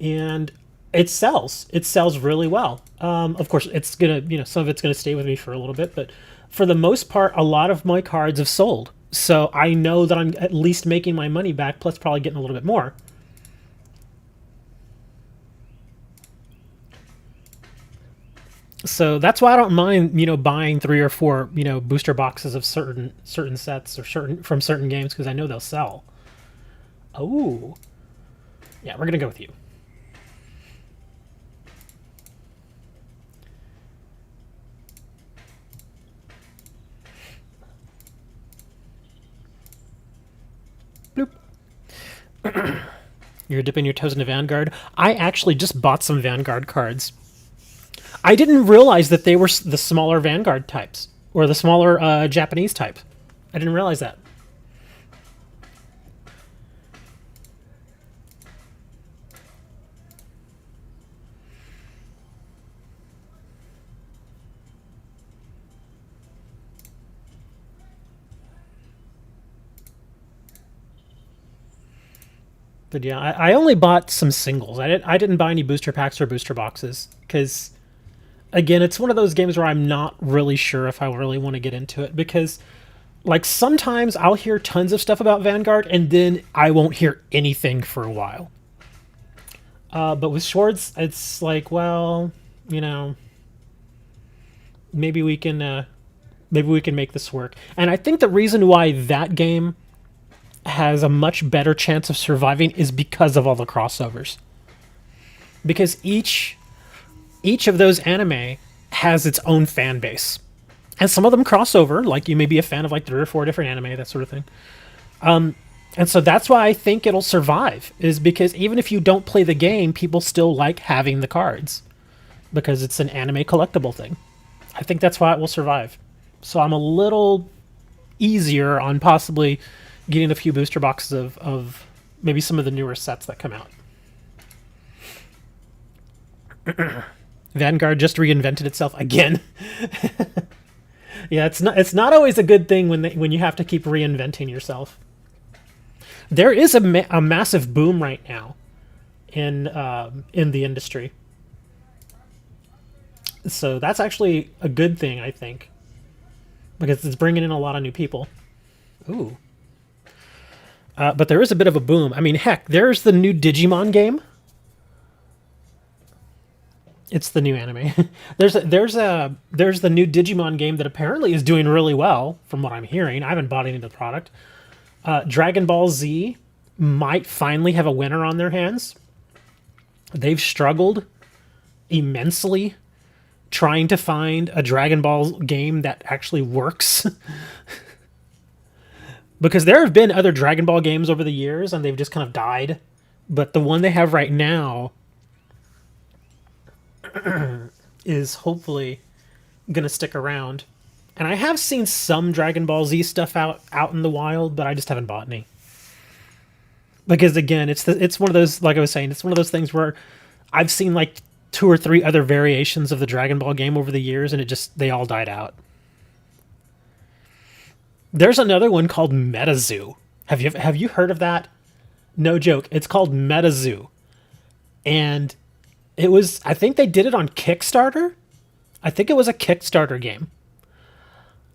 and it sells. It sells really well. Of course, it's gonna some of it's gonna stay with me for a little bit, but for the most part, a lot of my cards have sold. So I know that I'm at least making my money back, plus probably getting a little bit more. So that's why I don't mind, buying 3 or 4, booster boxes of certain sets or certain games because I know they'll sell. Oh, yeah, we're gonna go with you. Bloop. You're dipping your toes into Vanguard. I actually just bought some Vanguard cards. I didn't realize that they were the smaller Vanguard types or the smaller Japanese type. I didn't realize that. But yeah, I only bought some singles. I didn't buy any booster packs or booster boxes because again, it's one of those games where I'm not really sure if I really want to get into it because like sometimes I'll hear tons of stuff about Vanguard and then I won't hear anything for a while. But with Swords, it's like, well, maybe we can Maybe we can make this work. And I think the reason why that game has a much better chance of surviving is because of all the crossovers. Because each of those anime has its own fan base. And some of them cross over, like you may be a fan of like 3 or 4 different anime, that sort of thing. And so that's why I think it'll survive, is because even if you don't play the game, people still like having the cards because it's an anime collectible thing. I think that's why it will survive. So I'm a little easier on possibly getting a few booster boxes of maybe some of the newer sets that come out. Vanguard just reinvented itself again. Yeah, it's not always a good thing when you have to keep reinventing yourself. There is a massive boom right now in the industry, so that's actually a good thing, I think, because it's bringing in a lot of new people. Ooh, but there is a bit of a boom. I mean, heck, there's the new Digimon game. It's the new anime. there's the new Digimon game that apparently is doing really well, from what I'm hearing. I haven't bought any of the product. Dragon Ball Z might finally have a winner on their hands. They've struggled immensely trying to find a Dragon Ball game that actually works. Because there have been other Dragon Ball games over the years and they've just kind of died. But the one they have right now is hopefully going to stick around. And I have seen some Dragon Ball Z stuff out in the wild, but I just haven't bought any. Because again, it's one of those, like I was saying, it's one of those things where I've seen like 2 or 3 other variations of the Dragon Ball game over the years, and they all died out. There's another one called MetaZoo. Have you heard of that? No joke. It's called MetaZoo. And I think they did it on Kickstarter. I think it was a Kickstarter game.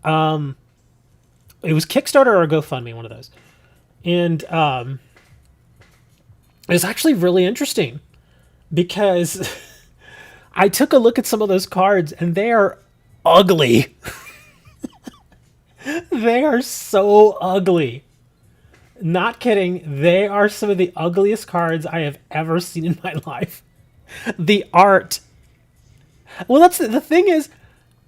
It was Kickstarter or GoFundMe, one of those. And it's actually really interesting because I took a look at some of those cards and they are ugly. They are so ugly. Not kidding. They are some of the ugliest cards I have ever seen in my life. The art. Well, that's the thing is,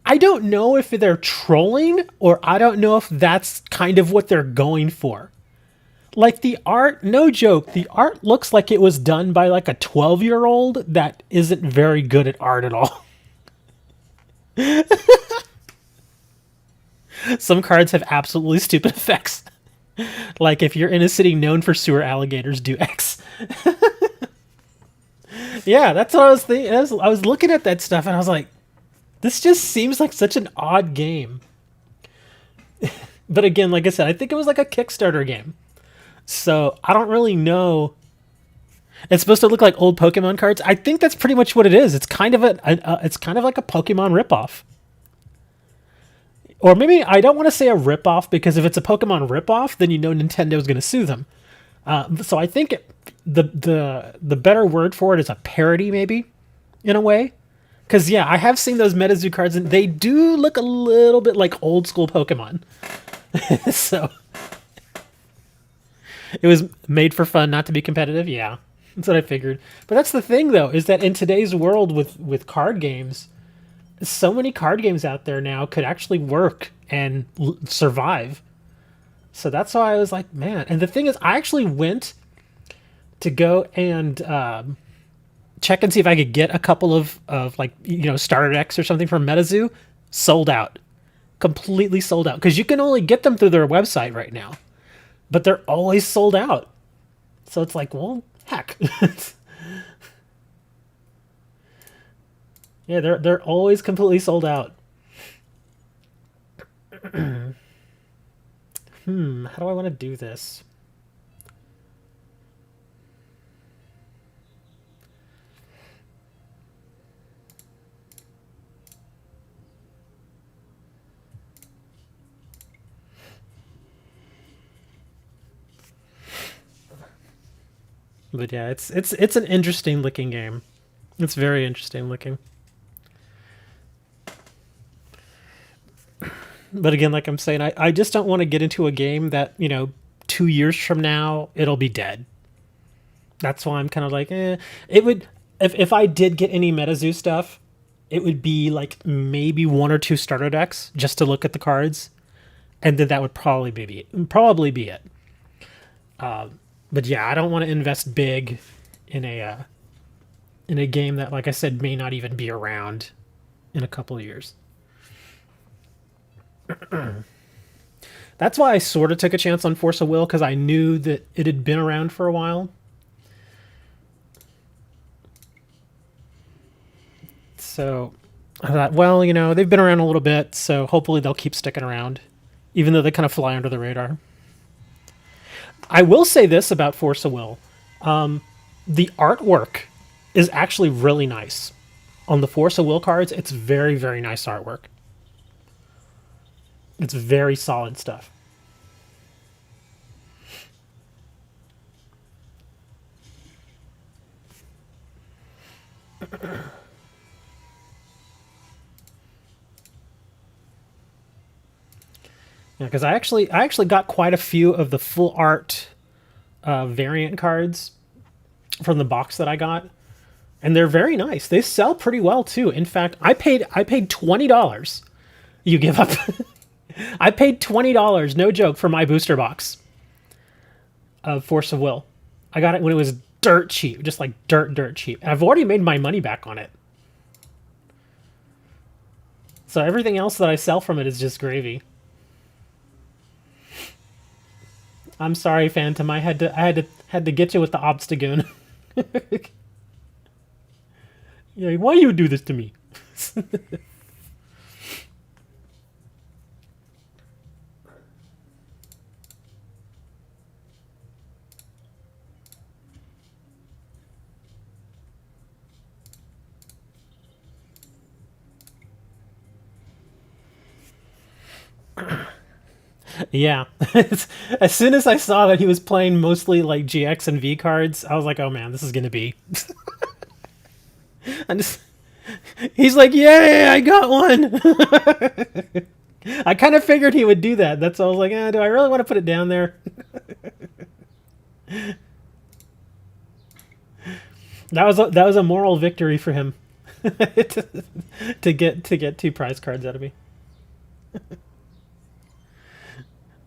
I don't know if they're trolling or I don't know if that's kind of what they're going for. Like the art, no joke, the art looks like it was done by like a 12-year-old that isn't very good at art at all. Some cards have absolutely stupid effects. Like if you're in a city known for sewer alligators, do X. Yeah, that's what I was thinking. I was looking at that stuff and I was like, this just seems like such an odd game. But again, like I said, I think it was like a Kickstarter game. So I don't really know. It's supposed to look like old Pokemon cards. I think that's pretty much what it is. It's kind of it's kind of like a Pokemon ripoff. Or maybe I don't want to say a ripoff because if it's a Pokemon ripoff, then you know Nintendo's going to sue them. So I think the better word for it is a parody, maybe, in a way. Because, yeah, I have seen those MetaZoo cards, and they do look a little bit like old-school Pokemon. So, it was made for fun, not to be competitive? Yeah, that's what I figured. But that's the thing, though, is that in today's world with card games, so many card games out there now could actually work and survive. So that's why I was like, man. And the thing is, I actually went to go and check and see if I could get a couple of like, starter decks or something from MetaZoo. Sold out. Completely sold out. Because you can only get them through their website right now. But they're always sold out. So it's like, well, heck. Yeah, they're always completely sold out. How do I want to do this? But yeah, it's an interesting looking game. It's very interesting looking. But again, like I'm saying, I just don't want to get into a game that, 2 years from now, it'll be dead. That's why I'm kind of like, it would, if I did get any MetaZoo stuff, it would be like maybe one or two starter decks just to look at the cards. And then that would probably be it. But yeah, I don't want to invest big in a game that, like I said, may not even be around in a couple of years. That's why I sort of took a chance on Force of Will, because I knew that it had been around for a while. So I thought, well, they've been around a little bit, so hopefully they'll keep sticking around, even though they kind of fly under the radar. I will say this about Force of Will. The artwork is actually really nice. On the Force of Will cards, it's very, very nice artwork. It's very solid stuff. Yeah, because I actually got quite a few of the full art variant cards from the box that I got, and they're very nice. They sell pretty well too. In fact, I paid $20. You give up? I paid $20, no joke, for my booster box of Force of Will. I got it when it was dirt cheap, just like dirt cheap. And I've already made my money back on it. So everything else that I sell from it is just gravy. I'm sorry, Phantom. I had to get you with the Obstagoon. Yeah, why you do this to me? Yeah. As soon as I saw that he was playing mostly like GX and V cards, I was like, oh man, this is gonna be. I just. He's like, yay, I got one. I kind of figured he would do that. That's why I was like, do I really want to put it down there? That was a moral victory for him to get two prize cards out of me.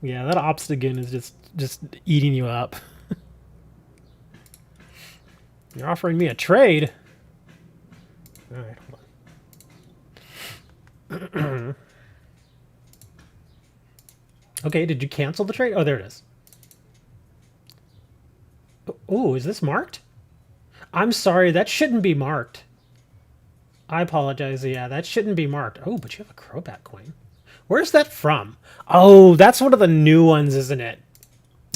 Yeah, that Obstagoon is just eating you up. You're offering me a trade. All right, hold on. Okay, did you cancel the trade? Oh, there it is. Oh, is this marked? I'm sorry, that shouldn't be marked. I apologize. Yeah, that shouldn't be marked. Oh, but you have a Crobat coin. Where's that from? Oh, that's one of the new ones, isn't it?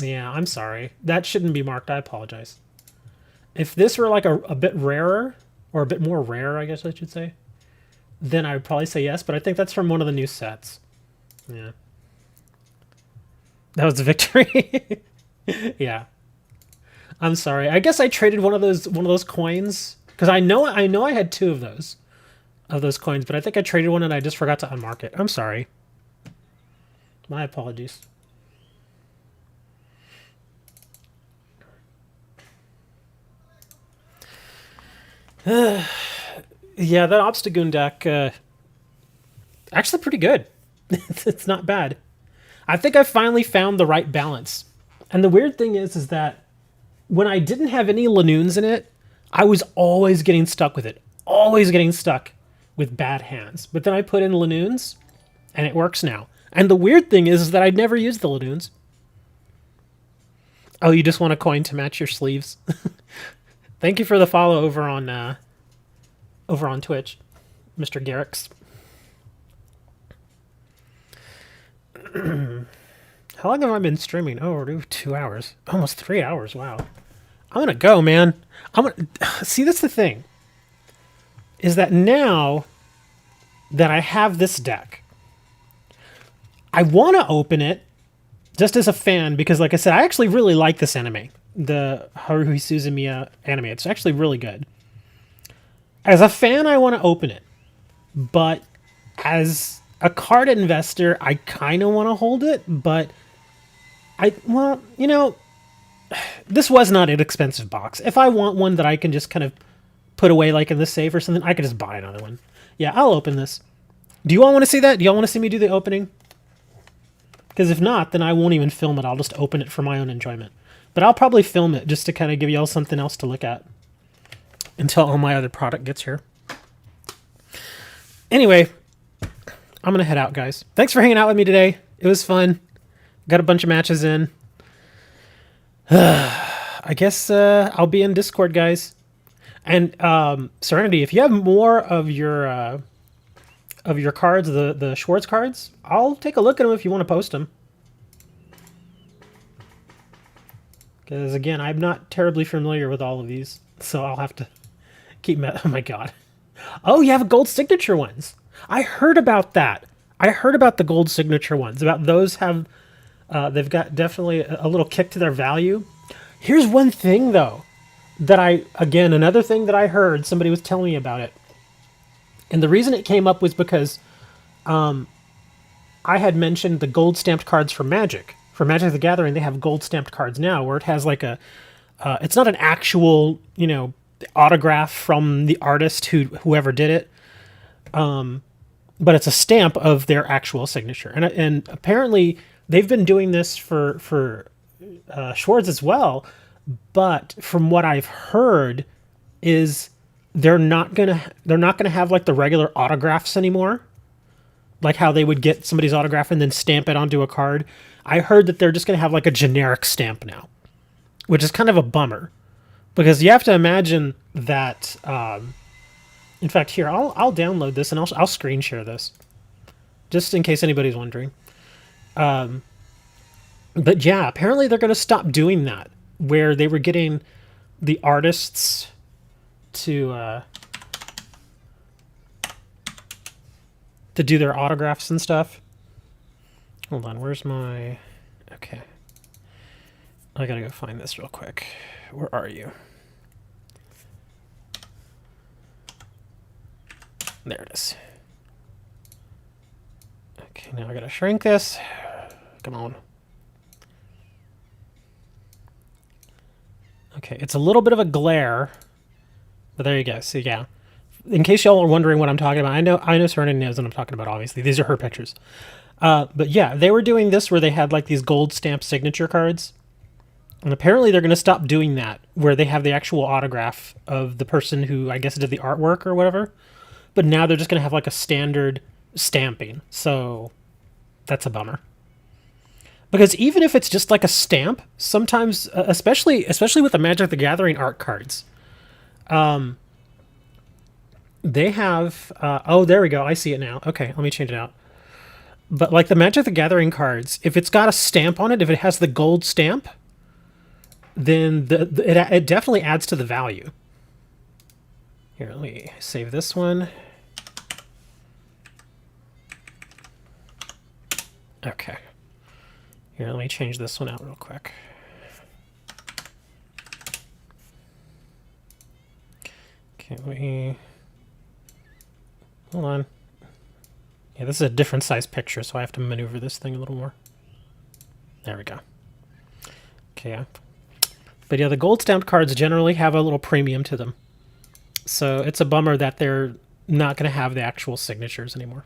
Yeah, I'm sorry. That shouldn't be marked. I apologize. If this were like a bit rarer, or a bit more rare, I guess I should say, then I would probably say yes, but I think that's from one of the new sets. Yeah. That was a victory. Yeah. I'm sorry. I guess I traded one of those coins, because I know I had two of those coins, but I think I traded one and I just forgot to unmark it. I'm sorry. My apologies. Yeah, that Obstagoon deck, actually pretty good. It's not bad. I think I finally found the right balance. And the weird thing is that when I didn't have any Lanoons in it, I was always getting stuck with it. Always getting stuck with bad hands. But then I put in Lanoons, and it works now. And the weird thing is that I'd never used the Lanoons. Oh, you just want a coin to match your sleeves? Thank you for the follow over on Twitch, Mr. Garrix. How long have I been streaming? Oh, we're 2 hours. Almost 3 hours. Wow. I'm going to go, man. See, that's the thing. Is that now that I have this deck, I want to open it just as a fan because, like I said, I actually really like this anime. The Haruhi Suzumiya anime. It's actually really good. As a fan, I want to open it. But as a card investor, I kind of want to hold it, but well, you know, this was not an expensive box. If I want one that I can just kind of put away like in the safe or something, I could just buy another one. Yeah, I'll open this. Do you all want to see that? Do y'all want to see me do the opening? Because if not, then I won't even film it. I'll just open it for my own enjoyment. But I'll probably film it just to kind of give y'all something else to look at until all my other product gets here. Anyway, I'm going to head out, guys. Thanks for hanging out with me today. It was fun. Got a bunch of matches in. I guess I'll be in Discord, guys. And Serenity, if you have more of your cards, the Schwartz cards, I'll take a look at them if you want to post them. Because, again, I'm not terribly familiar with all of these, so I'll have to keep... Oh, my God. Oh, you have gold signature ones. I heard about that. I heard about the gold signature ones. About those have... they've got definitely a little kick to their value. Here's one thing, though, that another thing that I heard, somebody was telling me about it. And the reason it came up was because I had mentioned the gold stamped cards for Magic. For Magic the Gathering, they have gold stamped cards now where it has like a... it's not an actual, autograph from the artist whoever did it. But it's a stamp of their actual signature. And apparently they've been doing this for Schwartz as well. But from what I've heard is they're not gonna have like the regular autographs anymore. Like how they would get somebody's autograph and then stamp it onto a card. I heard that they're just gonna have like a generic stamp now, which is kind of a bummer. Because you have to imagine that... in fact, here, I'll download this and I'll screen share this. Just in case anybody's wondering. But yeah, apparently they're going to stop doing that. Where they were getting the artists to do their autographs and stuff. Hold on, where's my... Okay. I gotta go find this real quick. Where are you? There it is. Okay, now I gotta shrink this. Come on. Okay, it's a little bit of a glare, but there you go. So yeah, in case y'all are wondering what I'm talking about, I know Serenity knows what I'm talking about. Obviously, these are her pictures. But yeah, they were doing this where they had like these gold stamped signature cards, and apparently they're going to stop doing that, where they have the actual autograph of the person who I guess did the artwork or whatever. But now they're just going to have like a standard stamping. So that's a bummer. Because even if it's just like a stamp, sometimes, especially with the Magic the Gathering art cards, they have... oh, there we go. I see it now. Okay, let me change it out. But like the Magic the Gathering cards, if it's got a stamp on it, if it has the gold stamp, then it definitely adds to the value. Here, let me save this one. Okay. Here, let me change this one out real quick. Okay, hold on. Yeah, this is a different size picture, so I have to maneuver this thing a little more. There we go. Okay, yeah. But yeah, the gold stamped cards generally have a little premium to them. So it's a bummer that they're not going to have the actual signatures anymore.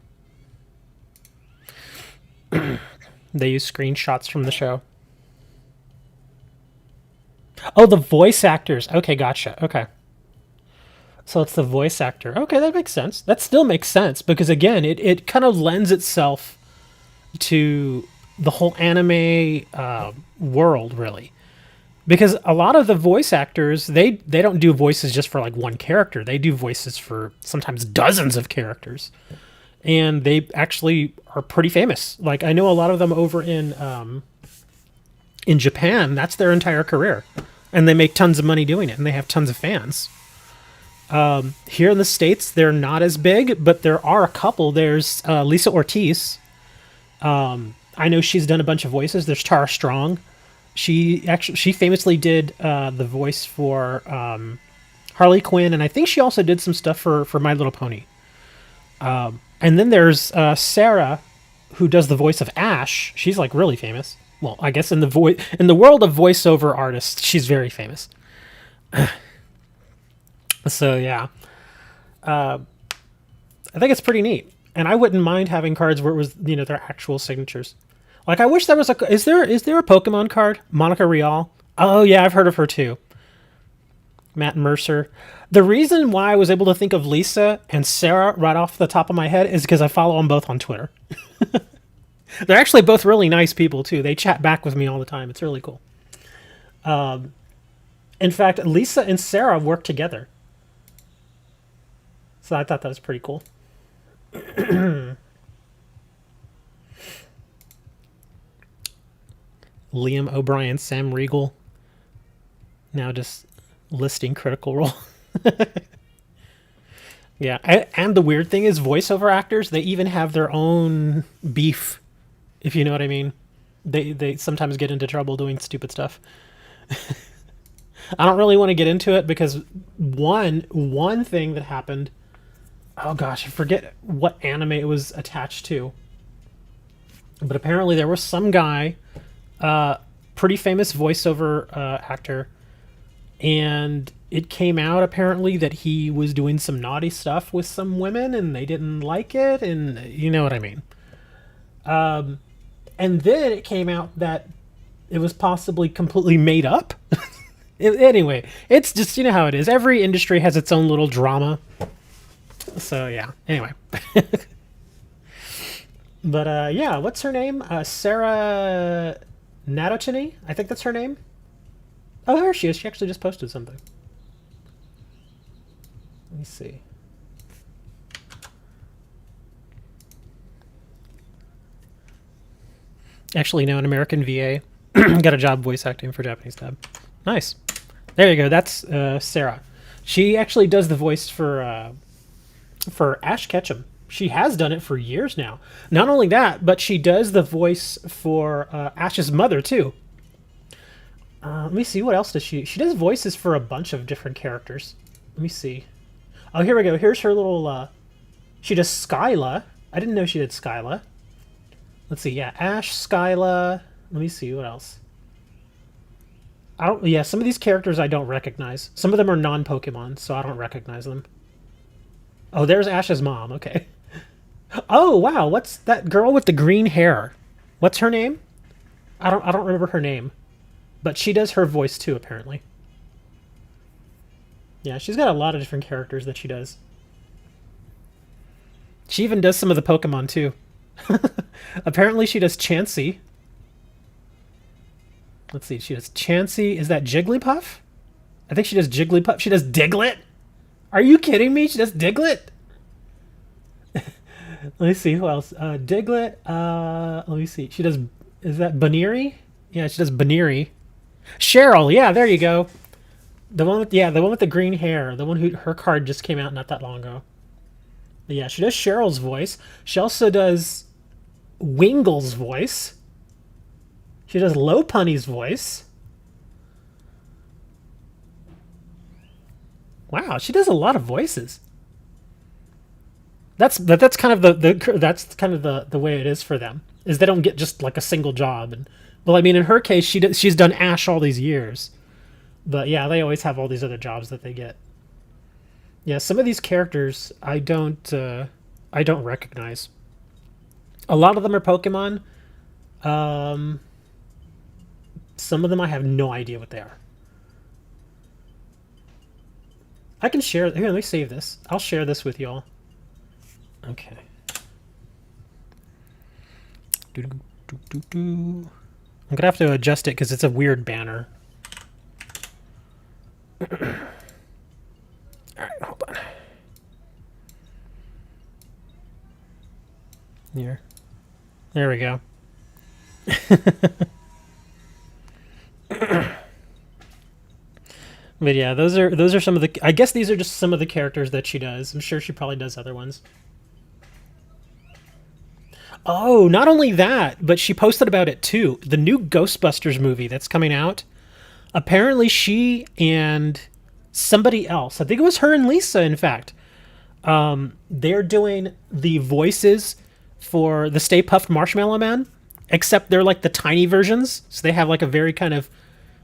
They use screenshots from the show. Oh, the voice actors. Okay, gotcha. Okay. So it's the voice actor. Okay, that makes sense. That still makes sense because, again, it kind of lends itself to the whole anime world, really. Because a lot of the voice actors, they don't do voices just for, like, one character. They do voices for sometimes dozens of characters. And they actually are pretty famous. Like, I know a lot of them over in Japan. That's their entire career. And they make tons of money doing it. And they have tons of fans. Here in the States, they're not as big, but there are a couple. There's Lisa Ortiz. I know she's done a bunch of voices. There's Tara Strong. She famously did the voice for Harley Quinn, and I think she also did some stuff for My Little Pony. And then there's Sarah, who does the voice of Ash. She's like really famous. Well, I guess in the world of voiceover artists, she's very famous. So yeah, I think it's pretty neat, and I wouldn't mind having cards where it was their actual signatures. Like I wish there was a is there a Pokemon card, Monica Rial? Oh yeah, I've heard of her too. Matt Mercer. The reason why I was able to think of Lisa and Sarah right off the top of my head is because I follow them both on Twitter. They're actually both really nice people too. They chat back with me all the time. It's really cool. In fact, Lisa and Sarah work together. So I thought that was pretty cool. Liam O'Brien, Sam Riegel. Now just listing Critical Role. Yeah, and the weird thing is voiceover actors, they even have their own beef, if you know what I mean. They sometimes get into trouble doing stupid stuff. I don't really want to get into it because one thing that happened, oh gosh, I forget what anime it was attached to. But apparently there was some guy, pretty famous voiceover actor, and it came out apparently that he was doing some naughty stuff with some women and they didn't like it, and you know what I mean. And then it came out that it was possibly completely made up. Anyway, it's just, you know how it is. Every industry has its own little drama. So yeah, anyway. But yeah, what's her name? Sarah Natocini? I think that's her name. Oh, there she is. She actually just posted something. Let me see. Actually, no, an American VA. Got a job voice acting for Japanese dub. Nice. There you go. That's Sarah. She actually does the voice for Ash Ketchum. She has done it for years now. Not only that, but she does the voice for Ash's mother too. Let me see. What else does she? She does voices for a bunch of different characters. Let me see. Oh, here we go. Here's her little. She does Skyla. I didn't know she did Skyla. Let's see. Yeah, Ash, Skyla. Let me see what else. I don't. Yeah, some of these characters I don't recognize. Some of them are non-Pokemon, so I don't recognize them. Oh, there's Ash's mom. Okay. Oh wow, what's that girl with the green hair? What's her name? I don't remember her name, but she does her voice too apparently. Yeah, she's got a lot of different characters that she does. She even does some of the Pokemon too. Apparently she does Chansey. Let's see, she does Chansey. Is that Jigglypuff? I think she does Jigglypuff. She does Diglett? Are you kidding me? She does Diglett? Let me see, who else? Diglett, let me see. She does, is that Baneri? Yeah, she does Baneri. Cheryl, yeah, there you go. The one with, yeah, the one with the green hair. The one who, her card just came out not that long ago. But yeah, she does Cheryl's voice. She also does Wingle's voice. She does Lopunny's voice. Wow, she does a lot of voices. That's kind of the way it is for them. Is they don't get just like a single job. And well, I mean, in her case, she's done Ash all these years. But yeah, they always have all these other jobs that they get. Yeah, some of these characters I don't recognize. A lot of them are Pokemon. Some of them I have no idea what they are. I can share. Here, let me save this. I'll share this with y'all. Okay. I'm gonna have to adjust it because it's a weird banner. All right, hold on. Here. There we go. But yeah, those are some of the. I guess these are just some of the characters that she does. I'm sure she probably does other ones. Oh, not only that, but she posted about it too. The new Ghostbusters movie that's coming out. Apparently, she and somebody else, I think it was her and Lisa, in fact, They're doing the voices for the Stay Puft Marshmallow Man, except they're like the tiny versions. So they have like a very kind of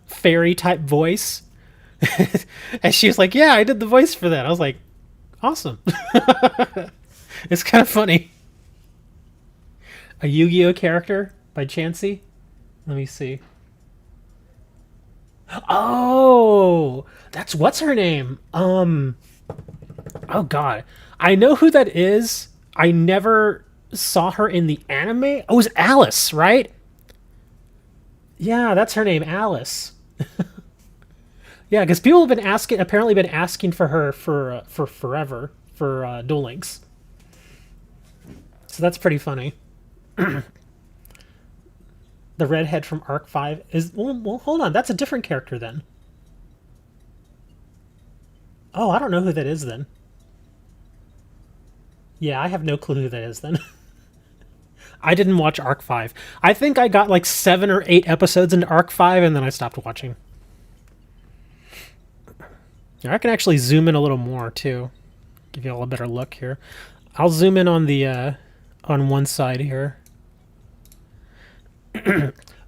fairy type voice. And she was like, "Yeah, I did the voice for that." I was like, "Awesome." It's kind of funny. A Yu-Gi-Oh character by Chansey. Let me see. Oh, that's what's her name? Oh god. I know who that is. I never saw her in the anime. Oh, it was Alice, right? Yeah, that's her name, Alice. Yeah, because people have been asking, apparently been asking for her for forever for Duel Links. So that's pretty funny. The redhead from Arc 5 is well, hold on, that's a different character then. Oh, I don't know who that is then. Yeah, I have no clue who that is then. I didn't watch Arc 5. I think I got like 7 or 8 episodes into Arc 5 and then I stopped watching. I can actually zoom in a little more too. Give you all a better look here. I'll zoom in on the on one side here.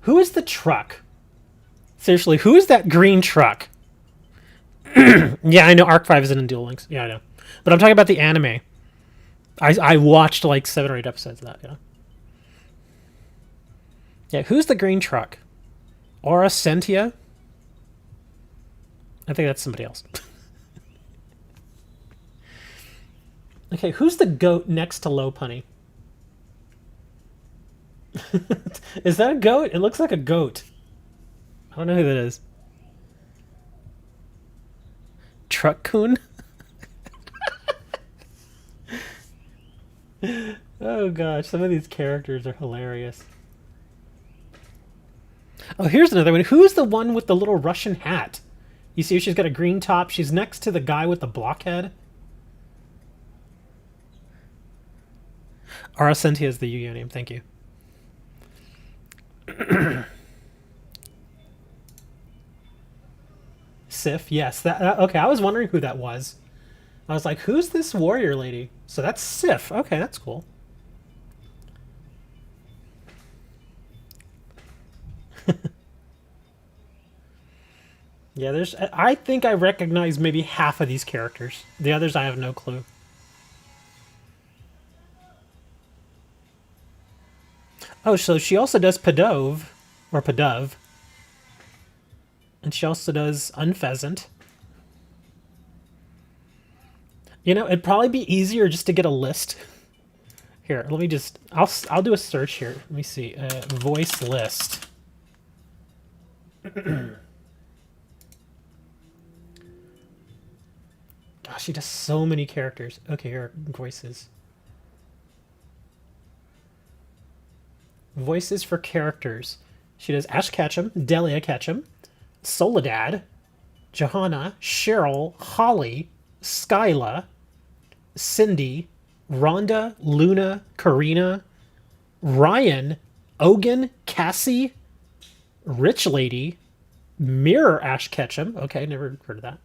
Who is the truck? Seriously, who is that green truck? Yeah, I know Arc 5 isn't in Duel Links. Yeah, I know. But I'm talking about the anime. I watched like 7 or 8 episodes of that, yeah. Yeah, who's the green truck? Aura Sentia? I think that's somebody else. Okay, who's the goat next to Lopunny? Is that a goat? It looks like a goat. I don't know who that is. Truck-kun? Oh gosh, some of these characters are hilarious. Oh, here's another one. Who's the one with the little Russian hat? You see, she's got a green top. She's next to the guy with the blockhead. Arasentia is the Yu-Gi-Oh name. Thank you. Sif, yes. Okay, I was wondering who that was. I was like, who's this warrior lady? So that's Sif. Okay, that's cool. Yeah, I think I recognize maybe half of these characters. The others I have no clue. Oh, so she also does Padove, or Padove. And she also does Unpheasant. You know, it'd probably be easier just to get a list. Here, let me just... I'll do a search here. Let me see. Voice list. Gosh, she does so many characters. Okay, here are voices. Voices for characters. She does Ash Ketchum, Delia Ketchum, Soledad, Johanna, Cheryl, Holly, Skyla, Cindy, Rhonda, Luna, Karina, Ryan, Ogan, Cassie, Rich Lady, Mirror Ash Ketchum. Okay, never heard of that.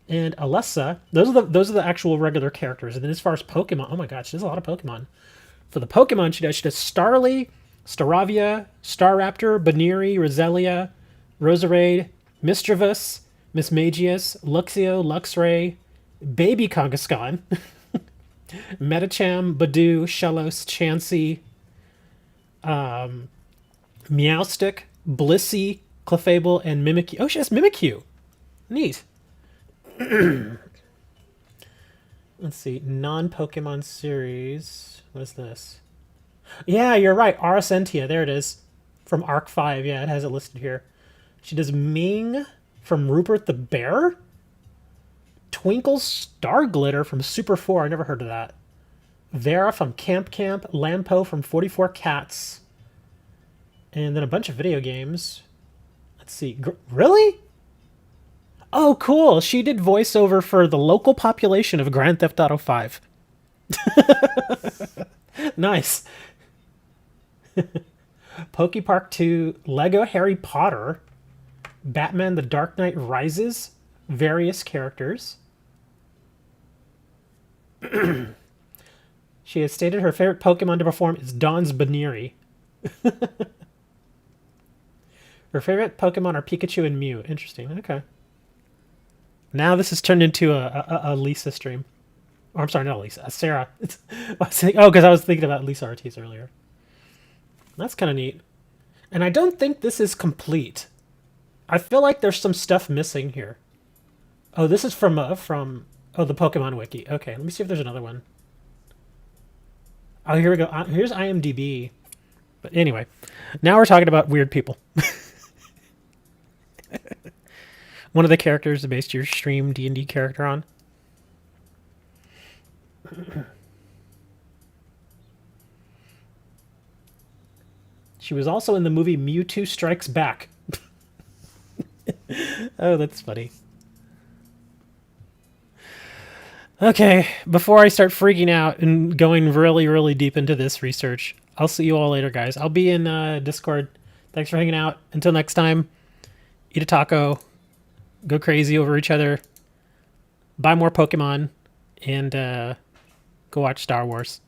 And Alessa. Those are the actual regular characters. And then as far as Pokemon, oh my god, she does a lot of Pokemon. For the Pokemon, she does Starly, Staravia, Staraptor, Baneri, Roselia, Roserade, Mischievous, Mismagius, Luxio, Luxray, Baby Kangaskhan, Metacham, Badoo, Shellos, Chansey, Meowstic, Blissey, Clefable, and Mimikyu. Oh, she has Mimikyu. Neat. Let's see. Non-Pokemon series. What is this? Yeah, you're right. Arasentia. There it is. From Arc 5. Yeah, it has it listed here. She does Ming from Rupert the Bear. Twinkle Star Glitter from Super 4. I never heard of that. Vera from Camp Camp. Lampo from 44 Cats. And then a bunch of video games. Let's see. Really? Oh, cool. She did voiceover for the local population of Grand Theft Auto 5. Nice. Pokepark 2, Lego Harry Potter, Batman The Dark Knight Rises, various characters. She has stated her favorite Pokemon to perform is Dawn's Baneri. Her favorite Pokemon are Pikachu and Mew. Interesting. Okay. Now this has turned into a Lisa stream. Or I'm sorry, not Lisa. A Sarah. Because I was thinking about Lisa Ortiz earlier. That's kind of neat. And I don't think this is complete. I feel like there's some stuff missing here. Oh, this is from the Pokemon Wiki. Okay, let me see if there's another one. Oh, here we go. Here's IMDb. But anyway, now we're talking about weird people. One of the characters based your stream D&D character on. She was also in the movie Mewtwo Strikes Back. Oh, that's funny. Okay, before I start freaking out and going really, really deep into this research, I'll see you all later, guys. I'll be in Discord. Thanks for hanging out. Until next time, eat a taco, go crazy over each other, buy more Pokemon, and go watch Star Wars.